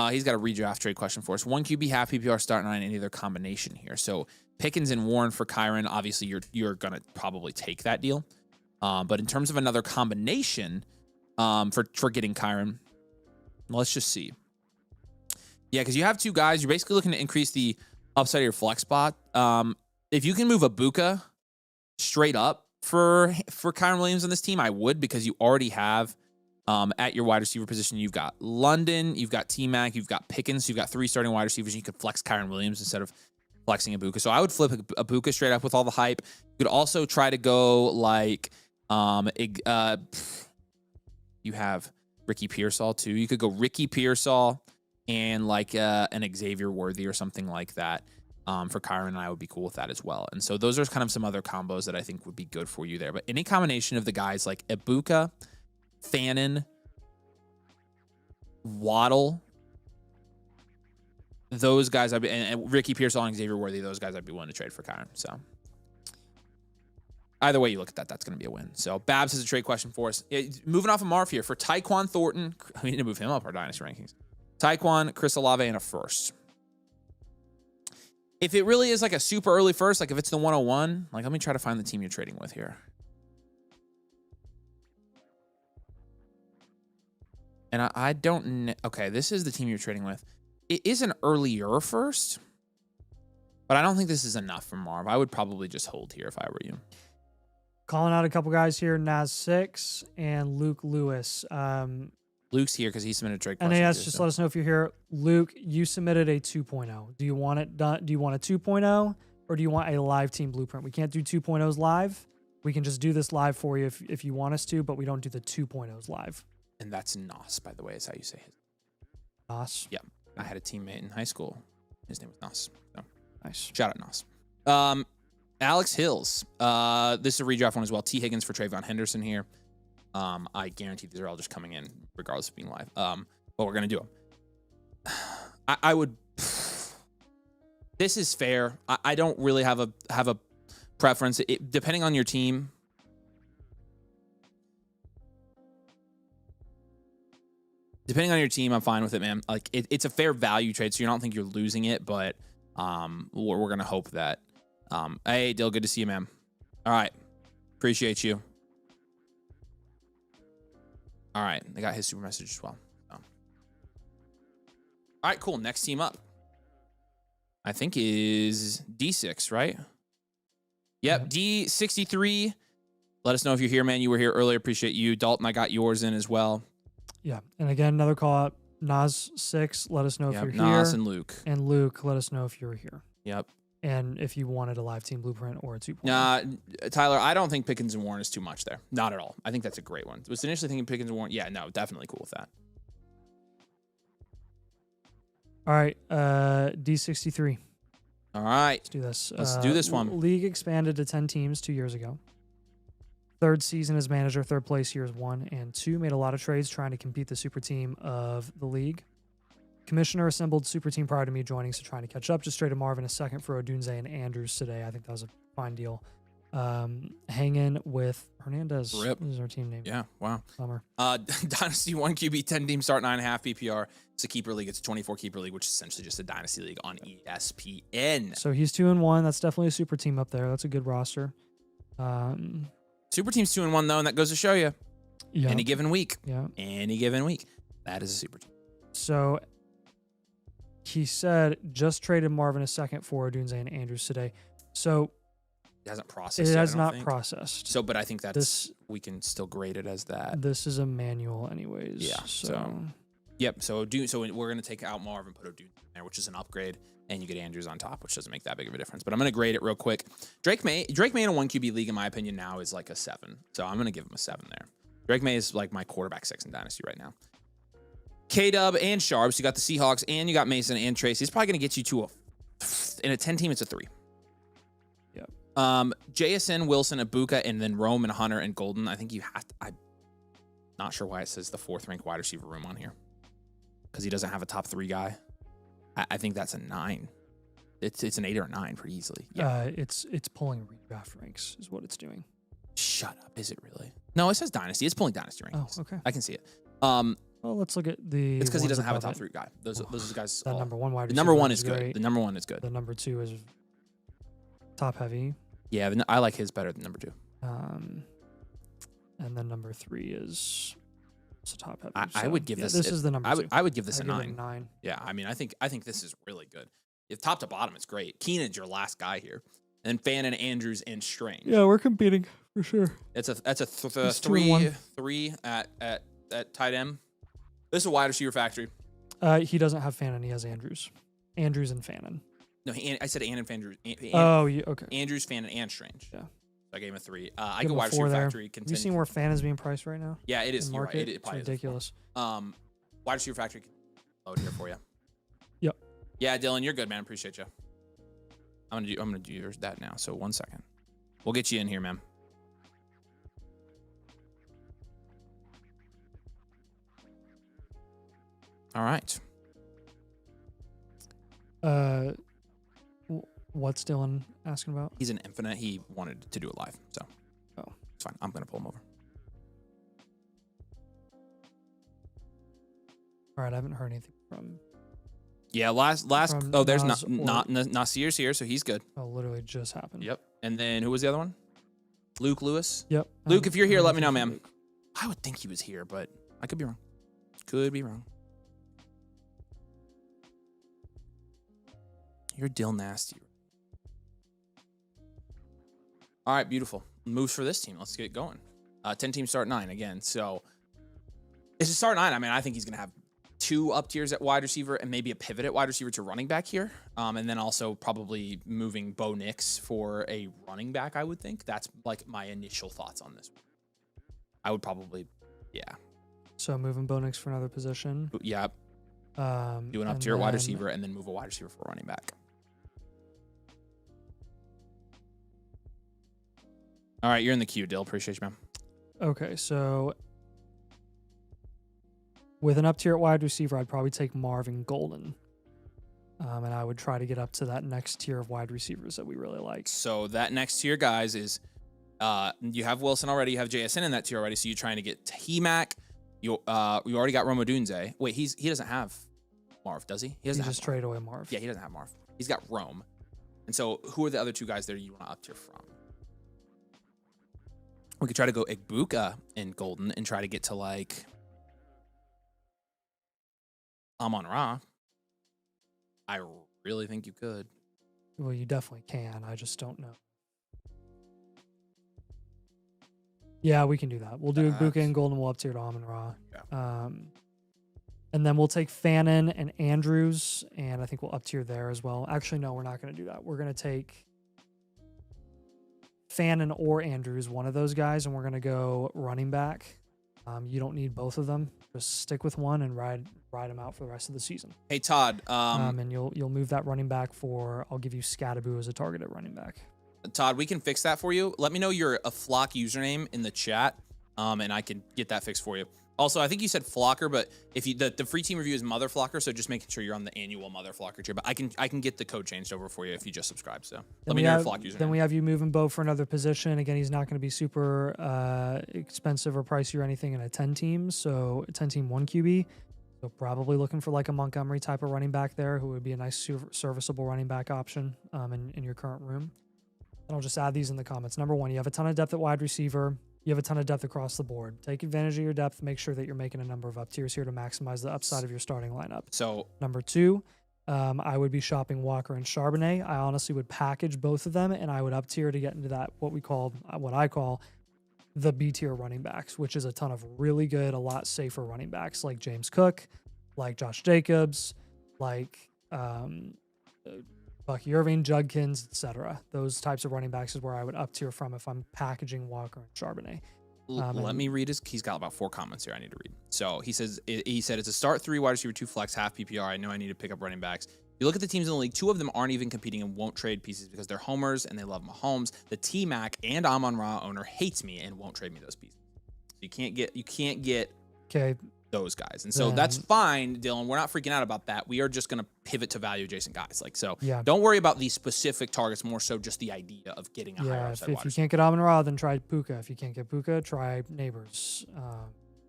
He's got a redraft trade question for us. 1 QB, half PPR, start 9, any other combination here. So, Pickens and Warren for Kyron, obviously you're going to probably take that deal. But in terms of another combination for getting Kyron, let's just see. Yeah, because you have 2 guys. You're basically looking to increase the upside of your flex spot. If you can move Abuka straight up for Kyron Williams on this team? I would, because you already have at your wide receiver position, you've got London, you've got T-Mac, you've got Pickens, you've got 3 starting wide receivers. You could flex Kyron Williams instead of flexing Ibuka. So I would flip Ibuka straight up with all the hype. You could also try to go like you have Ricky Pearsall too. You could go Ricky Pearsall and like an Xavier Worthy or something like that. For Kyron, and I would be cool with that as well. And so those are kind of some other combos that I think would be good for you there. But any combination of the guys like Ibuka, Fannin, Waddle, those guys, and Ricky Pearsall and Xavier Worthy, those guys I'd be willing to trade for Kyron. So either way you look at that, that's going to be a win. So Babs has a trade question for us. Moving off of Marv here for Tyquan Thornton. We need to move him up our Dynasty rankings. Tyquan, Chris Olave, and a first. If it really is like a super early first, like if it's the 101, like let me try to find the team you're trading with here. And I don't know. Okay, this is the team you're trading with. It is an earlier first, but I don't think this is enough for Marv. I would probably just hold here if I were you. Calling out a couple guys here, Naz 6 and Luke Lewis. Luke's here because he submitted a trade question. NAS, just let us know if you're here. Luke, you submitted a 2.0. Do you want it done? Do you want a 2.0 or do you want a live team blueprint? We can't do 2.0s live. We can just do this live for you if you want us to, but we don't do the 2.0s live. And that's Nos, by the way, is how you say it. Nos? Yeah. I had a teammate in high school. His name was Nos. So nice. Shout out Nos. Alex Hills. This is a redraft one as well. T. Higgins for Trayvon Henderson here. I guarantee these are all just coming in regardless of being live. But we're going to do them. I would... This is fair. I don't really have a preference. Depending on your team... Depending on your team, I'm fine with it, man. Like it's a fair value trade, so you don't think you're losing it, but we're gonna hope that. Hey, Dill, good to see you, man. All right, appreciate you. All right, I got his super message as well. All right, cool. Next team up, I think is D6, right? Yep, D63. Let us know if you're here, man. You were here earlier. Appreciate you, Dalton. I got yours in as well. Yeah, and again, another call out. Nas 6, let us know if you're here. Nas and Luke. And Luke, let us know if you're here. Yep. And if you wanted a live team blueprint or a 2.0. Nah, Tyler, I don't think Pickens and Warren is too much there. Not at all. I think that's a great one. Was initially thinking Pickens and Warren. Yeah, no, definitely cool with that. All right, D63. All right. Let's do this. Let's do this one. League expanded to 10 teams 2 years ago. Third season as manager, third place years 1 and 2. Made a lot of trades trying to compete the super team of the league. Commissioner assembled super team prior to me joining, so trying to catch up. Just traded Marvin a second for Odunze and Andrews today. I think that was a fine deal. Hanging with Hernandez. Rip. This is our team name. Yeah, wow. Bummer. Dynasty 1 QB, 10 team start, 9.5 PPR. It's a keeper league. It's a 24 keeper league, which is essentially just a Dynasty league on ESPN. So he's 2-1. That's definitely a super team up there. That's a good roster. Super team's 2-1 though, and that goes to show you. Yeah. Any given week. Yeah. Any given week. That is a super team. So he said just traded Marvin a second for Odunze and Andrews today. So it hasn't processed. It yet, has I don't not think. processed. So, but I think that's we can still grade it as that. This is a manual, anyways. Yeah. So yep. So we're gonna take out Marv and put Odunze in there, which is an upgrade, and you get Andrews on top, which doesn't make that big of a difference. But I'm gonna grade it real quick. Drake May in a 1 QB league, in my opinion, now is like a 7. So I'm gonna give him a 7 there. Drake May is like my quarterback 6 in Dynasty right now. K-Dub and Sharps. You got the Seahawks, and you got Mason and Trace. He's probably gonna get you to in a 10 team. It's a 3. Yep. JSN, Wilson, Ibuka, and then Rome and Hunter and Golden. I think you have to. I'm not sure why it says the 4th ranked wide receiver room on here, because he doesn't have a top 3 guy. I think that's a 9. It's an 8 or a 9 pretty easily. Yeah. It's pulling redraft ranks is what it's doing. Shut up. Is it really? No, it says Dynasty. It's pulling Dynasty rankings. Oh, okay. I can see it. Well, let's look at the. It's because he ones doesn't have a above top it. 3 guy. Those guys. That number 1 wide The receiver. number 1 is good. great. The number 1 is good. The number 2 is top heavy. Yeah, I like his better than number 2. And then number 3 is also top heavy. I would give this. This is the number 2. I would give this I'd a give it 9. 9. Yeah, I mean, I think this is really good. If top to bottom, it's great. Keenan's your last guy here, and then Fannin, Andrews, and Strange. Yeah, we're competing For sure. That's a He's 2-1. three at tight end. This is a wide receiver factory. He doesn't have Fannin. He has Andrews. Andrews and Fannin. No, I said and Andrews. Oh, yeah, okay. Andrews, Fannin, and Strange. Yeah. So I gave him a 3. I Give go him a wide 4 receiver there. factory. Have you seen where Fannin's being priced right now? Yeah, it is. In You're right. market? It It's probably is. ridiculous. Wide receiver factory. Load here for you. Yep. Yeah, Dylan, you're good, man. Appreciate you. I'm gonna do yours that now. So 1 second. We'll get you in here, man. All right. What's Dylan asking about? He's an infinite. He wanted to do it live, so it's fine. I'm gonna pull him over. All right, I haven't heard anything from. Yeah, last. From Oh, there's Nas not Nasir's here, so he's good. Oh, literally just happened. Yep. And then who was the other one? Luke Lewis. Yep. Luke, if you're here, let me know, man. man. I would think he was here, but I could be wrong. Could be wrong. You're Dill Nasty. All right, beautiful. Moves for this team. Let's get going. 10 teams start 9 again. So it's a start 9. I mean, I think he's going to have 2 up tiers at wide receiver and maybe a pivot at wide receiver to running back here. And then also probably moving Bo Nix for a running back, I would think. That's like my initial thoughts on this. I would probably, yeah. So moving Bo Nix for another position. Yeah. Do an up tier wide receiver and then move a wide receiver for a running back. All right, you're in the queue, Dill. Appreciate you, man. Okay, so with an up tier at wide receiver, I'd probably take Marvin Golden. And I would try to get up to that next tier of wide receivers that we really like. So that next tier, guys, is you have Wilson already. You have JSN in that tier already. So you're trying to get T-Mac. You already got Rome Odunze. Wait, he doesn't have Marv, does he? He doesn't just trade away Marv. Yeah, he doesn't have Marv. He's got Rome. And so who are the other 2 guys there you want to up tier from? We could try to go Igbuka in Golden and try to get to like Amon-Ra. I really think you could. Well, you definitely can. I just don't know. Yeah, we can do that. We'll do Igbuka and Golden. We'll up tier to Amon-Ra. Yeah. And then we'll take Fannin and Andrews, and I think we'll up tier there as well. Actually, no, we're not going to do that. We're going to take Fannin or Andrews, one of those guys, and we're going to go running back. You don't need both of them. Just stick with one and ride them out for the rest of the season. Hey, Todd. And you'll move that running back for, I'll give you Scattaboo as a target at running back. Todd, we can fix that for you. Let me know your Flock username in the chat, and I can get that fixed for you. Also, I think you said Flocker, but if you the free team review is Mother Flocker, so just making sure you're on the annual Mother Flocker tier. But I can get the code changed over for you if you just subscribe. So let me know your Flock username. Then we have you moving Bo for another position. Again, he's not going to be super expensive or pricey or anything in a 10 team. So a 10 team 1 QB. So probably looking for like a Montgomery type of running back there, who would be a nice serviceable running back option in your current room. And I'll just add these in the comments. Number 1, you have a ton of depth at wide receiver. You have a ton of depth across the board. Take advantage of your depth. Make sure that you're making a number of up tiers here to maximize the upside of your starting lineup. So number 2, I would be shopping Walker and Charbonnet. I honestly would package both of them, and I would up tier to get into that what I call the B tier running backs, which is a ton of really good, a lot safer running backs like James Cook, like Josh Jacobs, like Bucky Irving, Judkins, etc. Those types of running backs is where I would up tier from if I'm packaging Walker and Charbonnet. Let me read he's got about 4 comments here I need to read. So he said it's a start 3 wide receiver 2 flex half PPR. I know I need to pick up running backs. You look at the teams in the league, 2 of them aren't even competing and won't trade pieces because they're homers and they love Mahomes. The T-Mac and Amon-Ra owner hates me and won't trade me those pieces. So you can't get those guys. And so that's fine, Dylan. We're not freaking out about that. We are just going to pivot to value adjacent guys. Don't worry about these specific targets, more so just the idea of getting a higher upside. If you can't get Amon-Ra, then try Puka. If you can't get Puka, try Neighbors.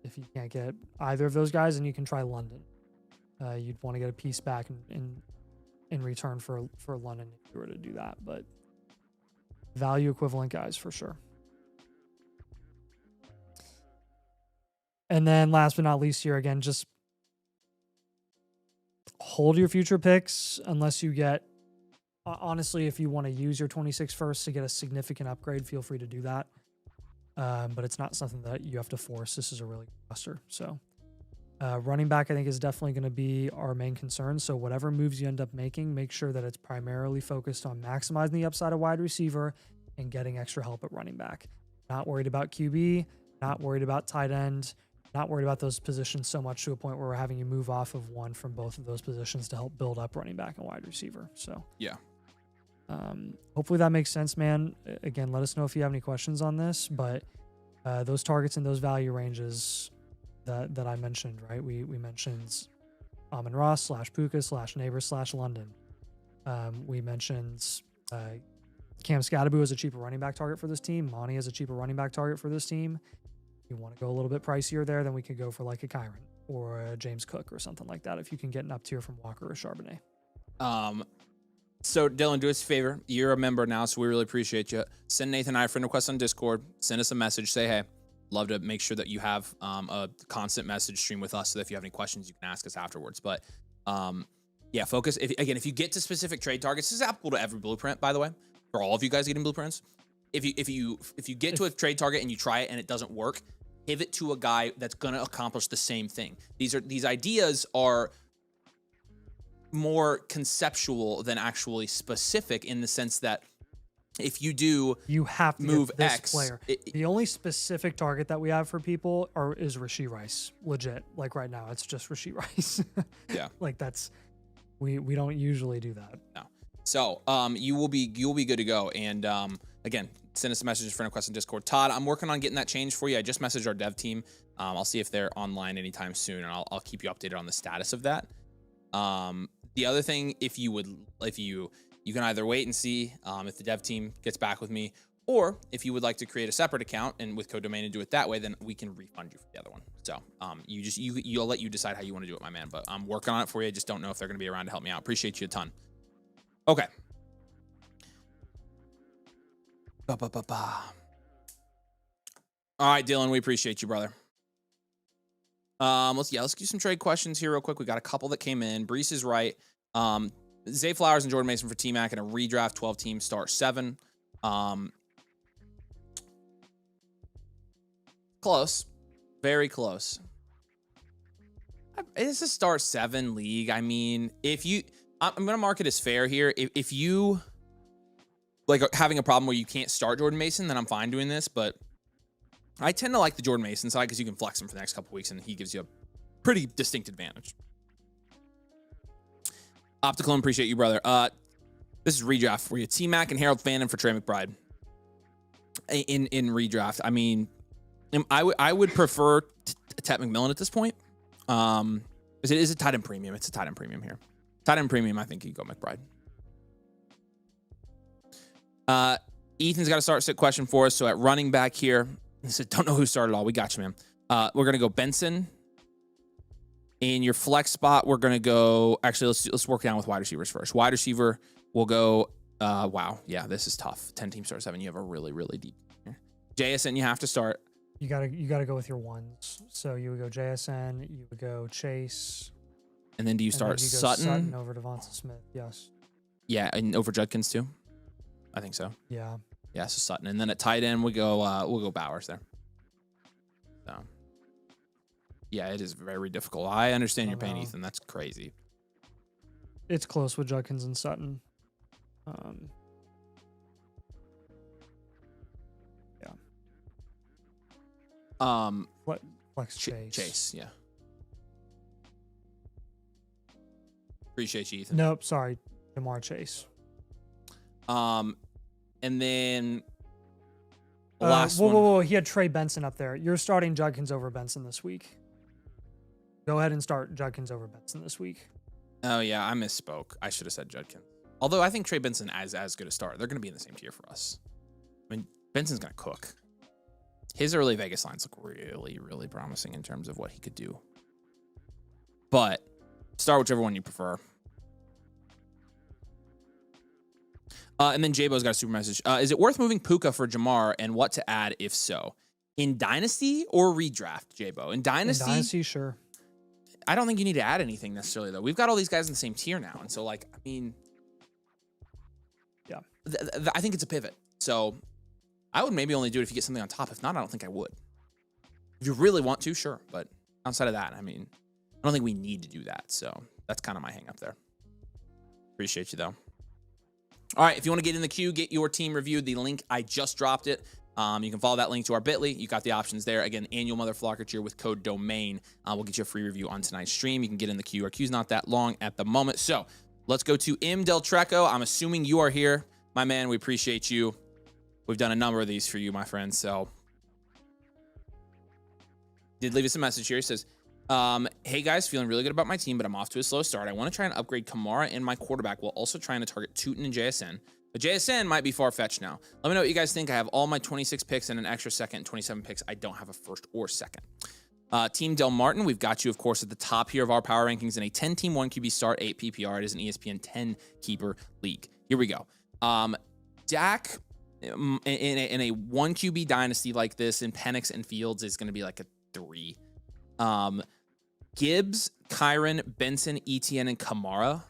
If you can't get either of those guys, then you can try London. You'd want to get a piece back in return for London if you were to do that. But value equivalent guys for sure. And then last but not least here, again, just hold your future picks unless you get, honestly, if you want to use your 26 first to get a significant upgrade, feel free to do that. but it's not something that you have to force. This is a really good roster. So running back, I think, is definitely going to be our main concern. So whatever moves you end up making, make sure that it's primarily focused on maximizing the upside of wide receiver and getting extra help at running back. Not worried about QB, not worried about tight end, not worried about those positions so much to a point where we're having you move off of one from both of those positions to help build up running back and wide receiver. So yeah. Hopefully that makes sense, man. Again, let us know if you have any questions on this, but those targets and those value ranges that I mentioned, right? We mentioned Amon-Ra / Puka / Neighbors / London. We mentioned Cam Scadaboo as a cheaper running back target for this team. Monty as a cheaper running back target for this team. If you want to go a little bit pricier there, then we could go for like a Kyron or a James Cook or something like that if you can get an up tier from Walker or Charbonnet. So Dylan, do us a favor. You're a member now, so we really appreciate you. Send Nathan and I a friend request on Discord. Send us a message. Say, hey, love to make sure that you have a constant message stream with us so that if you have any questions, you can ask us afterwards. But yeah, focus. If you get to specific trade targets, this is applicable to every blueprint, by the way, for all of you guys getting blueprints. If you get to a trade target and you try it and it doesn't work, pivot to a guy that's going to accomplish the same thing. These ideas are more conceptual than actually specific in the sense that if you do, you have to move get this X player. The only specific target that we have for people is Rashee Rice. Legit, like right now, it's just Rashee Rice. Yeah, like that's we don't usually do that. No. So you will be good to go. And again, send us a message, friend request on Discord. Todd, I'm working on getting that changed for you. I just messaged our dev team. I'll see if they're online anytime soon, and I'll keep you updated on the status of that. The other thing, if you can either wait and see if the dev team gets back with me, or if you would like to create a separate account and with CoDomain and do it that way, then we can refund you for the other one. So I'll let you decide how you want to do it, my man. But I'm working on it for you. I just don't know if they're going to be around to help me out. Appreciate you a ton. Okay. All right, Dylan, we appreciate you, brother. Let's do some trade questions here real quick. We got a couple that came in. Brees is right. Zay Flowers and Jordan Mason for T-Mac in a redraft 12-team start 7. Close. Very close. It's a start 7 league. I mean, I'm going to mark it as fair here. If you like having a problem where you can't start Jordan Mason, then I'm fine doing this, but I tend to like the Jordan Mason side because you can flex him for the next couple weeks and he gives you a pretty distinct advantage. Optical, appreciate you, brother. This is redraft for you. T-Mac and Harold Fannin for Trey McBride. In redraft, I mean, I would prefer Tet McMillan at this point. It is a tight end premium. It's a tight end premium here. Tight end premium, I think you go McBride. Ethan's got a start-sit question for us. So at running back here, he said, don't know who started all. We got you, man. We're going to go Benson. In your flex spot, we're going to go... Actually, let's work down with wide receivers first. Wide receiver, we'll go... wow. Yeah, this is tough. 10-team start 7. You have a really, really deep... Here. JSN, you have to start. You gotta go with your ones. So you would go JSN, you would go Chase... And then do you start Sutton? Sutton over Devonta Smith, yes. Yeah, and over Judkins too? I think so. Yeah. Yeah, so Sutton. And then at tight end, we'll go Bowers there. So, yeah, it is very difficult. I understand your pain, Ethan. That's crazy. It's close with Judkins and Sutton. Yeah. Flex Chase. Chase, yeah. Appreciate you, Ethan. Nope, sorry. Jamar Chase. And then the whoa. He had Trey Benson up there. You're starting Judkins over Benson this week. Go ahead and start Judkins over Benson this week. Oh, yeah, I misspoke. I should have said Judkins. Although I think Trey Benson as good a start. They're going to be in the same tier for us. I mean, Benson's going to cook. His early Vegas lines look really, really promising in terms of what he could do. But start whichever one you prefer. And then Jabo's got a super message. Is it worth moving Puka for Jamar and what to add if so? In Dynasty or redraft, Jabo? In Dynasty, sure. I don't think you need to add anything necessarily, though. We've got all these guys in the same tier now. And so, like, I mean, yeah, I think it's a pivot. So I would maybe only do it if you get something on top. If not, I don't think I would. If you really want to, sure. But outside of that, I mean, I don't think we need to do that. So that's kind of my hang up there. Appreciate you, though. All right, if you want to get in the queue, get your team reviewed, the link, I just dropped it. You can follow that link to our Bitly. You got the options there. Again, annual Motherflocker tier with code DOMAIN. We'll get you a free review on tonight's stream. You can get in the queue. Our queue's not that long at the moment. So let's go to M. Del Treco. I'm assuming you are here. My man, we appreciate you. We've done a number of these for you, my friend. So did leave us a message here. He says, hey guys, feeling really good about my team, but I'm off to a slow start. I want to try and upgrade Kamara and my quarterback while also trying to target Tootin and JSN. But JSN might be far-fetched now. Let me know what you guys think. I have all my 26 picks and an extra second and 27 picks. I don't have a first or second. Team Del Martin, we've got you, of course, at the top here of our power rankings in a 10-team 1 QB start, 8 PPR. It is an ESPN 10-keeper league. Here we go. Dak in a 1 QB dynasty like this in Penix and Fields is going to be like a 3. Gibbs, Kyron, Benson, Etienne, and Kamara.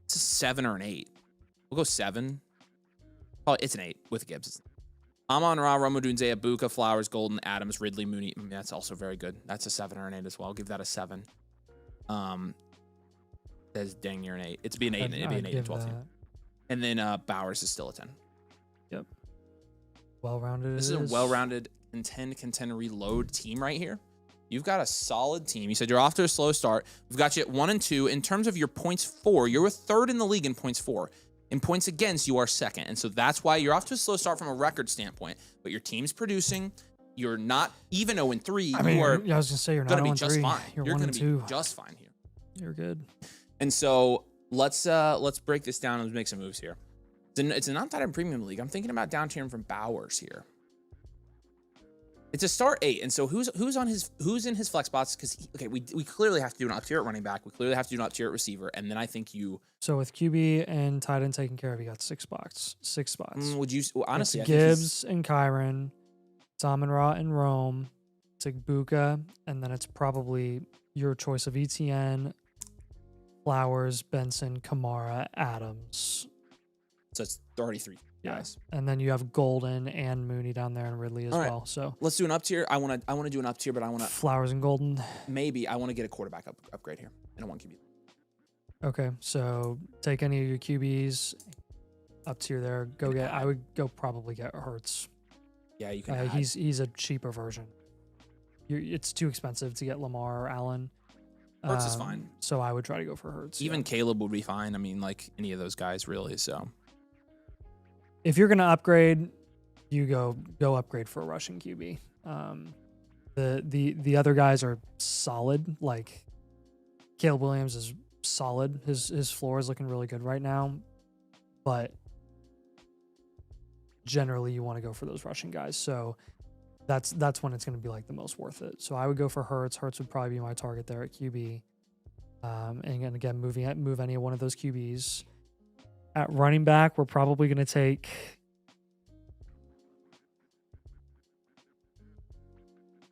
It's a 7 or an 8. We'll go 7. Oh, it's an 8 with Gibbs. Amon-Ra, Romo Dunze, Abuka, Flowers, Golden, Adams, Ridley, Mooney. That's also very good. That's a 7 or an 8 as well. I'll give that a 7. That's dang near an 8. It'd be an 8. It'd be an 8 and 12 team. And then Bowers is still a 10. Yep. Well-rounded. This is a well-rounded contend reload team right here. You've got a solid team. You said you're off to a slow start. We've got you at 1 and 2. In terms of your points for, you're a 3rd in the league in points for. In points against, you are 2nd. And so that's why you're off to a slow start from a record standpoint. But your team's producing. You're not even 0 and 3. I mean, you are I was going to say you're not going to 0 be and just 3. fine. You're You're 1 going and to 2. be just fine here. You're good. And so let's break this down and make some moves here. It's a non-tight premium league. I'm thinking about down tiering from Bowers here. It's a start 8, and so who's in his flex spots? Because we clearly have to do an up tier at running back. We clearly have to do an up tier at receiver, and then I think you. So with QB and tight end taken care of, you got 6 spots. Would you honestly? It's Gibbs and Kyron, Amon-Ra and Rome, Tigbuka, and then it's probably your choice of ETN, Flowers, Benson, Kamara, Adams. So it's 33 guys. And then you have Golden and Mooney down there and Ridley as well. So let's do an up tier. I want to do an up tier, but I want to Flowers and Golden. Maybe I want to get a quarterback upgrade here in a 1 QB. Okay, so take any of your QBs up tier there. I would go probably get Hurts. Yeah, you can. He's a cheaper version. It's too expensive to get Lamar or Allen. Hurts is fine. So I would try to go for Hurts. Even Caleb would be fine. I mean, like any of those guys really. So if you're gonna upgrade, you go upgrade for a rushing QB. The other guys are solid. Like Caleb Williams is solid. His floor is looking really good right now, but generally you want to go for those rushing guys. So that's when it's going to be like the most worth it. So I would go for Hurts. Hurts would probably be my target there at QB. And again, move any one of those QBs. At running back, we're probably going to take.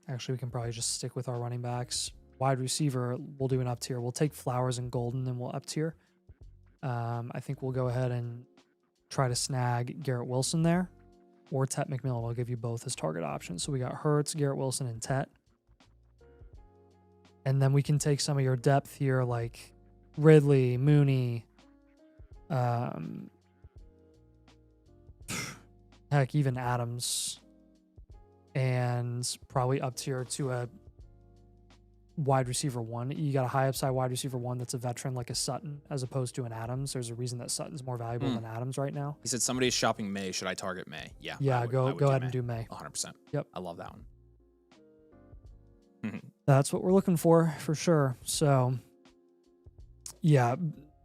Actually, we can probably just stick with our running backs. Wide receiver, we'll do an up tier. We'll take Flowers and Golden, and we'll up tier. I think we'll go ahead and try to snag Garrett Wilson there, or Tet McMillan. I'll give you both as target options. So we got Hurts, Garrett Wilson, and Tet. And then we can take some of your depth here, like Ridley, Mooney, heck, even Adams, and probably up tier to a wide receiver 1. You got a high upside wide receiver 1 that's a veteran like a Sutton as opposed to an Adams. There's a reason that Sutton's more valuable than Adams right now. He said somebody's shopping May. Should I target May? Yeah. Yeah, go ahead and do May. 100%. Yep. I love that one. That's what we're looking for sure. So yeah,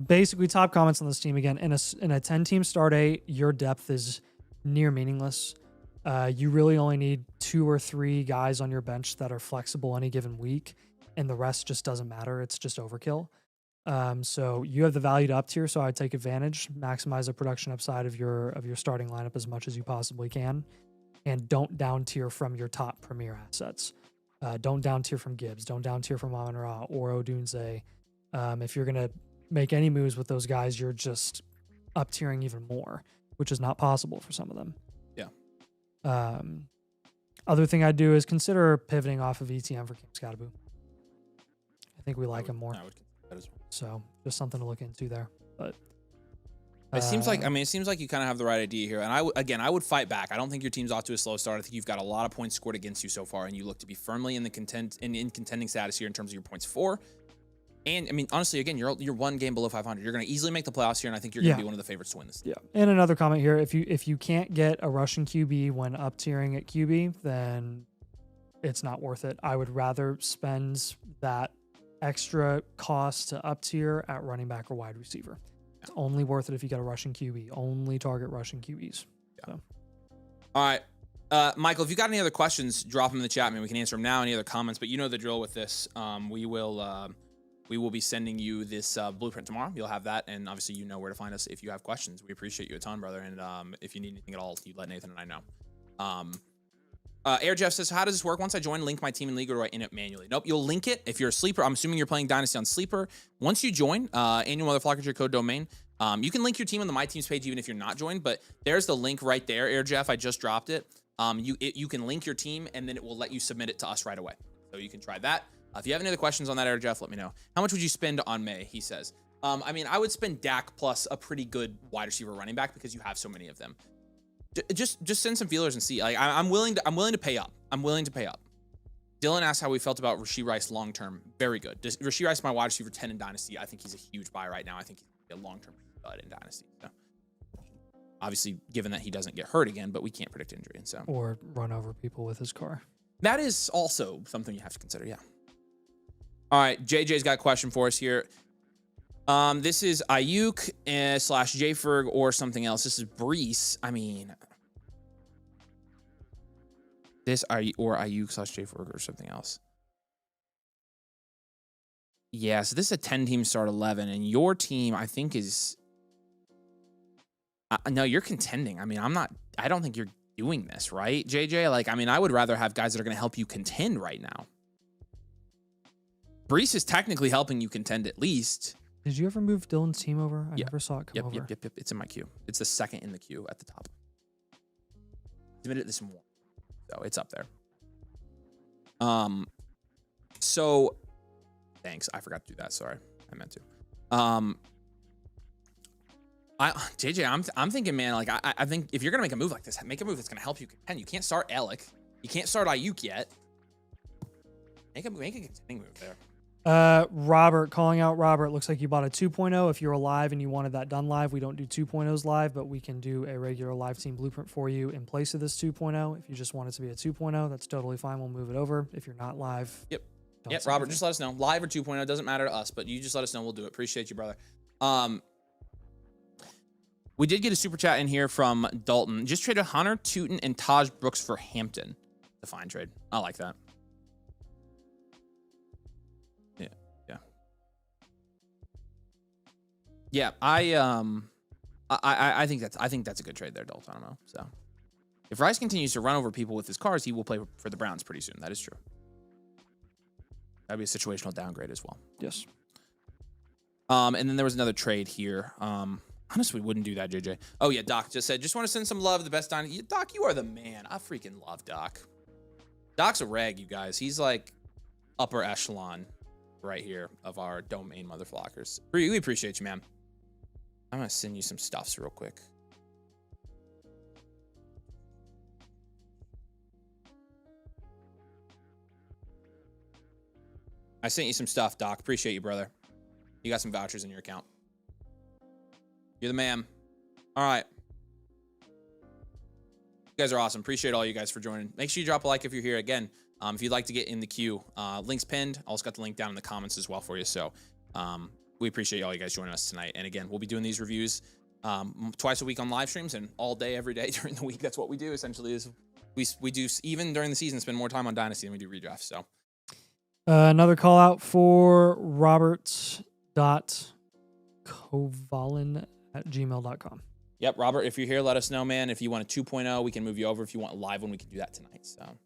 basically top comments on this team again. In a 10-team start 8, your depth is near meaningless. You really only need 2 or 3 guys on your bench that are flexible any given week, and the rest just doesn't matter. It's just overkill. So you have the value to up tier, so I'd take advantage, maximize the production upside of your starting lineup as much as you possibly can, and don't down tier from your top premier assets. Don't down tier from Gibbs. Don't down tier from Amon-Ra or Odunze. If you're gonna make any moves with those guys, you're just up tiering even more, which is not possible for some of them. Yeah. Other thing I'd do is consider pivoting off of ETM for Kim Scottaboo. I think we like him more. I would consider that as well. So just something to look into there. But it seems like you kind of have the right idea here. And I would fight back. I don't think your team's off to a slow start. I think you've got a lot of points scored against you so far, and you look to be firmly in the contending status here in terms of your points for. And I mean, honestly, again, you're one game below 500. You're going to easily make the playoffs here, and I think you're going to be one of the favorites to win this. Yeah. And another comment here: if you can't get a Russian QB when up tiering at QB, then it's not worth it. I would rather spend that extra cost to up tier at running back or wide receiver. It's only worth it if you get a Russian QB. Only target Russian QBs. Yeah. So. All right. Michael, if you got any other questions, drop them in the chat. I mean, we can answer them now. Any other comments? But you know the drill with this. We will be sending you this blueprint tomorrow. You'll have that, and obviously you know where to find us if you have questions. We appreciate you a ton, brother. And if you need anything at all, you let Nathan and I know. Air Jeff says, how does this work? Once I join, link my team in League, or do I in it manually? Nope, you'll link it. If you're a sleeper, I'm assuming you're playing Dynasty on Sleeper. Once you join, annual motherfuckers, your code domain. You can link your team on the My Teams page even if you're not joined, but there's the link right there, Air Jeff. I just dropped it. You can link your team, and then it will let you submit it to us right away. So you can try that. If you have any other questions on that, Air Jeff, let me know. How much would you spend on May? He says. I mean, I would spend Dak plus a pretty good wide receiver running back because you have so many of them. Just send some feelers and see. Like I'm willing to pay up. I'm willing to pay up. Dylan asked how we felt about Rashee Rice long term. Very good. Rashee Rice, my wide receiver 10 in Dynasty. I think he's a huge buy right now. I think he's a long term stud in Dynasty. So, obviously, given that he doesn't get hurt again, but we can't predict injury, and so or run over people with his car. That is also something you have to consider. Yeah. All right, JJ's got a question for us here. This is Ayuk / Jferg or something else. This is Brees. I mean, this Ayuk / Jferg or something else. Yeah, so this is a 10-team start 11, and your team, I think, is... no, you're contending. I mean, I don't think you're doing this, right, JJ? Like, I mean, I would rather have guys that are going to help you contend right now. Brees is technically helping you contend at least. Did you ever move Dylan's team over? I never saw it come over. Yep. It's in my queue. It's the second in the queue at the top. Submitted this morning, so it's up there. So, thanks. I forgot to do that. Sorry, I meant to. JJ, I'm thinking, man. Like, I think if you're gonna make a move like this, make a move that's gonna help you contend. You can't start Alec. You can't start Ayuk yet. Make a contending move there. Robert, calling out Robert. Looks like you bought a 2.0. If you're alive and you wanted that done live, we don't do 2.0s live, but we can do a regular live team blueprint for you in place of this 2.0. If you just want it to be a 2.0, that's totally fine. We'll move it over. If you're not live. Yep, Robert, just let us know. Live or 2.0, doesn't matter to us, but you just let us know. We'll do it. Appreciate you, brother. We did get a super chat in here from Dalton. Just traded Hunter, Tootin, and Taj Brooks for Hampton. It's a fine trade. I like that. Yeah, I think that's a good trade there, Dalton. I don't know. So, if Rice continues to run over people with his cars, he will play for the Browns pretty soon. That is true. That'd be a situational downgrade as well. Yes. And then there was another trade here. Honestly, we wouldn't do that, JJ. Oh yeah, Doc just said, just want to send some love to the best Dynasty. Doc, you are the man. I freaking love Doc. Doc's a reg, you guys. He's like upper echelon right here of our domain motherflockers. We appreciate you, man. I'm going to send you some stuffs real quick. I sent you some stuff, Doc. Appreciate you, brother. You got some vouchers in your account. You're the man. All right. You guys are awesome. Appreciate all you guys for joining. Make sure you drop a like if you're here. Again, if you'd like to get in the queue, link's pinned. Also got the link down in the comments as well for you. So, we appreciate all you guys joining us tonight. And again, we'll be doing these reviews twice a week on live streams and all day, every day during the week. That's what we do essentially is we do, even during the season, spend more time on Dynasty than we do Redraft. So another call out for robert.kovalin@gmail.com. Yep, Robert, if you're here, let us know, man. If you want a 2.0, we can move you over. If you want a live one, we can do that tonight. So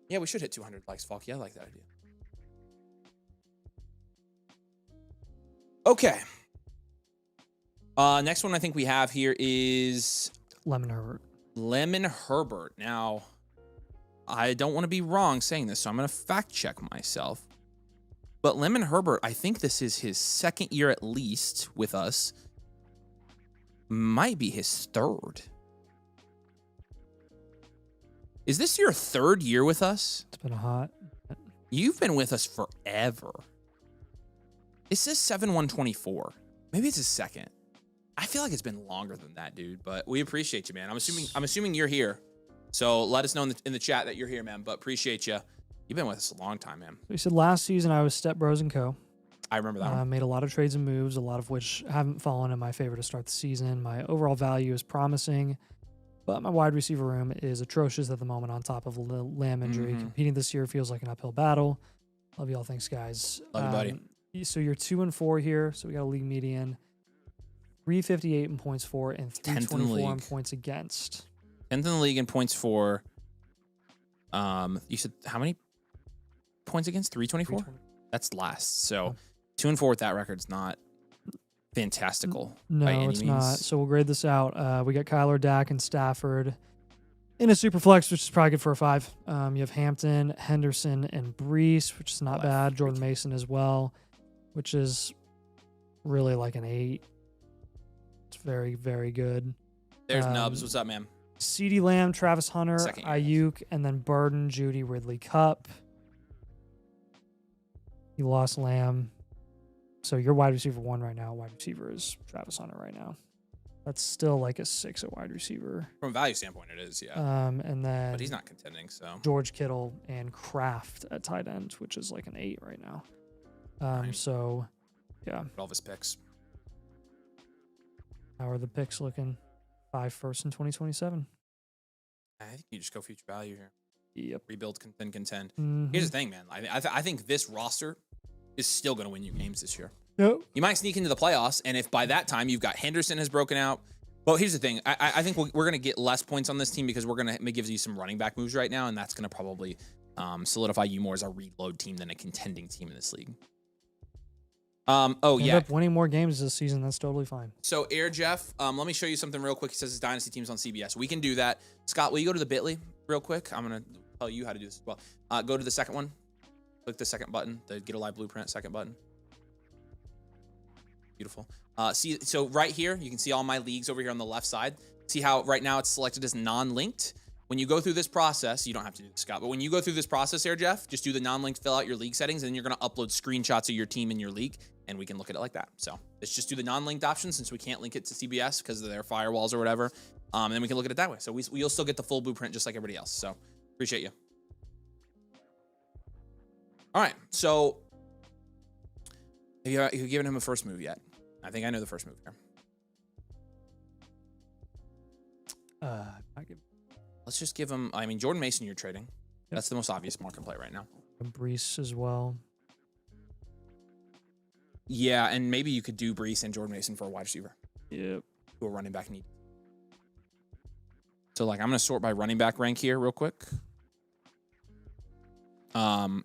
yeah, we should hit 200 likes, Falk. Yeah, I like that idea. Okay. Next one I think we have here is Lemon Herbert. Lemon Herbert. Now, I don't want to be wrong saying this, so I'm going to fact check myself. But Lemon Herbert, I think this is his second year at least with us. Might be his third. Is this your third year with us? It's been a hot. You've been with us forever. It says 7/1/24. Maybe it's his second. I feel like it's been longer than that, dude. But we appreciate you, man. I'm assuming you're here. So let us know in the chat that you're here, man. But appreciate you. You've been with us a long time, man. We said last season I was Step Bros and Co. I remember that one. Made a lot of trades and moves, a lot of which haven't fallen in my favor to start the season. My overall value is promising, but my wide receiver room is atrocious at the moment on top of a Lamb injury. Competing this year feels like an uphill battle. Love y'all. Thanks, guys. Love you, buddy. So you're 2-4 here. So we got a league median. 358 in points for and 324 in points against. 10th in the league in points for. You said how many points against? 324? That's last. So 2-4 with that record's not fantastical. No, it's not. So we'll grade this out. We got Kyler, Dak, and Stafford in a super flex, which is probably good for a 5. You have Hampton, Henderson, and Brees, which is not bad. Jordan Mason as well, which is really like an 8. It's very, very good. There's Nubs. What's up, man? CeeDee Lamb, Travis Hunter, Ayuk, and then Burden, Judy, Ridley, Cup. You lost Lamb. So your wide receiver 1 right now, wide receiver is Travis Hunter right now. That's still like a 6 at wide receiver. From a value standpoint, it is, yeah. And then but he's not contending, so. George Kittle and Kraft at tight end, which is like an 8 right now. So, yeah. All of his picks. How are the picks looking? 5 first in 2027. I think you just go future value here. Yep. Rebuild, then contend. Here's the thing, man. I think this roster is still going to win you games this year. Yep. You might sneak into the playoffs, and if by that time you've got Henderson has broken out. Well, here's the thing. I think we're going to get less points on this team because we're going to give you some running back moves right now, and that's going to probably solidify you more as a reload team than a contending team in this league. End up winning more games this season. That's totally fine. So Air Jeff, let me show you something real quick. He says his Dynasty team's on CBS. We can do that. Scott, will you go to the Bitly real quick? I'm going to tell you how to do this as well. Go to the second one. Click the second button, the Get a Live Blueprint second button. Beautiful. So right here, you can see all my leagues over here on the left side. See how right now it's selected as non-linked? When you go through this process, you don't have to do this, Scott, but when you go through this process here, Jeff, just do the non-linked, fill out your league settings, and then you're going to upload screenshots of your team in your league, and we can look at it like that. So let's just do the non-linked option since we can't link it to CBS because of their firewalls or whatever. And then we can look at it that way. So you'll still get the full blueprint just like everybody else. So appreciate you. All right. So have you given him a first move yet? I think I know the first move here. Let's just give him. I mean, Jordan Mason, you're trading. Yep. That's the most obvious market play right now. And Brees as well. Yeah, and maybe you could do Brees and Jordan Mason for a wide receiver. Yep. Who a running back need. So, like, I'm going to sort by running back rank here real quick. So,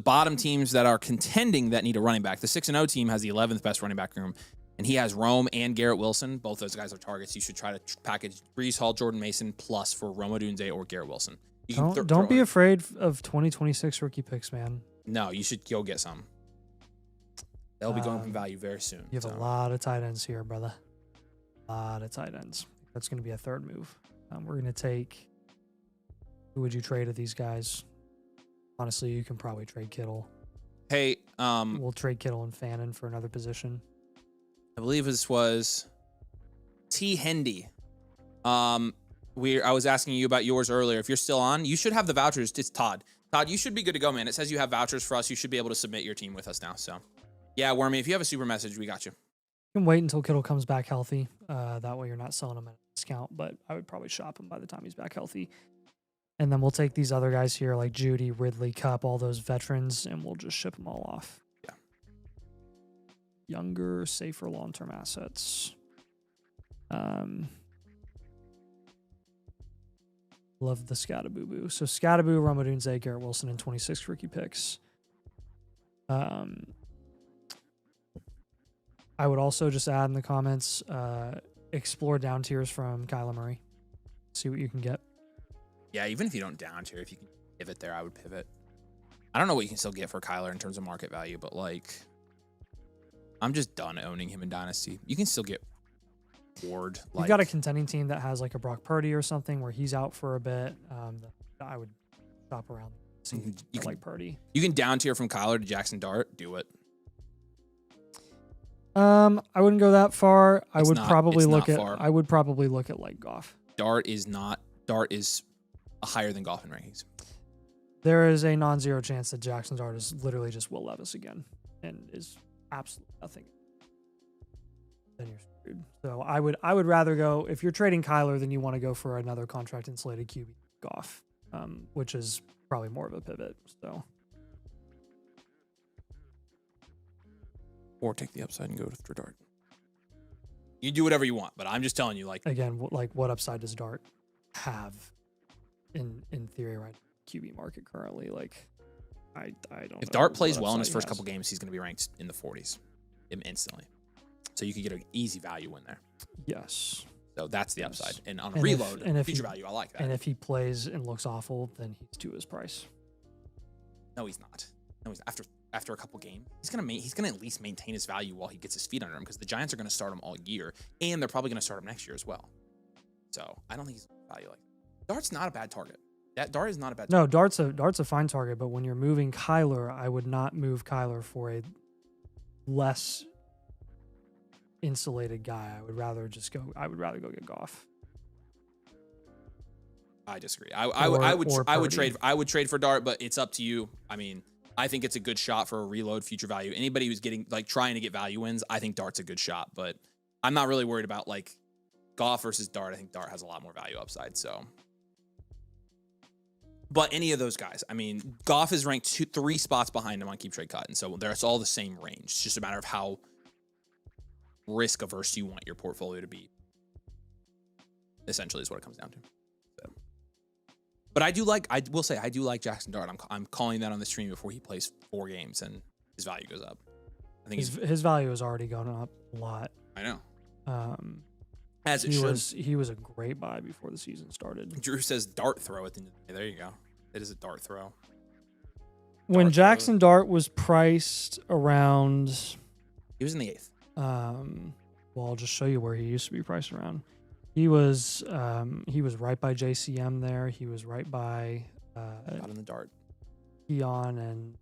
bottom teams that are contending that need a running back. The 6-0 team has the 11th best running back room. And he has Rome and Garrett Wilson. Both those guys are targets. You should try to package Brees Hall, Jordan Mason, plus for Rome Odunze or Garrett Wilson. Don't be afraid of 2026 rookie picks, man. No, you should go get some. They'll be going from value very soon. You have a lot of tight ends here, brother. A lot of tight ends. That's going to be a third move. We're going to take... Who would you trade of these guys? Honestly, you can probably trade Kittle. Hey, we'll trade Kittle and Fannin for another position. I believe this was T. Hendy. I was asking you about yours earlier. If you're still on, you should have the vouchers. It's Todd. Todd, you should be good to go, man. It says you have vouchers for us. You should be able to submit your team with us now. So, yeah, Wormy, if you have a super message, we got you. You can wait until Kittle comes back healthy. That way you're not selling him at a discount, but I would probably shop him by the time he's back healthy. And then we'll take these other guys here like Judy, Ridley, Cup, all those veterans, and we'll just ship them all off. Yeah. Younger, safer long-term assets. Love the Scattaboo. So Scattaboo, Ramadunze, Garrett Wilson, and 26 rookie picks. I would also just add in the comments, explore down tiers from Kyler Murray. See what you can get. Yeah, even if you don't down tier, if you can pivot there, I would pivot. I don't know what you can still get for Kyler in terms of market value, but like, I'm just done owning him in Dynasty. You can still get Ward. You've got a contending team that has like a Brock Purdy or something where he's out for a bit. I would shop around. See if you can, like Purdy. You can down tier from Kyler to Jackson Dart. Do it. I wouldn't go that far. I would probably look at like Goff. Dart is higher than Goff in rankings. There is a non-zero chance that Jackson Dart is literally just Will Levis again and is absolutely nothing. Then you're screwed. So I would rather go, if you're trading Kyler, then you want to go for another contract insulated QB Goff, which is probably more of a pivot. So, or take the upside and go for Dart. You do whatever you want, but I'm just telling you, like, again, like what upside does Dart have in theory right now? QB market currently, like I don't know. If Dart plays well in his first couple games, he's going to be ranked in the 40s instantly. So you could get an easy value win there. Yes. So that's the upside. And on reload, feature value, I like that. And if he plays and looks awful, then he's to his price. No, he's not. No, he's after a couple games, he's gonna at least maintain his value while he gets his feet under him, because the Giants are going to start him all year, and they're probably going to start him next year as well. So I don't think he's value like that. Dart's not a bad target. That Dart is not a bad target. No, Dart's a fine target, but when you're moving Kyler, I would not move Kyler for a less insulated guy. I would rather go get Goff. I disagree. I would trade for Dart, but it's up to you. I mean, I think it's a good shot for a reload future value. Anybody who's getting like trying to get value wins, I think Dart's a good shot, but I'm not really worried about like Goff versus Dart. I think Dart has a lot more value upside. So, but any of those guys, I mean, Goff is ranked 3 spots behind him on Keep Trade Cut, and so it's all the same range. It's just a matter of how risk averse you want your portfolio to be. Essentially, is what it comes down to. So. But I do like Jackson Dart. I'm calling that on the stream before he plays 4 games and his value goes up. I think his value has already gone up a lot. I know. As it should. He was a great buy before the season started. Drew says Dart throw at the end of the day. There you go. It is a Dart throw. When Jackson Dart was priced around, he was in the 8th. Well, I'll just show you where he used to be priced around. He was right by JCM there. He was right by out in the Dart. Keon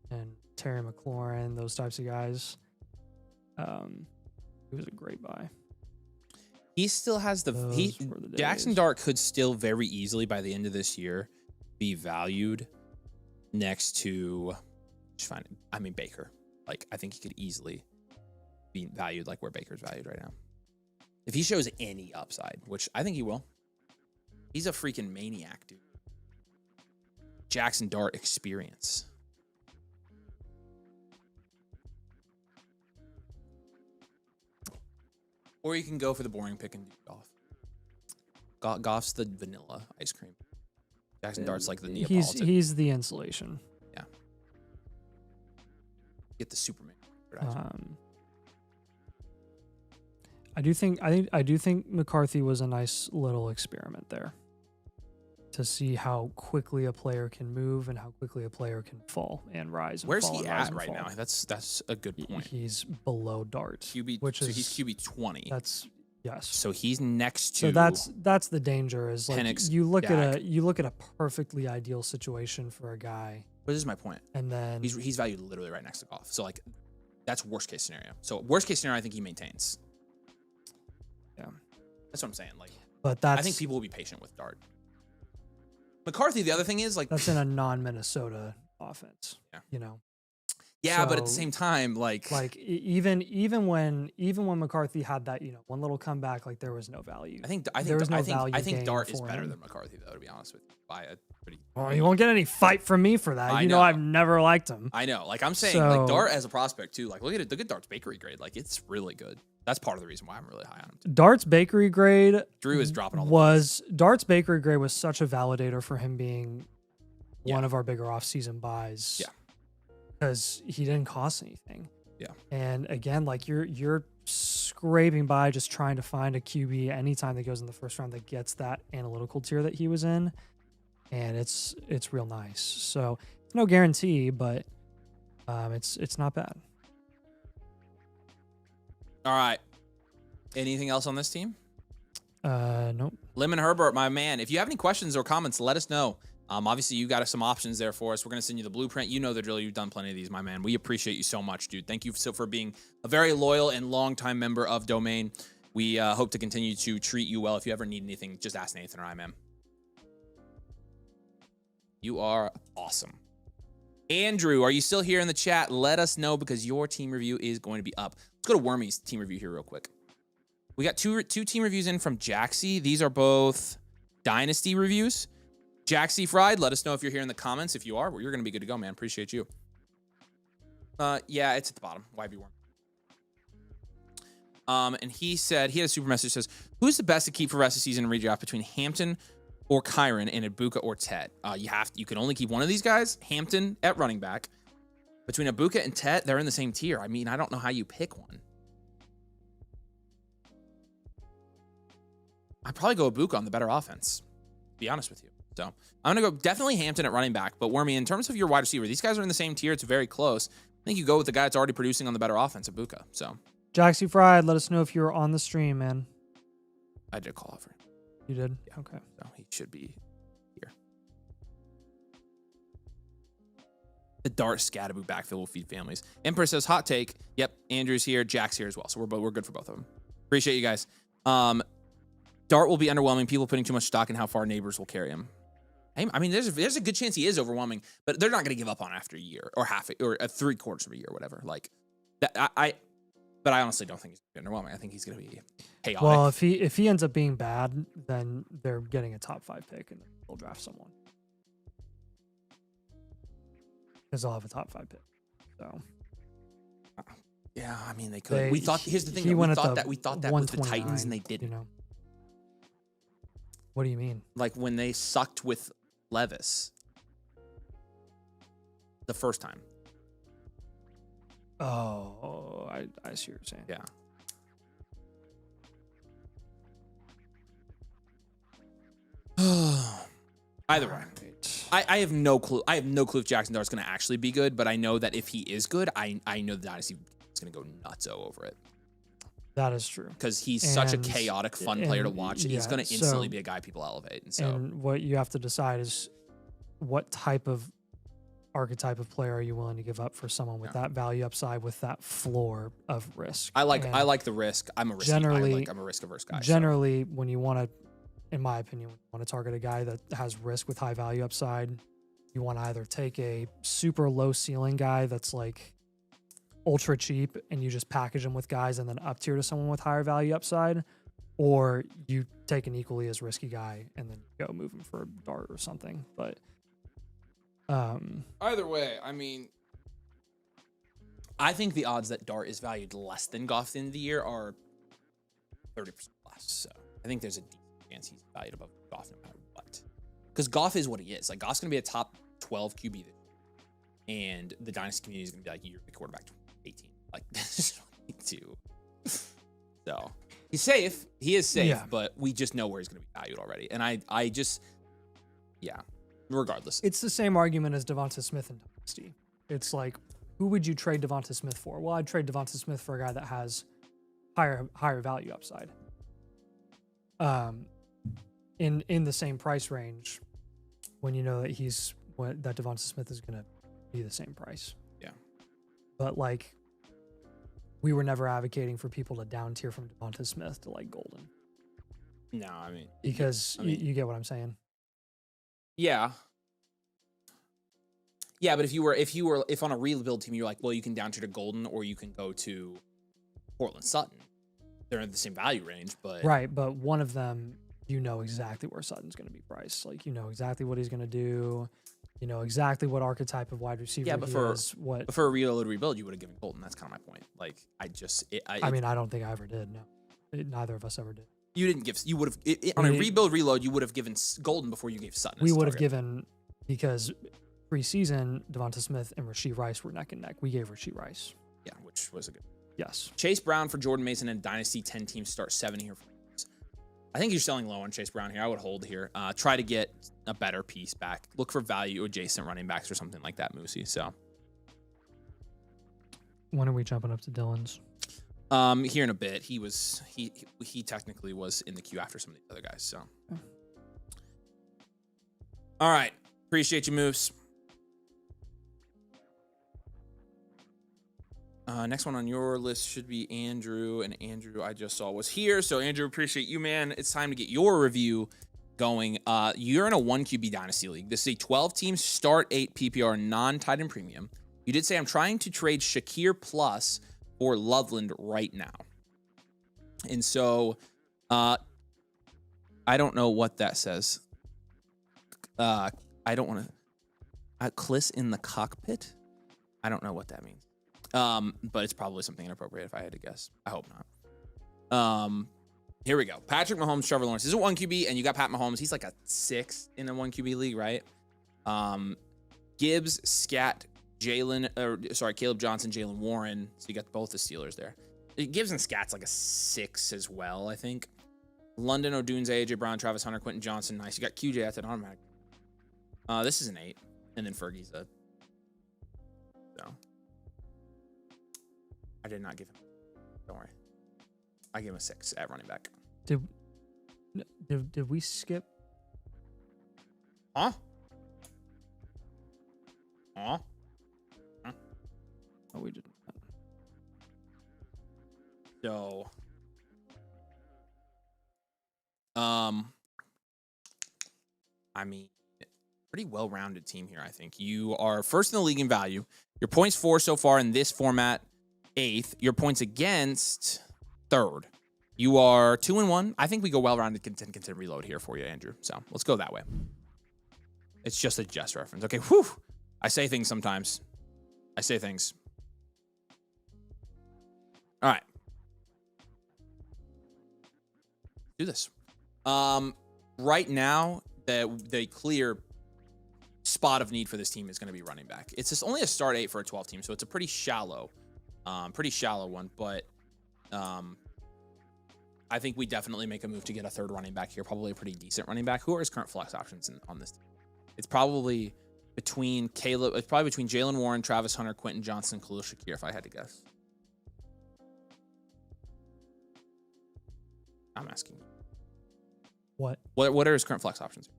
and Terry McLaurin, those types of guys. He was a great buy. He still has Jackson Dart could still very easily by the end of this year be valued next to Baker. Like, I think he could easily be valued like where Baker's valued right now. If he shows any upside, which I think he will. He's a freaking maniac, dude. Jackson Dart experience. Or you can go for the boring pick and do Goff. Goff's the vanilla ice cream. Jackson Dart's like the Neapolitan. He's the insulation. Yeah. Get the Superman. I do think McCarthy was a nice little experiment there to see how quickly a player can move and how quickly a player can fall and rise. Where's he at right now? That's a good point. He's below Dart, he's QB 20. That's yes. So he's next to. So that's the danger is like Penix, you look at a perfectly ideal situation for a guy. But this is my point. And then he's valued literally right next to Goff. So like that's worst case scenario. So worst case scenario, I think he maintains. Yeah, that's what I'm saying. Like, but I think people will be patient with Dart. McCarthy, the other thing is like that's in a non-Minnesota offense. Yeah. You know. Yeah, but at the same time, like even when McCarthy had that, one little comeback, like there was no value. I think Dart is better than McCarthy, though, to be honest with you. By a pretty. Oh, you won't get any fight from me for that. I've never liked him. I know. Like I'm saying, like Dart as a prospect too. Like look at Dart's bakery grade. Like it's really good. That's part of the reason why I'm really high on him too. Dart's bakery grade. Drew is dropping all the Dart's bakery grade was such a validator for him being one of our bigger off-season buys. Yeah. Because he didn't cost anything. Yeah. And again, like you're scraping by, just trying to find a QB anytime that goes in the first round that gets that analytical tier that he was in, and it's real nice. So no guarantee, but it's not bad. All right. Anything else on this team? Nope. Lemon Herbert, my man. If you have any questions or comments, let us know. Obviously, you got some options there for us. We're going to send you the blueprint. You know the drill. You've done plenty of these, my man. We appreciate you so much, dude. Thank you for being a very loyal and long-time member of Domain. We hope to continue to treat you well. If you ever need anything, just ask Nathan or I, man. You are awesome. Andrew, are you still here in the chat? Let us know because your team review is going to be up. Let's go to Wormy's team review here real quick. We got two team reviews in from Jaxie. These are both Dynasty reviews. Jaxie Fried, let us know if you're here in the comments. If you are, well, you're going to be good to go, man. Appreciate you. Yeah, it's at the bottom. YB Worm. And he said, he had a super message that says, who's the best to keep for the rest of the season in redraft between Hampton or Kyron and Ibuka or Tet? You can only keep one of these guys. Hampton at running back. Between Ibuka and Tet, they're in the same tier. I mean, I don't know how you pick one. I'd probably go Ibuka on the better offense, to be honest with you. So I'm going to go definitely Hampton at running back. But Wormy, in terms of your wide receiver, these guys are in the same tier. It's very close. I think you go with the guy that's already producing on the better offense, Ibuka. So Jaxie Fried, let us know if you're on the stream, man. I did call over. You did? Yeah. Okay. So he should be here. The Dart Scatteroo backfield will feed families. Empress says, hot take. Yep, Andrew's here. Jack's here as well. So we're good for both of them. Appreciate you guys. Dart will be underwhelming. People putting too much stock in how far neighbors will carry him. I mean, there's a good chance he is overwhelming, but they're not going to give up on after a year or half or 3/4 of a year or whatever. Like that, but I honestly don't think he's gonna be underwhelming. I think he's going to be chaotic. Well, if he ends up being bad, then they're getting a top 5 pick and they'll draft someone because they'll have a top 5 pick. So yeah, I mean they could. Here's the thing. We thought that with the Titans and they didn't. You know. What do you mean? Like when they sucked with Levis the first time. Oh, I see what you're saying. Yeah. Either way, I have no clue. I have no clue if Jackson Dart's going to actually be good, but I know that if he is good, I know the Dynasty is going to go nutso over it. That is true. Because he's such a chaotic, fun player to watch. He's going to instantly be a guy people elevate. And what you have to decide is what type of archetype of player are you willing to give up for someone with that value upside, with that floor of risk. I like the risk. I'm a risk. I'm a risk averse guy. Generally, when you want to, in my opinion, want to target a guy that has risk with high value upside, you want to either take a super low ceiling guy that's like ultra cheap and you just package them with guys and then up tier to someone with higher value upside, or you take an equally as risky guy and then go move him for a Dart or something. But either way, I mean, I think the odds that Dart is valued less than Goff at the end of the year are 30% less. So I think there's a decent chance he's valued above Goff no matter what. Because Goff is what he is. Like, Goff's going to be a top 12 QB this year. And the Dynasty community is going to be like, you're the quarterback 18. Like, this is what we do. So he's safe. He is safe, but we just know where he's going to be valued already. And I just, regardless. It's the same argument as Devonta Smith and Dynasty. It's like, who would you trade Devonta Smith for? Well, I'd trade Devonta Smith for a guy that has higher value upside. In the same price range, when you know that that Devonta Smith is going to be the same price. Yeah. But like, we were never advocating for people to down tier from Devonta Smith to like Golden. No, I mean, because you get what I'm saying. Yeah. Yeah, but if on a rebuild team you're like, well, you can down tier to Golden or you can go to Portland Sutton. They're in the same value range, but right. But one of them, you know exactly where Sutton's going to be priced. Like, you know exactly what he's going to do. You know exactly what archetype of wide receiver he is. But for a rebuild, you would have given Golden. That's kind of my point. Like, I mean, I don't think I ever did. No, neither of us ever did. You didn't give. You would have on a reload. You would have given Golden before you gave Sutton. We would have given, because preseason Devonta Smith and Rashee Rice were neck and neck. We gave Rashee Rice. Yeah, which was a good. Yes. Chase Brown for Jordan Mason and Dynasty 10 teams start 7 here. I think you're selling low on Chase Brown here. I would hold here. Try to get a better piece back. Look for value adjacent running backs or something like that, Moosey. So when are we jumping up to Dylan's? Here in a bit. He technically was in the queue after some of the other guys. So all right. Appreciate you, Moose. Next one on your list should be Andrew, and Andrew I just saw was here. So Andrew, appreciate you, man. It's time to get your review going. You're in a 1 QB Dynasty League. This is a 12-team start 8 PPR non-tight end premium. You did say I'm trying to trade Shakir Plus for Loveland right now. And so I don't know what that says. I don't want to... Kliss in the cockpit? I don't know what that means. But it's probably something inappropriate if I had to guess. I hope not. Here we go. Patrick Mahomes, Trevor Lawrence. This is a 1 QB, and you got Pat Mahomes. He's like a 6 in a 1 QB league, right? Gibbs, Scat, Caleb Johnson, Jalen Warren. So you got both the Steelers there. Gibbs and Scat's like a 6 as well, I think. London, Odunze, AJ Brown, Travis Hunter, Quentin Johnson. Nice. You got QJ. That's an automatic. This is an 8, and then Fergie's a... So... I did not give him. Don't worry. I gave him a 6 at running back. Did we skip? Huh? Oh, we didn't. So, I mean, pretty well-rounded team here, I think. You are first in the league in value. Your points for so far in this format, 8th. Your points against, 3rd. You are 2-1. I think we go well-rounded content reload here for you, Andrew. So let's go that way. It's just a Jess reference. Okay, whew. I say things sometimes. I say things. All right. Do this. Right now, the clear spot of need for this team is going to be running back. It's just only a start 8 for a 12 team, so it's a pretty shallow one, but I think we definitely make a move to get a 3rd running back here, probably a pretty decent running back. Who are his current flex options on this team? It's probably between Jalen Warren, Travis Hunter, Quentin Johnson, Khalil Shakir, if I had to guess. I'm asking. What are his current flex options?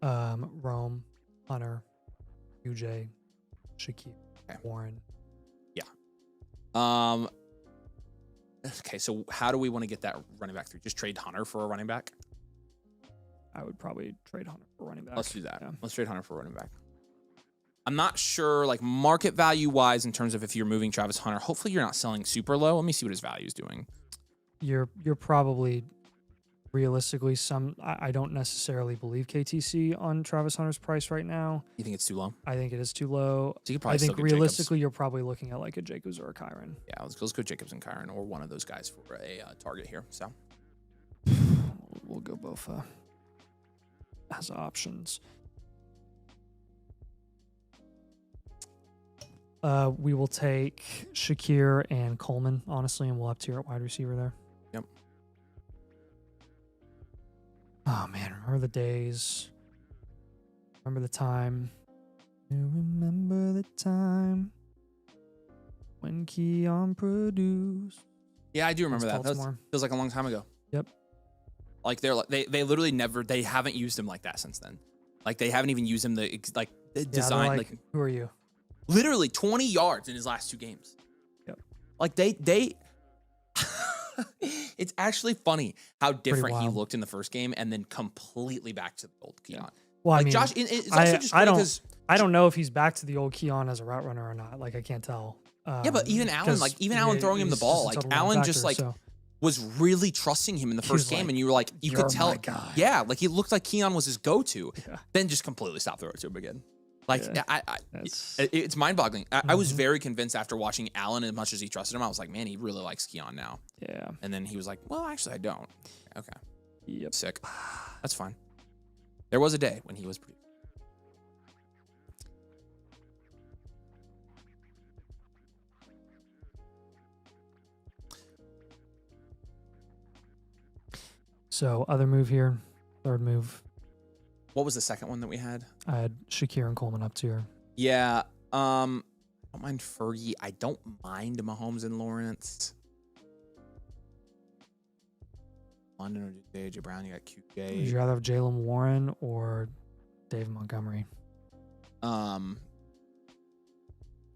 Rome, Hunter, UJ, Shakir, okay. Warren. Yeah. Okay, so how do we want to get that running back through? Just trade Hunter for a running back? I would probably trade Hunter for running back. Let's do that. Yeah. Let's trade Hunter for running back. I'm not sure, like market value wise, in terms of if you're moving Travis Hunter. Hopefully, you're not selling super low. Let me see what his value is doing. You're probably realistically I don't necessarily believe KTC on Travis Hunter's price right now. You think it's too low? I think it is too low. So you could probably I think still get realistically, Jacobs. you're probably looking at like a Jacobs or a Kyron. Yeah, let's go Jacobs and Kyron or one of those guys for a target here. So we'll go both as options. We will take Shakir and Coleman, honestly, and we'll have tier at wide receiver there. Yep. Oh, man. Remember the days. Remember the time. You remember the time when Keon produced. Yeah, I do remember that. That feels like a long time ago. Yep. Like they literally they haven't used him like that since then. Like they haven't even used him design like who are you? Literally 20 yards in his last 2 games. Yep. Like they it's actually funny how different he looked in the first game and then completely back to the old Keon. Yeah. Well, like I mean, Josh, it's also just because I don't know if he's back to the old Keon as a route runner or not. Like I can't tell. Yeah, but even Allen, throwing him the ball, like Allen just like was really trusting him in the first game, and you were like, you could tell, yeah, like he looked like Keon was his go-to. Yeah. Then just completely stopped throwing it to him again. Like it's mind-boggling. I was very convinced after watching Allen as much as he trusted him. I was like, man, he really likes Keon now. Yeah. And then he was like, well, actually, I don't. Okay. Yep. Sick. That's fine. There was a day when he was pretty. So other move here, third move, What was the second one that we had? I had Shakir and Coleman up tier. Yeah. I don't mind Fergie. I don't mind Mahomes and Lawrence. London or AJ Brown, you got Would QJ. you rather have Jalen Warren or David Montgomery? Oh,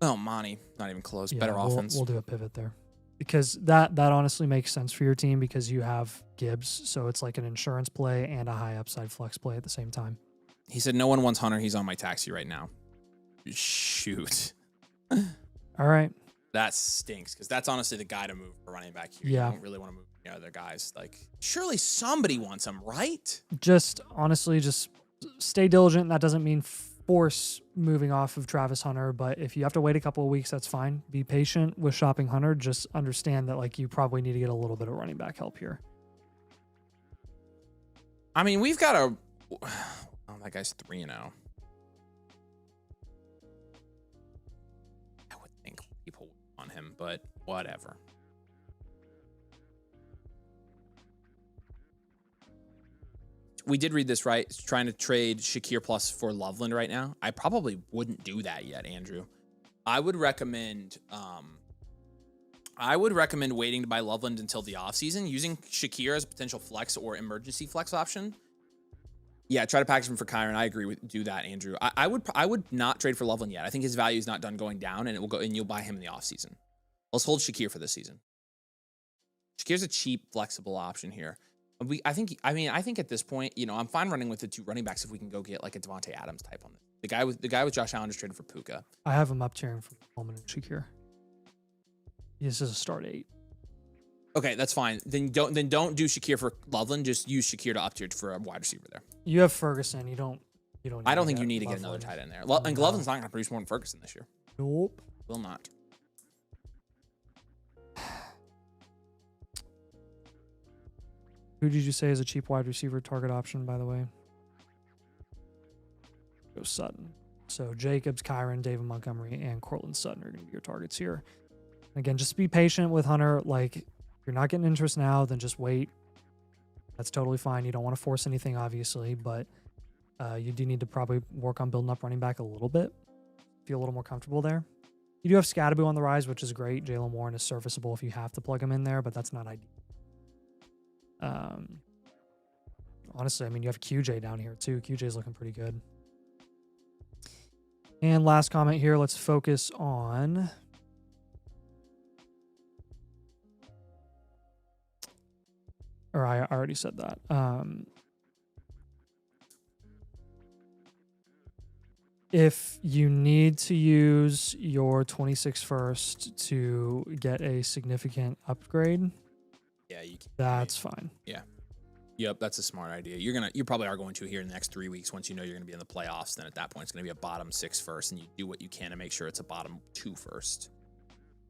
Monty, not even close. Yeah, Better offense. We'll do a pivot there. Because that honestly makes sense for your team because you have Gibbs. So it's like an insurance play and a high upside flex play at the same time. He said, no one wants Hunter. He's on my taxi right now. Shoot. All right. That stinks because that's honestly the guy to move for running back here. Yeah. You don't really want to move the other guys. Like, surely somebody wants him, right? Just honestly, just stay diligent. That doesn't mean force moving off of Travis Hunter, but if you have to wait a couple of weeks, that's fine. Be patient with shopping Hunter. Just understand that like you probably need to get a little bit of running back help here. I mean, we've got a... Oh, that guy's 3-0. I would think people would want him, but whatever. We did read this, right? It's trying to trade Shakir plus for Loveland right now. I probably wouldn't do that yet, Andrew. I would recommend waiting to buy Loveland until the offseason, using Shakir as a potential flex or emergency flex option. Yeah, try to package him for Kyron. I agree with do that, Andrew. I would not trade for Loveland yet. I think his value is not done going down, and it will go, and you'll buy him in the offseason. Let's hold Shakir for this season. Shakir's a cheap, flexible option here. I think at this point, you know, I'm fine running with the 2 running backs if we can go get like a Devontae Adams type on this. The guy with Josh Allen just traded for Puka. I have him up tiering for Coleman and Shakir. This is a start 8. Okay, that's fine. Then don't do Shakir for Loveland. Just use Shakir to up tier for a wide receiver there. You have Ferguson. You don't. I don't think you need to get another tight end there. And Loveland's not going to produce more than Ferguson this year. Nope. Will not. Who did you say is a cheap wide receiver target option, by the way? Go Sutton. So Jacobs, Kyron, David Montgomery, and Cortland Sutton are going to be your targets here. Again, just be patient with Hunter. Like, if you're not getting interest now, then just wait. That's totally fine. You don't want to force anything, obviously, but you do need to probably work on building up running back a little bit. Feel a little more comfortable there. You do have Scatterbo on the rise, which is great. Jalen Warren is serviceable if you have to plug him in there, but that's not ideal. Honestly, I mean, you have QJ down here too. QJ's looking pretty good. And last comment here, let's focus on or I already said that. If you need to use your 26 first to get a significant upgrade, Yeah, you can. that's fine. Yeah. Yep, that's a smart idea. You probably are going to here in the next 3 weeks once you know you're going to be in the playoffs. Then at that point, it's going to be a bottom 6 first, and you do what you can to make sure it's a bottom 2 first,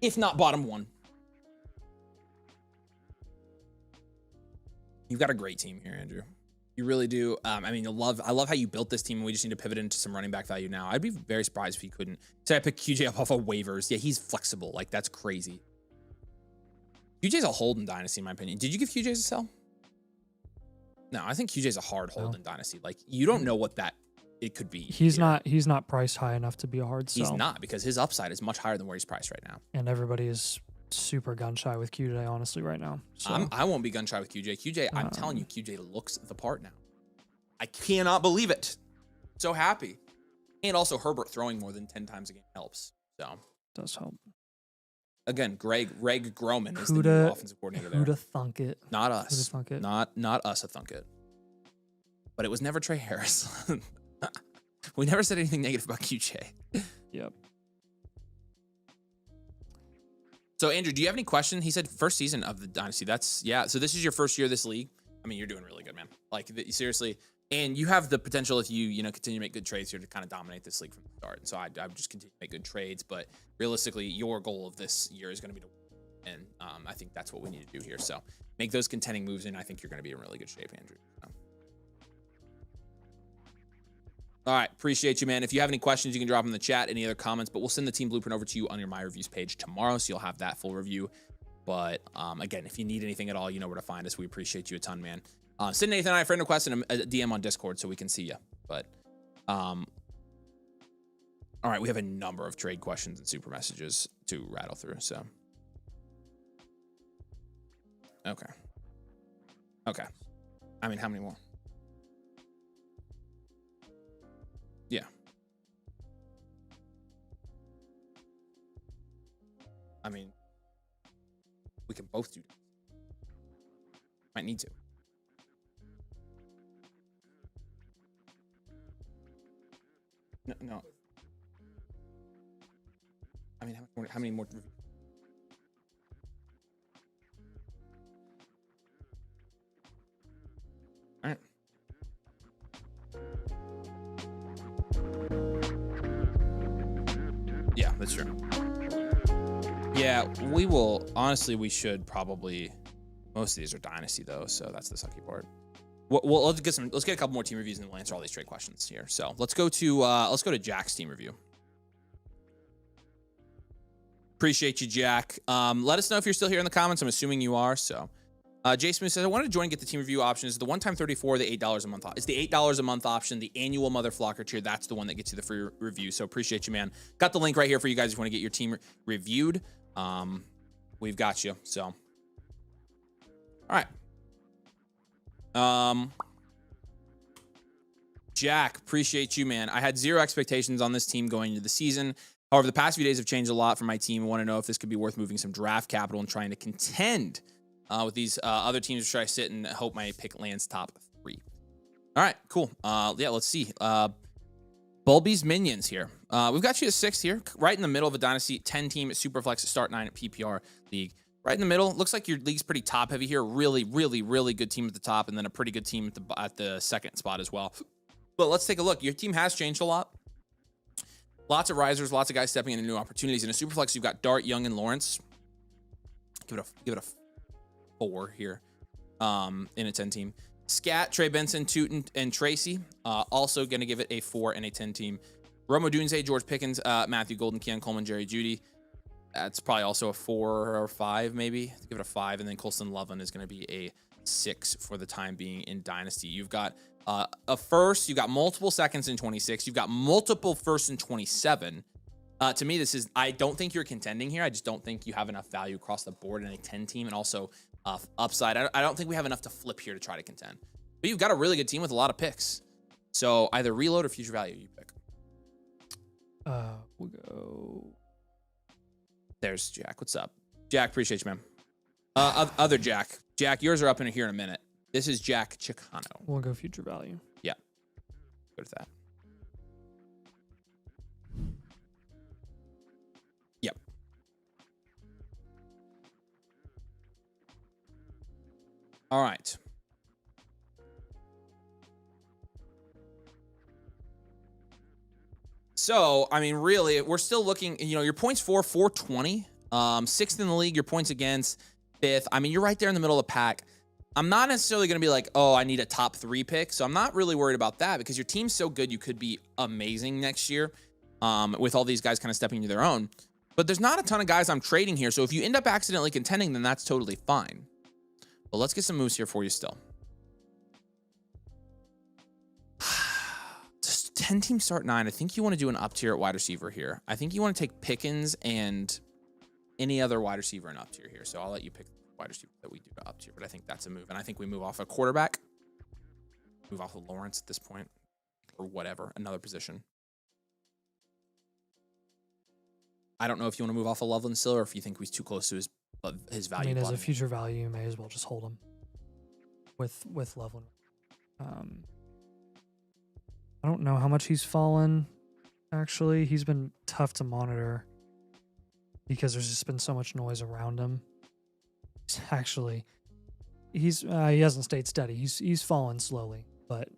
if not bottom 1. You've got a great team here, Andrew. You really do. I mean, I love how you built this team, and we just need to pivot into some running back value now. I'd be very surprised if you couldn't. Say I picked QJ up off of waivers. Yeah, he's flexible. Like, that's crazy. QJ's a hold in Dynasty, in my opinion. Did you give QJ a sell? No, I think QJ's a hard hold in Dynasty. Like, you don't know what it could be. He's not priced high enough to be a hard sell. He's not, because his upside is much higher than where he's priced right now. And everybody is super gun shy with QJ, honestly, right now. So I won't be gun shy with QJ. QJ, I'm telling you, QJ looks the part now. I cannot believe it. So happy. And also Herbert throwing more than 10 times a game helps. So does help. Again, Reg Groman is the new offensive coordinator there. Who'da thunk it? Not us. Who'da thunk it? Not us a thunk it. But it was never Trey Harris. We never said anything negative about QJ. Yep. So Andrew, do you have any questions? He said first season of the Dynasty. So this is your first year of this league. I mean, you're doing really good, man. Like, seriously. And you have the potential, if you continue to make good trades here, to kind of dominate this league from the start. And so I would just continue to make good trades. But realistically, your goal of this year is going to be to win. And I think that's what we need to do here. So make those contending moves, and I think you're going to be in really good shape, Andrew. So. All right. Appreciate you, man. If you have any questions, you can drop them in the chat, any other comments. But we'll send the team blueprint over to you on your My Reviews page tomorrow, so you'll have that full review. But again, if you need anything at all, you know where to find us. We appreciate you a ton, man. Send Nathan and I a friend request and a DM on Discord so we can see you. But, all right, we have a number of trade questions and super messages to rattle through. So, okay. I mean, how many more? Yeah. I mean, we can both do that. Might need to. No. I mean, how many more? All right. Yeah, that's true. Yeah, we will. Honestly, we should probably. Most of these are Dynasty though, so that's the sucky part. Well, let's get a couple more team reviews and we'll answer all these trade questions here. So let's go to Jack's team review. Appreciate you, Jack. Let us know if you're still here in the comments. I'm assuming you are. So, Jay Smooth says, I wanted to join and get the team review option. Is the one-time 34 the $8 a month? It's the $8 a month option, the annual Mother Flocker tier. That's the one that gets you the free review. So appreciate you, man. Got the link right here for you guys if you want to get your team reviewed. We've got you. So, all right. Jack, appreciate you, man. I had zero expectations on this team going into the season. However, the past few days have changed a lot for my team. I want to know if this could be worth moving some draft capital and trying to contend with these other teams, or should I sit and hope my pick lands top 3? All right, cool. Yeah, let's see. Bulby's Minions here. We've got you at 6th here, right in the middle of a Dynasty 10 team at Superflex, start 9 at PPR League. Right in the middle. Looks like your league's pretty top heavy here. Really, really, really good team at the top, and then a pretty good team at the second spot as well. But let's take a look. Your team has changed a lot. Lots of risers, lots of guys stepping into new opportunities. In a Superflex, you've got Dart, Young, and Lawrence. Give it a 4 here in a 10 team. Scat, Trey Benson, Tootin, and Tracy. Also going to give it a 4 and a 10 team. Romo Dunze, George Pickens, Matthew Golden, Keon Coleman, Jerry Jeudy. That's probably also a 4 or 5, maybe. Give it a 5. And then Colston Loveland is going to be a 6 for the time being in Dynasty. You've got a first. You've got multiple seconds in 26. You've got multiple firsts in 27. To me, I don't think you're contending here. I just don't think you have enough value across the board in a 10 team. And also upside. I don't think we have enough to flip here to try to contend. But you've got a really good team with a lot of picks. So either reload or future value you pick. We'll go. There's Jack. What's up? Jack, appreciate you, man. Other Jack. Jack, yours are up in here in a minute. This is Jack Chicano. We'll go future value. Yeah. Go to that. Yep. All right. So, I mean, really, we're still looking, your points for 420, 6th in the league, your points against 5th. I mean, you're right there in the middle of the pack. I'm not necessarily going to be like, oh, I need a top 3 pick. So I'm not really worried about that because your team's so good. You could be amazing next year with all these guys kind of stepping into their own. But there's not a ton of guys I'm trading here. So if you end up accidentally contending, then that's totally fine. But let's get some moves here for you still. 10 team start 9. I think you want to do an up tier at wide receiver here. I think you want to take Pickens and any other wide receiver in up tier here. So I'll let you pick the wide receiver that we do to up tier, but I think that's a move. And I think we move off a quarterback, move off of Lawrence at this point, or whatever, another position. I don't know if you want to move off of Loveland still, or if you think he's too close to his value. I mean, as a future value, you may as well just hold him with Loveland. I don't know how much he's fallen, actually. He's been tough to monitor because there's just been so much noise around him. He hasn't stayed steady. He's fallen slowly, but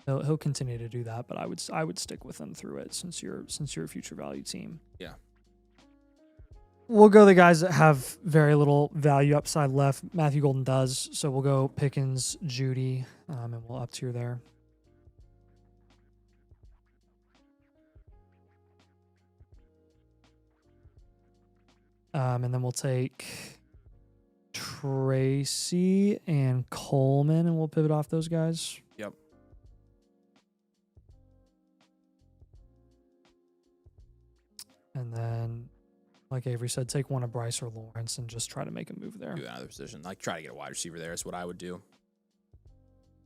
he'll continue to do that. But I would stick with him through it since you're a future value team. Yeah. We'll go the guys that have very little value upside left. Matthew Golden does, so we'll go Pickens, Jeudy, and we'll up tier there. And then we'll take Tracy and Coleman, and we'll pivot off those guys. Yep. And then, like Avery said, take one of Bryce or Lawrence and just try to make a move there. Do another position. Like, try to get a wide receiver there is what I would do.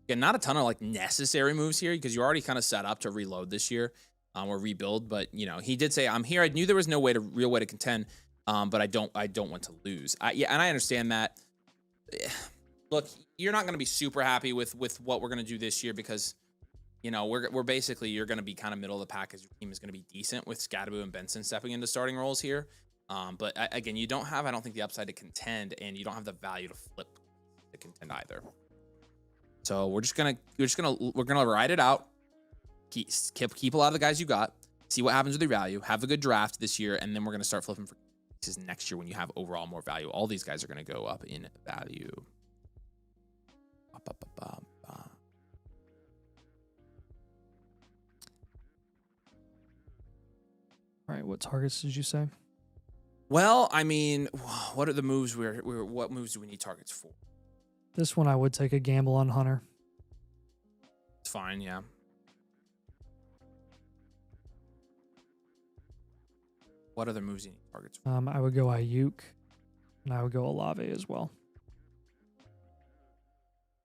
Yeah, not a ton of, like, necessary moves here because you're already kind of set up to reload this year or rebuild. But, you know, he did say, I'm here. I knew there was no real way to contend, but I don't want to lose. Yeah, and I understand that. Look, you're not going to be super happy with what we're going to do this year because, you know, we're basically, you're going to be kind of middle of the pack as your team is going to be decent with Scadaboo and Benson stepping into starting roles here. But again, you don't have, I don't think, the upside to contend, and you don't have the value to flip to contend either. So we're gonna ride it out. Keep a lot of the guys you got. See what happens with your value. Have a good draft this year, and then we're gonna start flipping for pieces next year when you have overall more value. All these guys are gonna go up in value. All right, what targets did you say? Well, I mean, what are the moves what moves do we need targets for? This one I would take a gamble on Hunter. It's fine, yeah. What other moves do you need targets for? I would go Ayuk, and I would go Olave as well.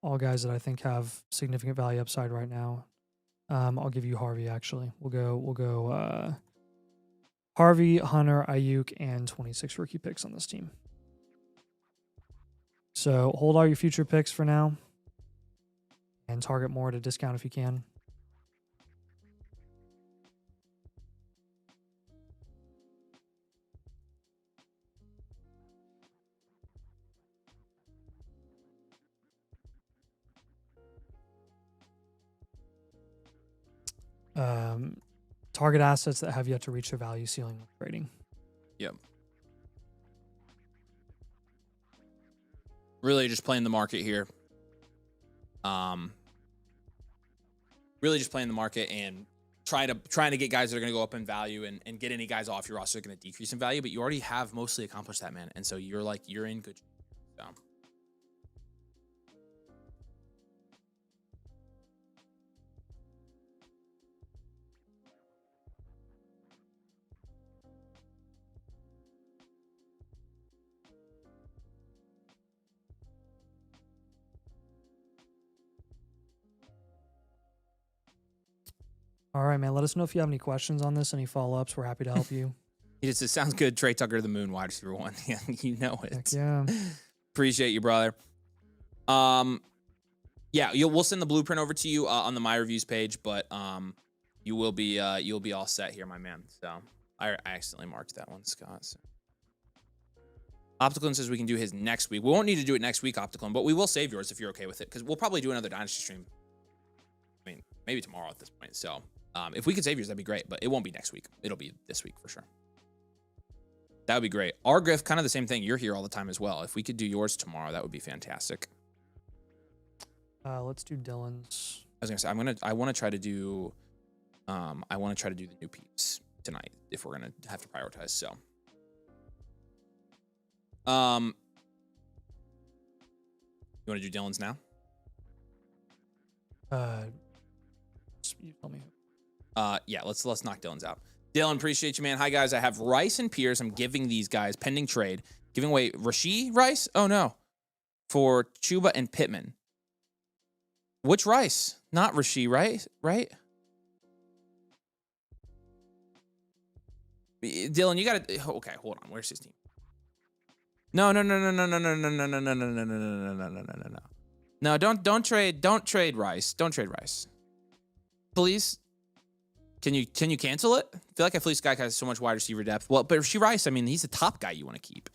All guys that I think have significant value upside right now. I'll give you Harvey actually. We'll go Harvey, Hunter, Ayuk, and 26 rookie picks on this team. So hold all your future picks for now and target more at a discount if you can. Target assets that have yet to reach their value ceiling with trading. Yep. Really just playing the market here. Really just playing the market and trying to get guys that are going to go up in value and get any guys off your roster that are going to decrease in value, but you already have mostly accomplished that, man. And so you're in good shape. So. All right, man. Let us know if you have any questions on this, any follow-ups. We're happy to help you. It sounds good. Trey Tucker to the moon, wide receiver 1. Yeah, you know it. Heck yeah. Appreciate you, brother. Yeah, we'll send the blueprint over to you on the My Reviews page, but you'll be all set here, my man. So I accidentally marked that one, Scott. So. Opticlin says we can do his next week. We won't need to do it next week, Opticlin, but we will save yours if you're okay with it, because we'll probably do another Dynasty stream. I mean, maybe tomorrow at this point. So if we could save yours, that'd be great, but it won't be next week. It'll be this week for sure. That would be great. Our Griff, kind of the same thing. You're here all the time as well. If we could do yours tomorrow, that would be fantastic. Let's do Dylan's. I was gonna say I want to try to do the new peeps tonight if we're gonna have to prioritize. So you want to do Dylan's now? You tell me. Yeah, let's knock Dylan's out. Dylan, appreciate you, man. Hi guys, I have Rice and Pierce. I'm giving these guys pending trade, giving away Rasheed Rice. Oh no, for Chuba and Pittman. Which Rice? Not Rasheed Rice, right? Dylan, you got to. Okay, hold on. Where's his team? No. No, don't trade Rice. Don't trade Rice. Please. Can you cancel it? I feel like I feel this guy has so much wide receiver depth. Well, but Rasheed Rice, I mean, he's the top guy you want to keep.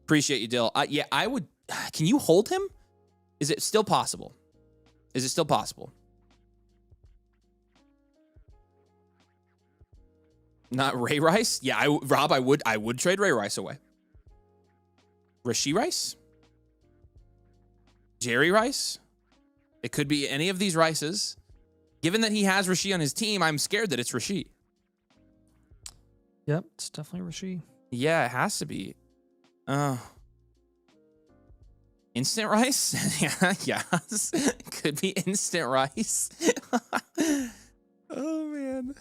Appreciate you, Dill. Yeah, I would. Can you hold him? Is it still possible? Is it still possible? Not Ray Rice? Yeah, Rob, I would trade Ray Rice away. Rasheed Rice? Jerry Rice? It could be any of these Rices. Given that he has Rasheed on his team, I'm scared that it's Rasheed. Yep, it's definitely Rasheed. Yeah, it has to be. Instant rice? Yeah, yes. Could be instant rice. Oh, man.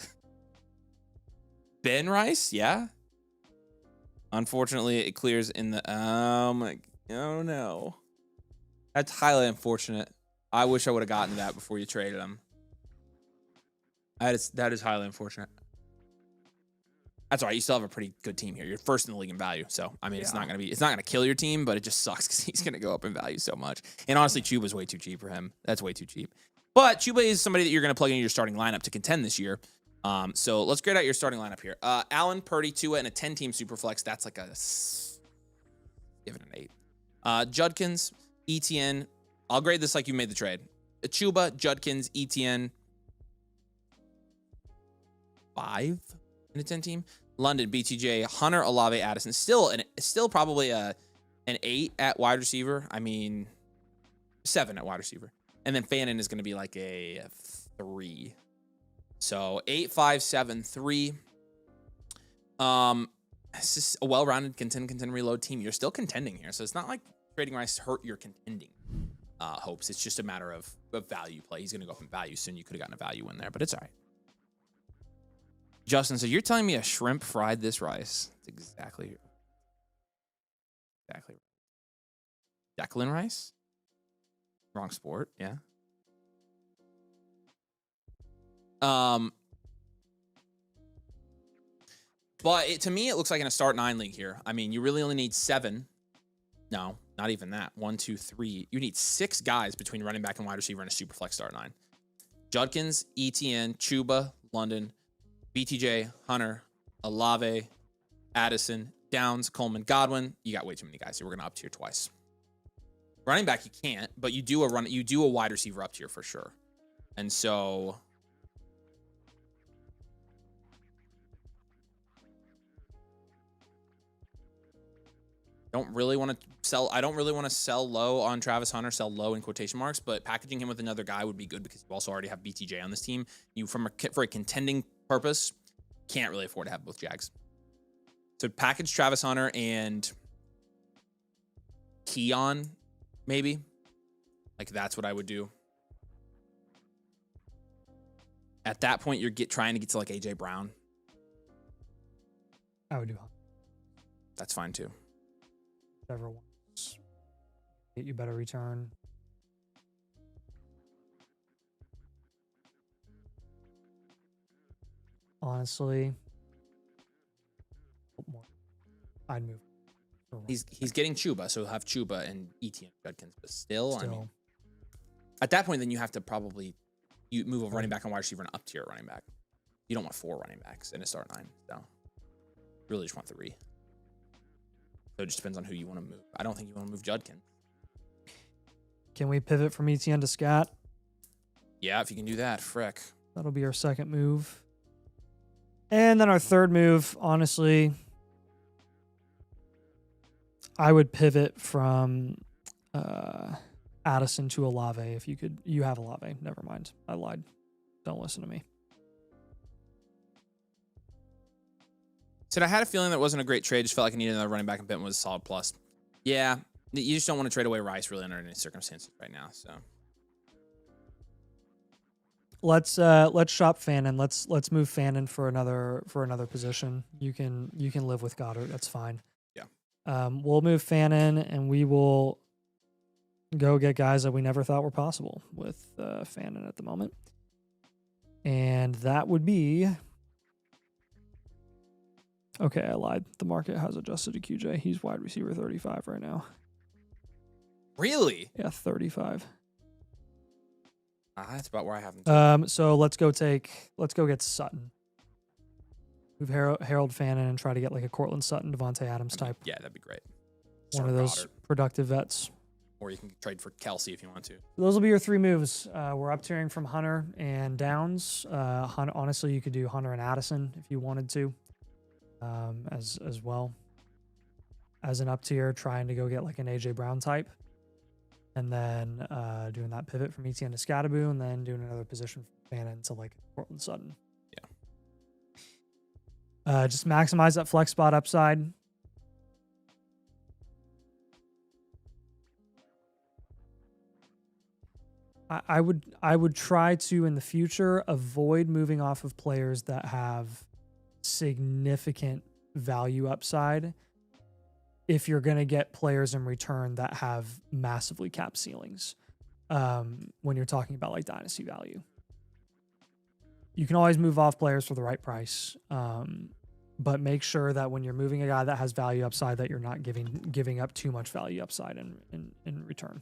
Ben Rice? Yeah. Unfortunately, it clears in the... Oh, no. That's highly unfortunate. I wish I would have gotten that before you traded him. That is highly unfortunate. That's all right. You still have a pretty good team here. You're first in the league in value. So, I mean, it's not going to kill your team, but it just sucks because he's going to go up in value so much. And honestly, Chuba's way too cheap for him. That's way too cheap. But Chuba is somebody that you're going to plug into your starting lineup to contend this year. So let's grade out your starting lineup here. Allen, Purdy, Tua, and a 10-team superflex. That's like give it an 8. Judkins, ETN. I'll grade this like you made the trade. Chuba, Judkins, ETN. 5 in a 10-team. London, BTJ, Hunter, Olave, Addison. Still probably an 8 at wide receiver. I mean, 7 at wide receiver. And then Fannin is going to be like a 3. So 8, 5, 7, 3. It's just a well-rounded contend, reload team. You're still contending here. So it's not like trading Rice hurt your contending hopes. It's just a matter of value play. He's going to go up in value soon. You could have gotten a value win there, but it's all right. Justin, so you're telling me a shrimp fried this rice? That's exactly. Declan rice? Wrong sport, yeah. But to me, it looks like in a start 9 league here. I mean, you really only need 7. No, not even that. 1, 2, 3. You need 6 guys between running back and wide receiver in a super flex start 9. Judkins, ETN, Chuba, London, BTJ, Hunter, Olave, Addison, Downs, Coleman, Godwin. You got way too many guys, so we're gonna up tier twice. Running back, you can't, but you do a wide receiver up tier for sure. And so I don't really want to sell low on Travis Hunter, sell low in quotation marks, but packaging him with another guy would be good because you also already have BTJ on this team. You, for a contending purpose, can't really afford to have both Jags. So package Travis Hunter and Keon, maybe. Like, that's what I would do. At that point, you're trying to get to like AJ Brown. I would do That's fine too. whichever ones get you better return. Honestly, I'd move. He's getting Chuba, so he'll have Chuba and ETN Judkins, but still, I mean, at that point, then you have to probably move a running back and wide receiver and up tier running back. You don't want 4 running backs in a start 9, so you really just want 3. So it just depends on who you want to move. I don't think you want to move Judkins. Can we pivot from ETN to Scat? Yeah, if you can do that, frick. That'll be our second move. And then our third move, honestly, I would pivot from Addison to Olave if you could. You have Olave. Never mind. I lied. Don't listen to me. Said I had a feeling that wasn't a great trade. Just felt like I needed another running back and Benton was a solid plus. Yeah, you just don't want to trade away Rice really under any circumstances right now. So let's shop Fannin. Let's move Fannin for another position. You can live with Goddard. That's fine. Yeah. We'll move Fannin and we will go get guys that we never thought were possible with Fannin at the moment. And that would be. Okay, I lied. The market has adjusted to QJ. He's wide receiver 35 right now. Really? Yeah, 35. That's about where I have him. So let's go get Sutton. Move Harold Fannin and try to get like a Cortland Sutton, Devontae Adams type. Yeah, that'd be great. One of those productive vets. Or you can trade for Kelsey if you want to. Those will be your 3 moves. We're up tiering from Hunter and Downs. Honestly, you could do Hunter and Addison if you wanted to. As well as an up tier, trying to go get like an AJ Brown type, and then doing that pivot from ETN to Scattaboo, and then doing another position from Fannin to like Cortland Sutton. Yeah. Just maximize that flex spot upside. I would try to in the future avoid moving off of players that have significant value upside if you're going to get players in return that have massively capped ceilings. When you're talking about like dynasty value, you can always move off players for the right price. But make sure that when you're moving a guy that has value upside, that you're not giving up too much value upside in return.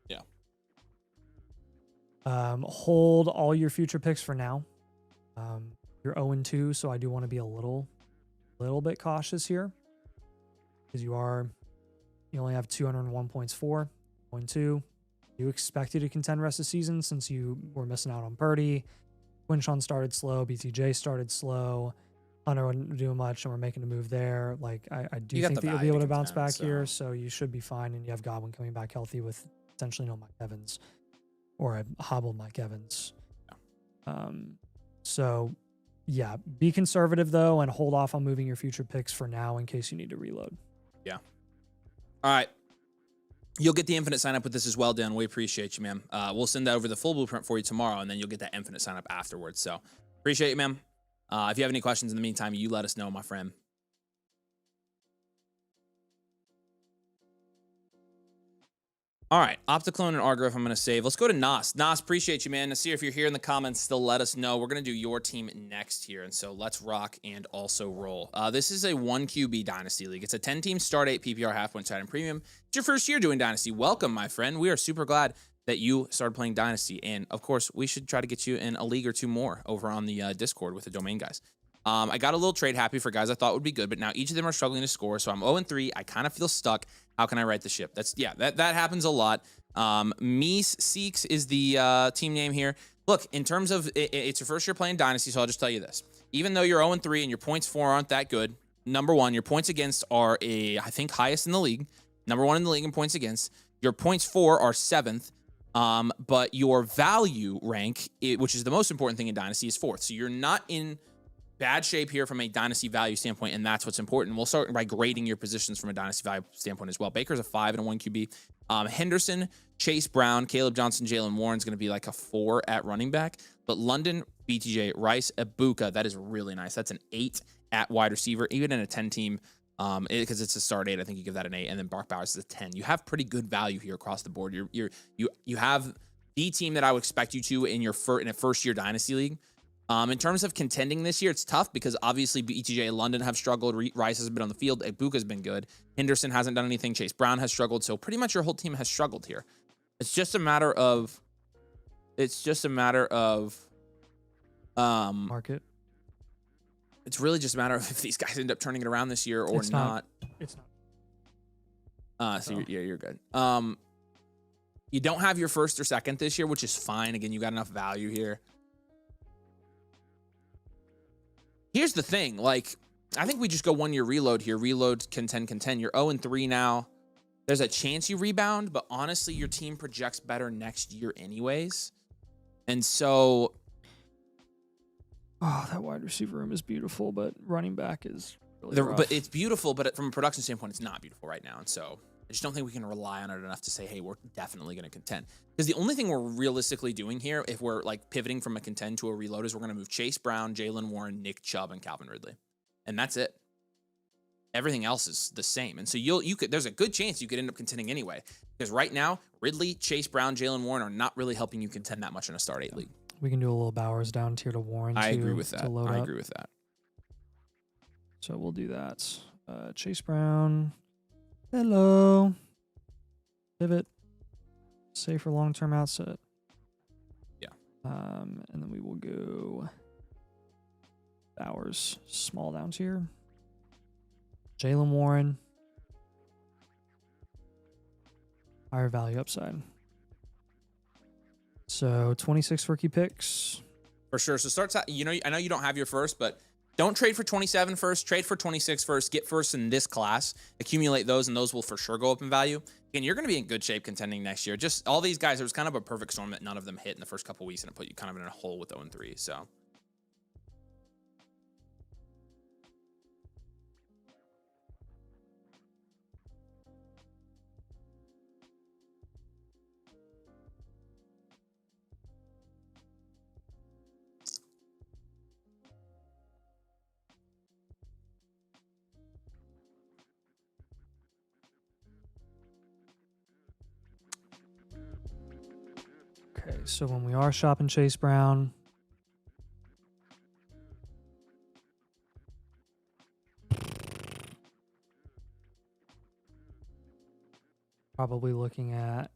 Yeah. Hold all your future picks for now. You're 0-2, so I do want to be a little bit cautious here, because you only have 201 points for 0-2. You expect you to contend rest of the season since you were missing out on Purdy. Quinshon started slow. BTJ started slow. Hunter wasn't doing much, and we're making a move there. Like I do think that you'll be able to bounce back here, so you should be fine. And you have Godwin coming back healthy with potentially no Mike Evans, or a hobbled Mike Evans. Yeah. So yeah, be conservative though, and hold off on moving your future picks for now in case you need to reload. Yeah. All right. You'll get the infinite sign up with this as well, Dan. We appreciate you, man. We'll send that over the full blueprint for you tomorrow, and then you'll get that infinite sign up afterwards. So appreciate you, man. If you have any questions in the meantime, you let us know, my friend. All right, Opticlone and Argrove I'm going to save. Let's go to Nas. Nas, appreciate you, man. Nasir, if you're here in the comments, still let us know. We're going to do your team next here, and so let's rock and also roll. This is a 1 QB Dynasty League. It's a 10-team Start 8 PPR half-point side and premium. It's your first year doing Dynasty. Welcome, my friend. We are super glad that you started playing Dynasty, and of course, we should try to get you in a league or two more over on the Discord with the domain guys. I got a little trade happy for guys I thought would be good, but now each of them are struggling to score, so I'm 0-3. I kind of feel stuck. How can I right the ship? That happens a lot. Mies Seeks is the team name here. Look, in terms of, it's your first year playing Dynasty, so I'll just tell you this. Even though you're 0-3 and your points for aren't that good, number one, your points against are I think, highest in the league. Number one in the league in points against. Your points for are 7th. But your value rank, which is the most important thing in Dynasty, is 4th. So you're not in bad shape here from a Dynasty value standpoint, and that's what's important. We'll start by grading your positions from a Dynasty value standpoint as well. Baker's a 5 and a 1 QB. Henderson, Chase Brown, Caleb Johnson, Jalen Warren's going to be like a 4 at running back. But London, BTJ, Rice, Ibuka, that is really nice. That's an 8 at wide receiver, even in a 10-team. Because it's a start 8, I think you give that an 8, and then Brock Bowers is a 10. You have pretty good value here across the board. You have the team that I would expect you to in a first-year Dynasty League. In terms of contending this year, it's tough because obviously BTJ and London have struggled. Rice has been on the field. Ibuka's been good. Henderson hasn't done anything. Chase Brown has struggled. So pretty much your whole team has struggled here. It's just a matter of Market. It's really just a matter of if these guys end up turning it around this year or not. It's not. So you're good. You don't have your first or second this year, which is fine. Again, you got enough value here. Here's the thing, like, I think we just go 1 year reload here. Reload, contend. You're 0-3 now. There's a chance you rebound, but honestly, your team projects better next year anyways. And so, oh, that wide receiver room is beautiful, but running back is really rough. But it's beautiful, but from a production standpoint, it's not beautiful right now. And so I just don't think we can rely on it enough to say, hey, we're definitely going to contend. Because the only thing we're realistically doing here, if we're like pivoting from a contend to a reload, is we're going to move Chase Brown, Jalen Warren, Nick Chubb, and Calvin Ridley. And that's it. Everything else is the same. And so there's a good chance you could end up contending anyway. Because right now, Ridley, Chase Brown, Jalen Warren are not really helping you contend that much in a start 8 league. We can do a little Bowers down tier to Warren. I agree with that. I agree with that. So we'll do that. Chase Brown. Hello. Pivot. Safe for long-term outset. Yeah. And then we will go Bowers, small down tier. Jalen Warren. Higher value upside. So 26 rookie picks. For sure. So starts out, I know you don't have your first, but don't trade for 27 first. Trade for 26 first. Get first in this class. Accumulate those, and those will for sure go up in value. Again, you're going to be in good shape contending next year. Just all these guys, it was kind of a perfect storm that none of them hit in the first couple weeks, and it put you kind of in a hole with 0-3. So. Okay, so when we are shopping Chase Brown, probably looking at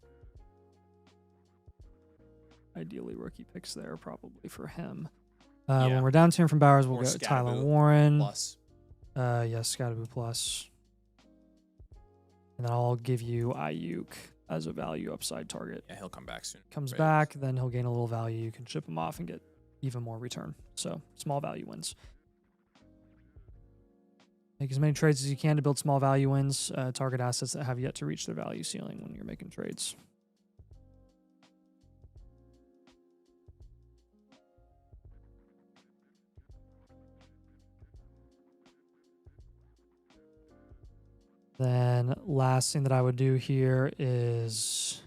ideally rookie picks there, probably for him. When we're down tiering from Bowers, we'll go Tyler Warren. Plus. Yes, Scottaboo plus. And then I'll give you Ayuk as a value upside target. Yeah, he'll come back soon. Comes back, then he'll gain a little value. You can ship him off and get even more return. So small value wins. Make as many trades as you can to build small value wins. Target assets that have yet to reach their value ceiling when you're making trades. Then last thing that I would do here is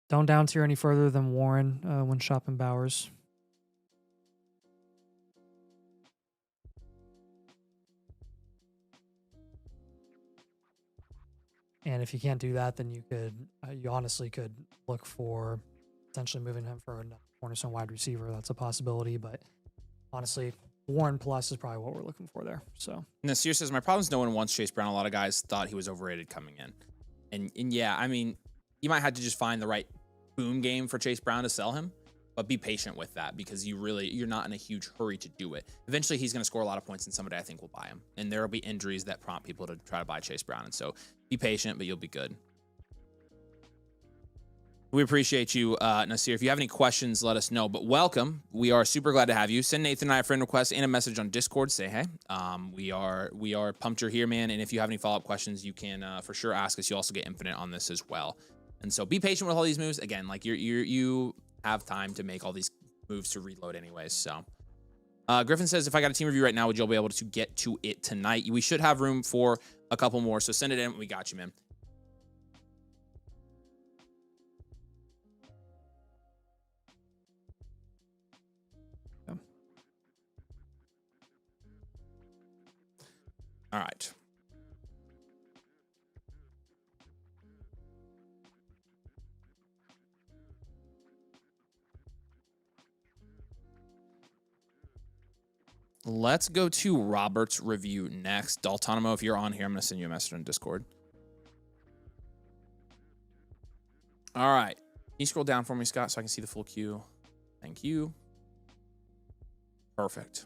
don't down tier any further than Warren when shopping Bowers. And if you can't do that, then you could, you honestly could look for potentially moving him for a cornerstone wide receiver. That's a possibility, but honestly, Warren plus is probably what we're looking for there. So Nasir says, my problem is no one wants Chase Brown. A lot of guys thought he was overrated coming in. And yeah, I mean, you might have to just find the right boom game for Chase Brown to sell him, but be patient with that because you're not in a huge hurry to do it. Eventually, he's going to score a lot of points and somebody I think will buy him. And there will be injuries that prompt people to try to buy Chase Brown. And so be patient, but you'll be good. We appreciate you, Nasir. If you have any questions, let us know. But welcome. We are super glad to have you. Send Nathan and I a friend request and a message on Discord. Say hey. We are pumped you're here, man. And if you have any follow-up questions, you can for sure ask us. You also get infinite on this as well. And so be patient with all these moves. Again, like you have time to make all these moves to reload anyways. So Griffin says, if I got a team review right now, would you all be able to get to it tonight? We should have room for a couple more. So send it in. We got you, man. All right. Let's go to Robert's review next. Daltonimo, if you're on here, I'm going to send you a message on Discord. All right. Can you scroll down for me, Scott, so I can see the full queue? Thank you. Perfect.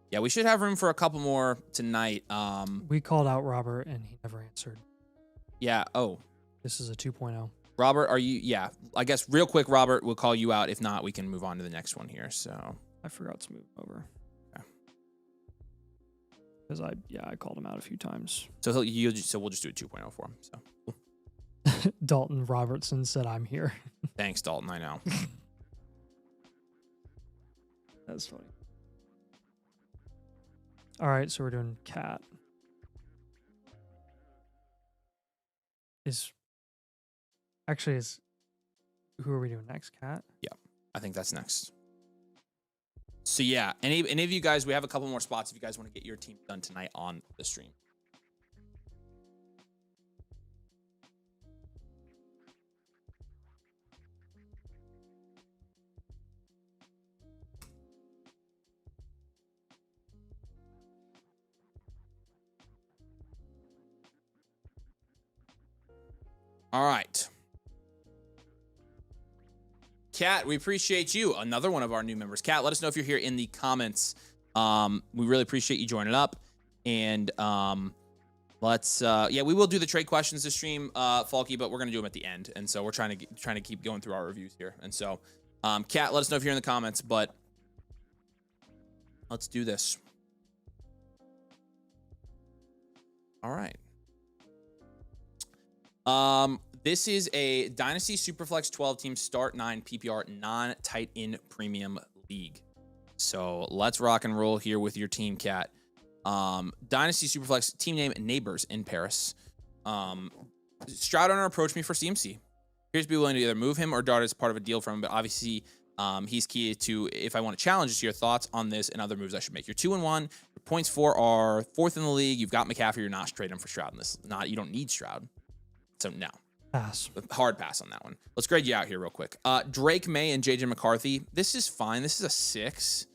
Yeah, we should have room for a couple more tonight. we called out Robert and he never answered. Yeah. Oh, This is a 2.0. Robert, are you? Yeah. I guess real quick, Robert, we'll call you out. If not, we can move on to the next one here. So I forgot to move over. Okay. Because I called him out a few times. So we'll just do a 2.0 for him. So Dalton Robertson said, I'm here. thanks, Dalton. I know. That's funny. All right, so we're doing Cat. Who are we doing next? Cat? Yeah, I think that's next. So yeah, any of you guys, we have a couple more spots if you guys want to get your team done tonight on the stream. All right. Kat, we appreciate you. Another one of our new members. Kat, let us know if you're here in the comments. We really appreciate you joining up. And let's we will do the trade questions to stream, Falky, but we're gonna do them at the end. And so we're trying to keep going through our reviews here. And so Kat, let us know if you're in the comments, but let's do this. All right. This is a Dynasty Superflex 12-team Start 9 PPR non-tight end premium league. So let's rock and roll here with your team, Kat. Dynasty Superflex team name Neighbors in Paris. Stroud owner approached me for CMC. Here's be willing to either move him or dart as part of a deal from him, but obviously he's key to if I want to challenge just your thoughts on this and other moves I should make. You're 2-1. Your points for are 4th in the league. You've got McCaffrey. You're not trading him for Stroud in this. You don't need Stroud. So no. Pass. Hard pass on that one. Let's grade you out here real quick. Drake May and JJ McCarthy. This is fine. This is a 6.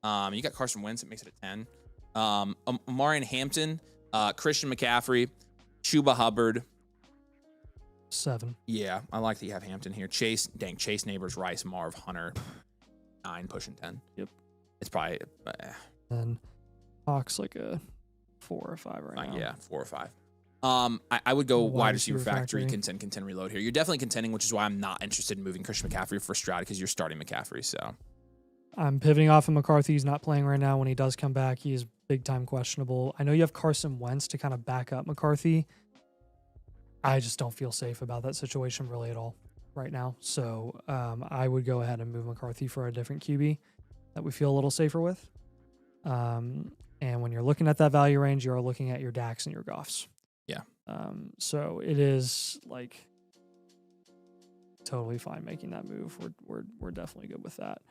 You got Carson Wentz. It makes it a 10. Amarian Hampton, Christian McCaffrey, Chuba Hubbard. 7. Yeah, I like that you have Hampton here. Chase Neighbors, Rice, Marv, Hunter. 9 pushing 10. Yep. It's probably And Hawks like a 4 or 5 right now. Yeah, 4 or 5. I would go wide receiver factory, factory. contend, reload here. You're definitely contending, which is why I'm not interested in moving Christian McCaffrey for Stroud because you're starting McCaffrey. So I'm pivoting off of McCarthy. He's not playing right now. When he does come back, he is big time questionable. I know you have Carson Wentz to kind of back up McCarthy. I just don't feel safe about that situation really at all right now. So I would go ahead and move McCarthy for a different QB that we feel a little safer with. And when you're looking at that value range, you're looking at your Dax and your Goffs. Yeah. So it is like totally fine making that move. We're definitely good with that.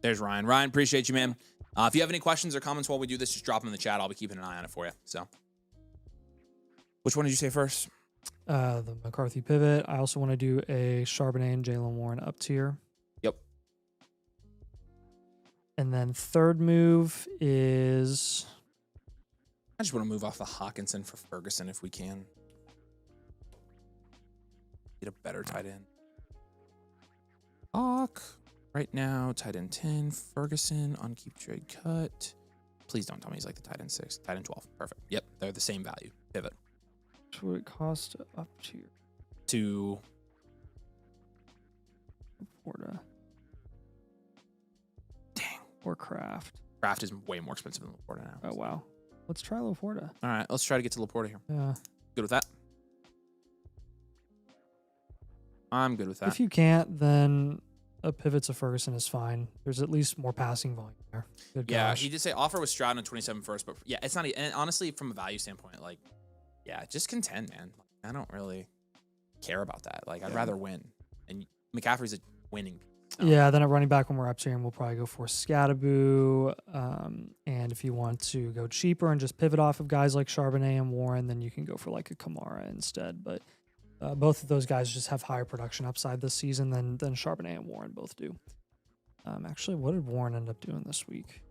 There's Ryan. Ryan, appreciate you, man. If you have any questions or comments while we do this, just drop them in the chat. I'll be keeping an eye on it for you. So, which one did you say first? The McCarthy pivot. I also want to do a Charbonnet and Jalen Warren up tier. Yep. And then third move is I just want to move off the Hawkinson for Ferguson if we can. Get a better tight end. Hawk. Right now, tight end 10. Ferguson on keep trade cut. Please don't tell me he's like the tight end 6. Tight end 12. Perfect. Yep. They're the same value. Pivot. what would it cost up tier? To Laporta. Dang. Or Kraft. Kraft is way more expensive than Laporta now. Oh, wow. Let's try Laporta. All right, let's try to get to Laporta here. Yeah. Good with that? I'm good with that. If you can't, then a pivot to Ferguson is fine. There's at least more passing volume there. Good Yeah, gosh. he did say offer was Stroud on 27 first, but yeah, it's not. And honestly, from a value standpoint, like, yeah, just contend, man. I don't really care about that. Like, I'd rather win. And McCaffrey's a winning piece. So. Yeah, then at running back when we're up tier, we'll probably go for Scattaboo. And if you want to go cheaper and just pivot off of guys like Charbonnet and Warren, then you can go for like a Kamara instead. But both of those guys just have higher production upside this season than Charbonnet and Warren both do. Actually, what did Warren end up doing this week?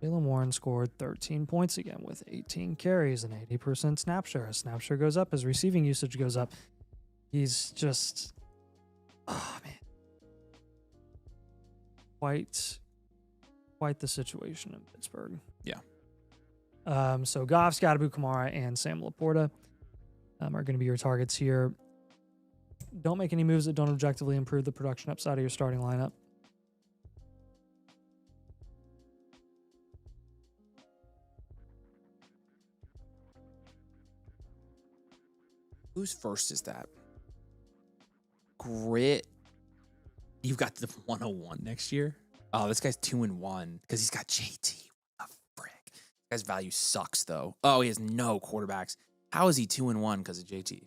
Jalen Warren scored 13 points again with 18 carries and 80% snap share. His snap share goes up, his receiving usage goes up. He's just, oh man, quite the situation in Pittsburgh. Yeah. So Goff, Scattaboo, Kamara, and Sam Laporta are going to be your targets here. Don't make any moves that don't objectively improve the production upside of your starting lineup. Whose first is that? Grit. You've got the 101 next year? Oh, this guy's 2-1 because he's got JT. What the frick? This guy's value sucks, though. Oh, he has no quarterbacks. How is he 2-1 because of JT?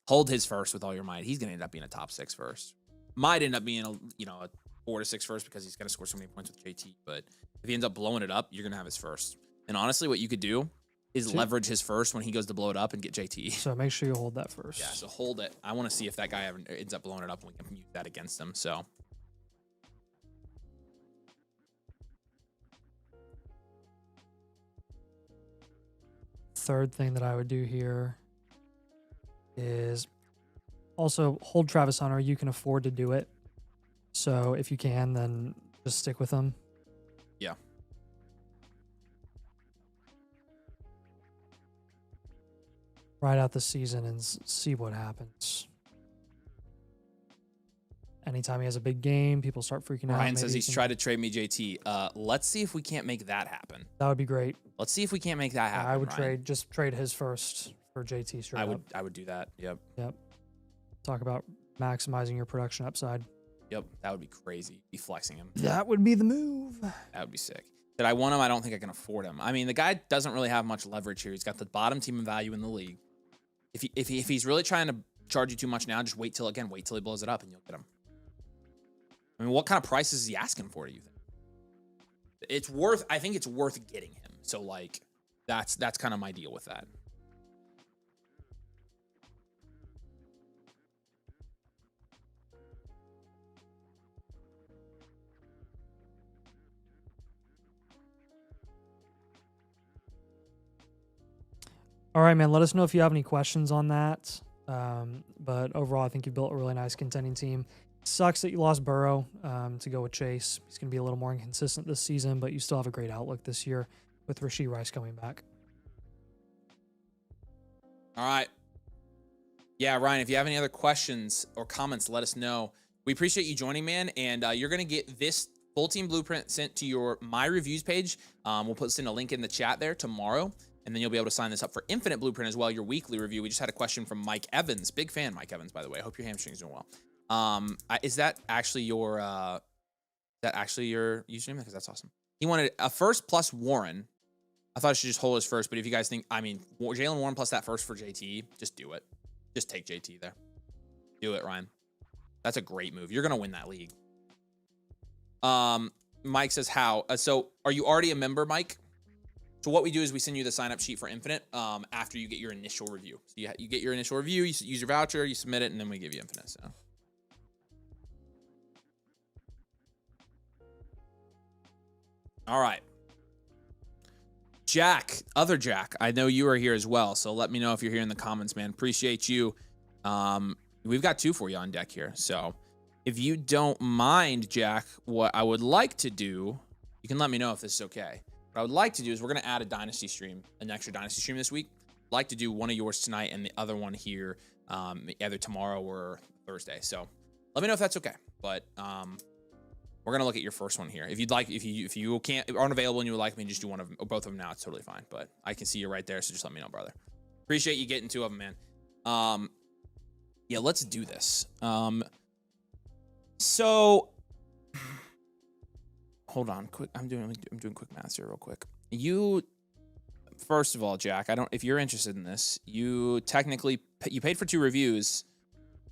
Hold his first with all your might. He's going to end up being a top 6 first. Might end up being a 4 to 6 first because he's going to score so many points with JT. But if he ends up blowing it up, you're going to have his first. And honestly, what you could do is leverage his first when he goes to blow it up and get JT. So make sure you hold that first. Yeah, so hold it. I want to see if that guy ever ends up blowing it up and we can use that against him. So third thing that I would do here is also hold Travis Hunter. You can afford to do it. So if you can, then just stick with him. yeah. Ride out the season and see what happens. Anytime he has a big game, people start freaking out. Ryan says he's tried to trade me JT. Let's see if we can't make that happen. That would be great. Let's see if we can't make that happen. I would Ryan. trade his first for JT straight up. I would do that. Yep. Talk about maximizing your production upside. Yep. That would be crazy. Be flexing him. That would be the move. That would be sick. Did I want him? I don't think I can afford him. I mean, the guy doesn't really have much leverage here. He's got the bottom team in value in the league. If he's really trying to charge you too much now, just wait till he blows it up and you'll get him. I mean, what kind of prices is he asking for, do you think? I think it's worth getting him. So like that's kind of my deal with that. All right, man. Let us know if you have any questions on that. But overall, I think you built a really nice contending team. Sucks that you lost Burrow to go with Chase. He's going to be a little more inconsistent this season, but you still have a great outlook this year with Rashee Rice coming back. All right. Yeah, Ryan, if you have any other questions or comments, let us know. We appreciate you joining, man. And you're going to get this full team blueprint sent to your My Reviews page. We'll send a link in the chat there tomorrow. And then you'll be able to sign this up for Infinite Blueprint as well, your weekly review. We just had a question from Mike Evans. Big fan, Mike Evans, by the way. I hope your hamstring's doing well. Is that actually your username? Because that's awesome. He wanted a first plus Warren. I thought I should just hold his first, but if you guys think, Jalen Warren plus that first for JT, just do it. Just take JT there. Do it, Ryan. That's a great move. You're going to win that league. Mike says, how? So are you already a member, Mike? So what we do is we send you the sign-up sheet for Infinite after you get your initial review. So you get your initial review, you use your voucher, you submit it, and then we give you Infinite. So. All right. Jack, other Jack, I know you are here as well, so let me know if you're here in the comments, man. Appreciate you. We've got 2 for you on deck here. So if you don't mind, Jack, what I would like to do, you can let me know if this is okay. What I would like to do is we're going to add a Dynasty stream, an extra Dynasty stream this week. I'd like to do one of yours tonight and the other one here either tomorrow or Thursday. So let me know if that's okay. But we're going to look at your first one here. If you'd like, if you aren't available and you would like me to just do one of them, or both of them now, it's totally fine. But I can see you right there, so just let me know, brother. Appreciate you getting 2 of them, man. Yeah, let's do this. So hold on, quick. I'm doing quick math here, real quick. First of all, Jack, if you're interested in this, you technically paid for 2 reviews.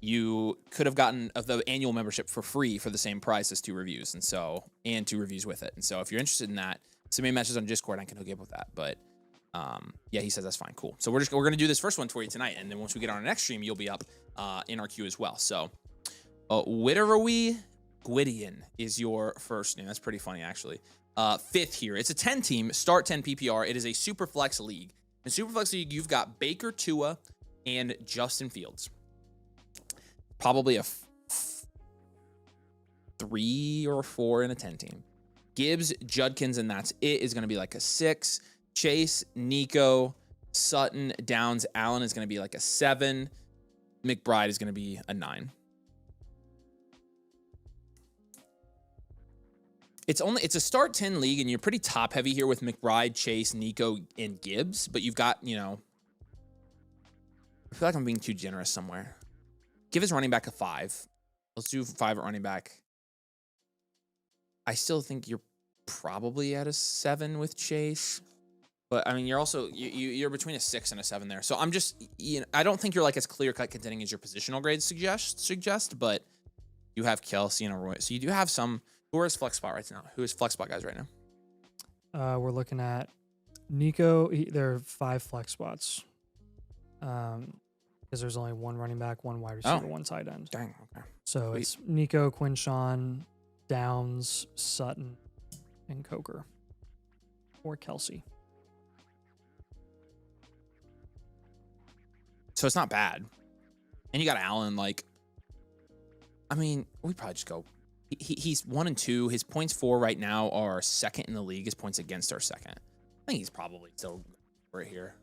You could have gotten the annual membership for free for the same price as 2 reviews, and 2 reviews with it. And so, if you're interested in that, send me a message on Discord. I can hook you up with that. But yeah, he says that's fine, cool. So we're gonna do this first one for you tonight, and then once we get on our next stream, you'll be up in our queue as well. So, Witterowie Gwydion is your first name. That's pretty funny, actually. 5th here. It's a 10 team, start 10 PPR. It is a super flex league. In super flex league, you've got Baker, Tua, and Justin Fields. Probably a 3 or 4 in a 10 team. Gibbs, Judkins, and that's it is going to be like a 6. Chase, Nico, Sutton, Downs, Allen is going to be like a 7. McBride is going to be a 9. It's a start 10 league, and you're pretty top heavy here with McBride, Chase, Nico, and Gibbs. But you've got, I feel like I'm being too generous somewhere. Give his running back a 5. Let's do 5 at running back. I still think you're probably at a 7 with Chase. But, you're also, you're between a 6 and a 7 there. So I'm just, I don't think you're like as clear-cut contending as your positional grades suggest, but you have Kelsey and Roy. So you do have some. Who is flex spot right now? Who is flex spot guys right now? We're looking at Nico. There are 5 flex spots. Because there's only 1 running back, 1 wide receiver, 1 tight end. Dang, okay. So it's Nico, Quinshawn, Downs, Sutton, and Coker. Or Kelsey. So it's not bad. And you got Allen, we probably just go. He's 1 and 2. His points for right now are 2nd in the league. His points against are 2nd. I think he's probably still right here.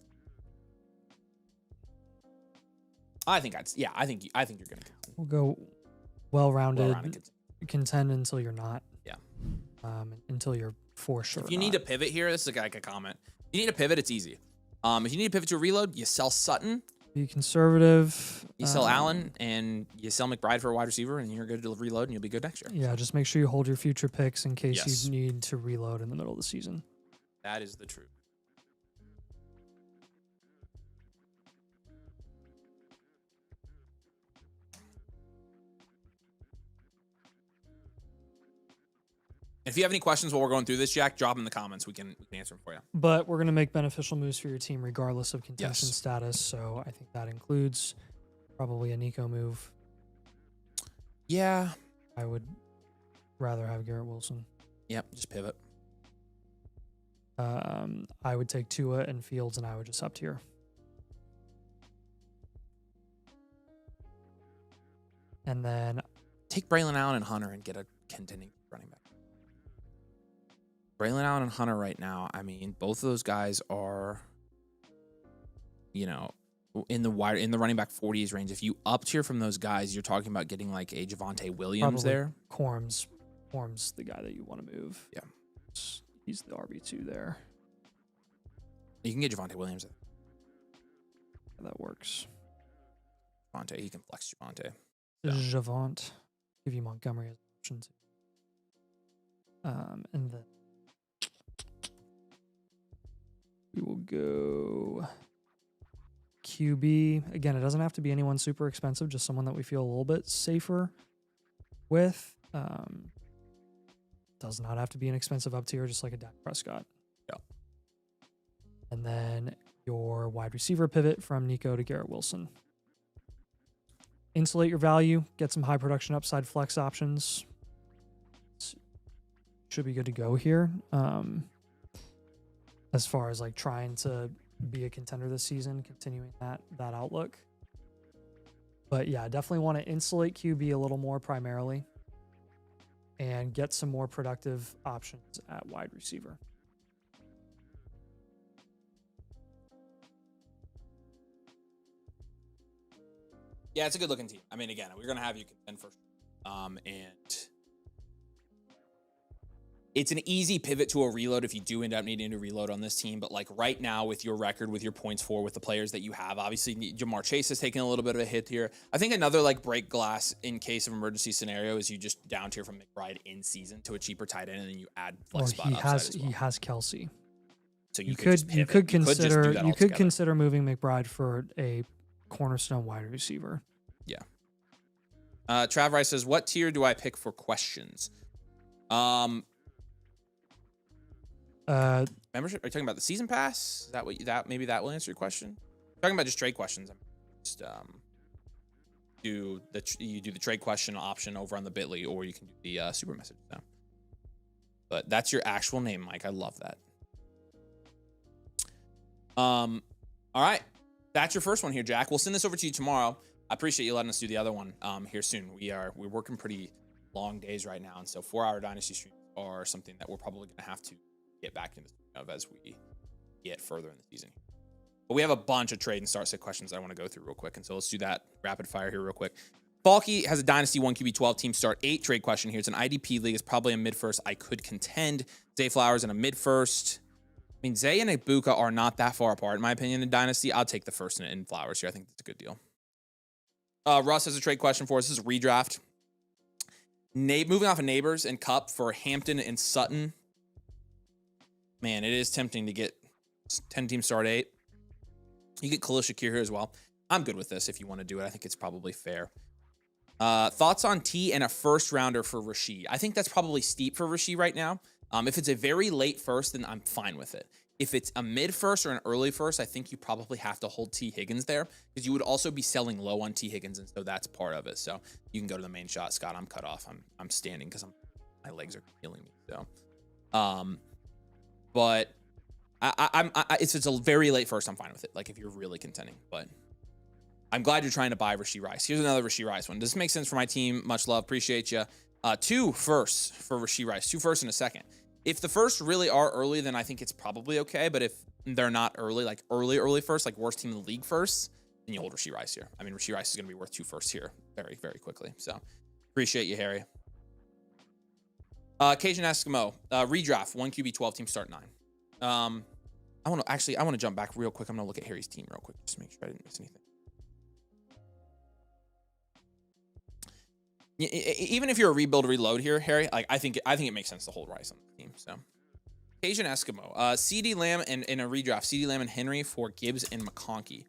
I think you're gonna. We'll go well-rounded, contend until you're not. Yeah. Until you're for sure. If you need to pivot here, this is like a comment. If you need to pivot, it's easy. If you need to pivot to a reload, you sell Sutton. Be conservative. You sell Allen and you sell McBride for a wide receiver, and you're good to reload, and you'll be good next year. Yeah, just make sure you hold your future picks in case you need to reload in the middle of the season. That is the truth. If you have any questions while we're going through this, Jack, drop them in the comments. We can answer them for you. But we're going to make beneficial moves for your team regardless of contention status. So I think that includes probably a Nico move. Yeah. I would rather have Garrett Wilson. Yep, just pivot. I would take Tua and Fields, and I would just up tier. And then Take Braylon Allen and Hunter and get a contending running back. Braylon Allen and Hunter right now, I mean, both of those guys are, you know, in the running back 40s range. If you up tier from those guys, you're talking about getting like a Javonte Williams probably there. Corm's the guy that you want to move. Yeah. He's the RB2 there. You can get Javonte Williams. That works. Javonte, he can flex Javonte. Javant. Give you Montgomery as an option too. And then we will go QB. Again, it doesn't have to be anyone super expensive, just someone that we feel a little bit safer with. Does not have to be an expensive up tier, just like a Dak Prescott. Yeah. And then your wide receiver pivot from Nico to Garrett Wilson. Insulate your value, get some high production upside flex options. Should be good to go here. As far as like trying to be a contender this season, continuing that outlook. But yeah, definitely want to insulate QB a little more primarily and get some more productive options at wide receiver. Yeah, it's a good looking team. I mean, again, we're going to have you contend for and it's an easy pivot to a reload if you do end up needing to reload on this team. But like right now with your record, with your points for, with the players that you have, obviously Jamar Chase is taking a little bit of a hit here. I think another like break glass in case of emergency scenario is you just down tier from McBride in season to a cheaper tight end and then you add flex spot upside as well. He has Kelsey. So you could consider moving McBride for a cornerstone wide receiver. Yeah. Trav Rice says, what tier do I pick for questions? Membership? Are you talking about the season pass? Is that what maybe that will answer your question? Talking about just trade questions. Just you do the trade question option over on the Bitly, or you can do the super message now. But that's your actual name, Mike. I love that. All right. That's your first one here, Jack. We'll send this over to you tomorrow. I appreciate you letting us do the other one here soon. We're working pretty long days right now, and so 4-hour Dynasty streams are something that we're probably going to have to get back into as we get further in the season. But we have a bunch of trade and start set questions I want to go through real quick, and so let's do that rapid fire here real quick. Balky has a Dynasty 1 QB 12 team start 8 trade question here. It's an IDP league. It's probably a mid first. I could contend. Zay Flowers in a mid first. I mean, Zay and Ibuka are not that far apart, in my opinion, in Dynasty. I'll take the first in Flowers here. I think that's a good deal. Russ has a trade question for us. This is a redraft. Moving off of Neighbors and Cup for Hampton and Sutton. Man, it is tempting to get 10-team start 8. You get Khalil Shakir here as well. I'm good with this if you want to do it. I think it's probably fair. Thoughts on T and a first rounder for Rasheed? I think that's probably steep for Rasheed right now. If it's a very late first, then I'm fine with it. If it's a mid first or an early first, I think you probably have to hold T Higgins there because you would also be selling low on T Higgins, and so that's part of it. So you can go to the main shot, Scott. I'm cut off. I'm standing because my legs are killing me. So, but if it's a very late first, I'm fine with it. Like if you're really contending, but I'm glad you're trying to buy Rashee Rice. Here's another Rashee Rice one. Does this make sense for my team? Much love. Appreciate you. 2 firsts for Rashee Rice. 2 firsts and a second. If the firsts really are early, then I think it's probably okay. But if they're not early, like early first, like worst team in the league first, then you hold Rashee Rice here. I mean, Rashee Rice is going to be worth 2 firsts here very, very quickly. So appreciate you, Harry. Cajun Eskimo. Redraft. 1 QB 12 team start 9. I want to jump back real quick. I'm going to look at Harry's team real quick just to make sure I didn't miss anything. Even if you're a reload here, Harry, like I think it makes sense to hold Rice on the team. So, Cajun Eskimo, CD Lamb and in a redraft, CD Lamb and Henry for Gibbs and McConkey.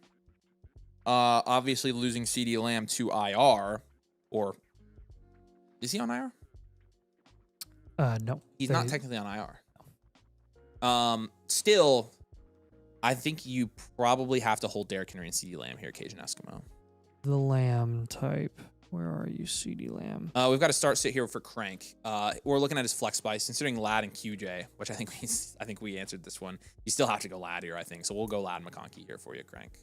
Obviously losing CD Lamb to IR, or is he on IR? No, he's not technically on IR. Still, I think you probably have to hold Derrick Henry and CD Lamb here, Cajun Eskimo. The Lamb type. Where are you, CD Lamb? We've got to start sit here for Crank. We're looking at his flex spice, considering Ladd and QJ, which I think we answered this one. You still have to go Ladd here, I think. So we'll go Ladd McConkey here for you, Crank.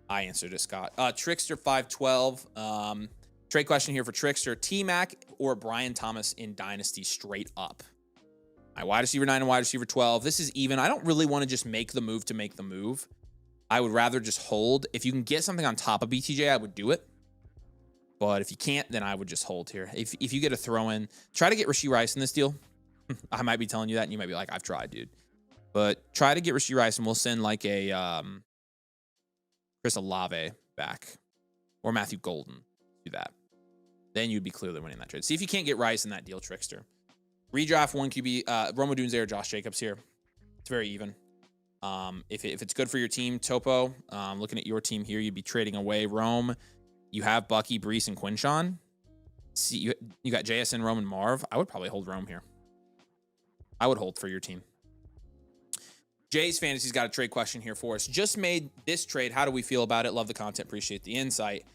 I answered it, Scott. Trickster 512. Trade question here for Trickster. T-Mac or Brian Thomas in Dynasty straight up? All right, wide receiver 9 and wide receiver 12. This is even. I don't really want to just make the move to make the move. I would rather just hold. If you can get something on top of BTJ, I would do it. But if you can't, then I would just hold here. If you get a throw in, try to get Rashee Rice in this deal. I might be telling you that, and you might be like, I've tried, dude. But try to get Rashee Rice, and we'll send like a Chris Olave back or Matthew Golden. Do that. Then you'd be clearly winning that trade. See if you can't get Rice in that deal, Trickster. Redraft 1 QB, Rome Odunze or Josh Jacobs here. It's very even. If it's good for your team, Topo, looking at your team here, you'd be trading away Rome. You have Bucky, Brees, and Quinshawn. See, you got JSN, Rome, and Marv. I would probably hold Rome here. I would hold for your team. Jay's Fantasy's got a trade question here for us. Just made this trade. How do we feel about it? Love the content. Appreciate the insight.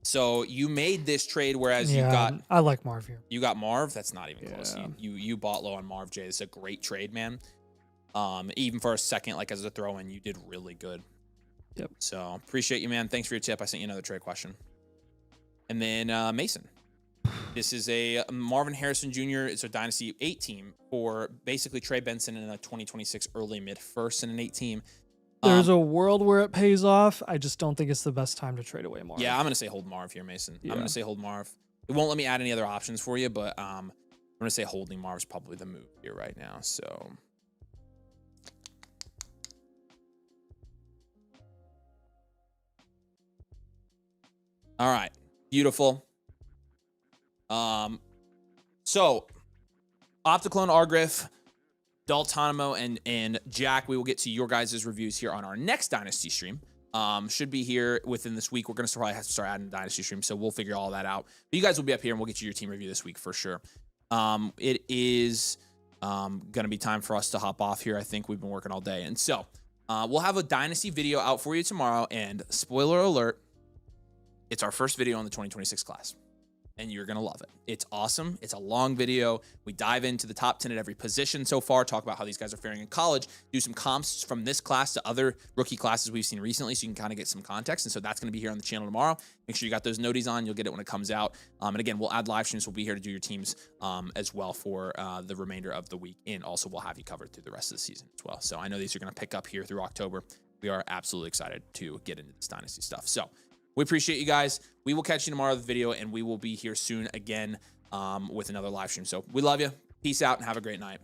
So you made this trade, whereas you got... I like Marv here. You got Marv? That's not even close. You bought low on Marv, Jay. It's a great trade, man. Even for a second, like as a throw-in, you did really good. Yep. So appreciate you, man. Thanks for your tip. I sent you another trade question. And then Mason. This is a Marvin Harrison Jr. It's a Dynasty 8 team for basically Trey Benson in a 2026 early mid first and an 8 team. There's a world where it pays off. I just don't think it's the best time to trade away Marv. Yeah, I'm going to say hold Marv here, Mason. Yeah. I'm going to say hold Marv. It won't let me add any other options for you, but I'm going to say holding Marv is probably the move here right now. So... all right. Beautiful. So Opticlone, Argriff, Daltonimo, and Jack, we will get to your guys' reviews here on our next Dynasty stream. Should be here within this week. We're going to probably have to start adding Dynasty stream, so we'll figure all that out. But you guys will be up here, and we'll get you your team review this week for sure. It is going to be time for us to hop off here. I think we've been working all day. And so we'll have a Dynasty video out for you tomorrow, and spoiler alert, it's our first video on the 2026 class, and you're going to love it. It's awesome. It's a long video. We dive into the top 10 at every position so far, talk about how these guys are faring in college, do some comps from this class to other rookie classes we've seen recently so you can kind of get some context. And so that's going to be here on the channel tomorrow. Make sure you got those noties on. You'll get it when it comes out. And again, we'll add live streams. We'll be here to do your teams as well for the remainder of the week. And also we'll have you covered through the rest of the season as well. So I know these are going to pick up here through October. We are absolutely excited to get into this Dynasty stuff. So we appreciate you guys. We will catch you tomorrow with the video, and we will be here soon again with another live stream. So we love you. Peace out and have a great night.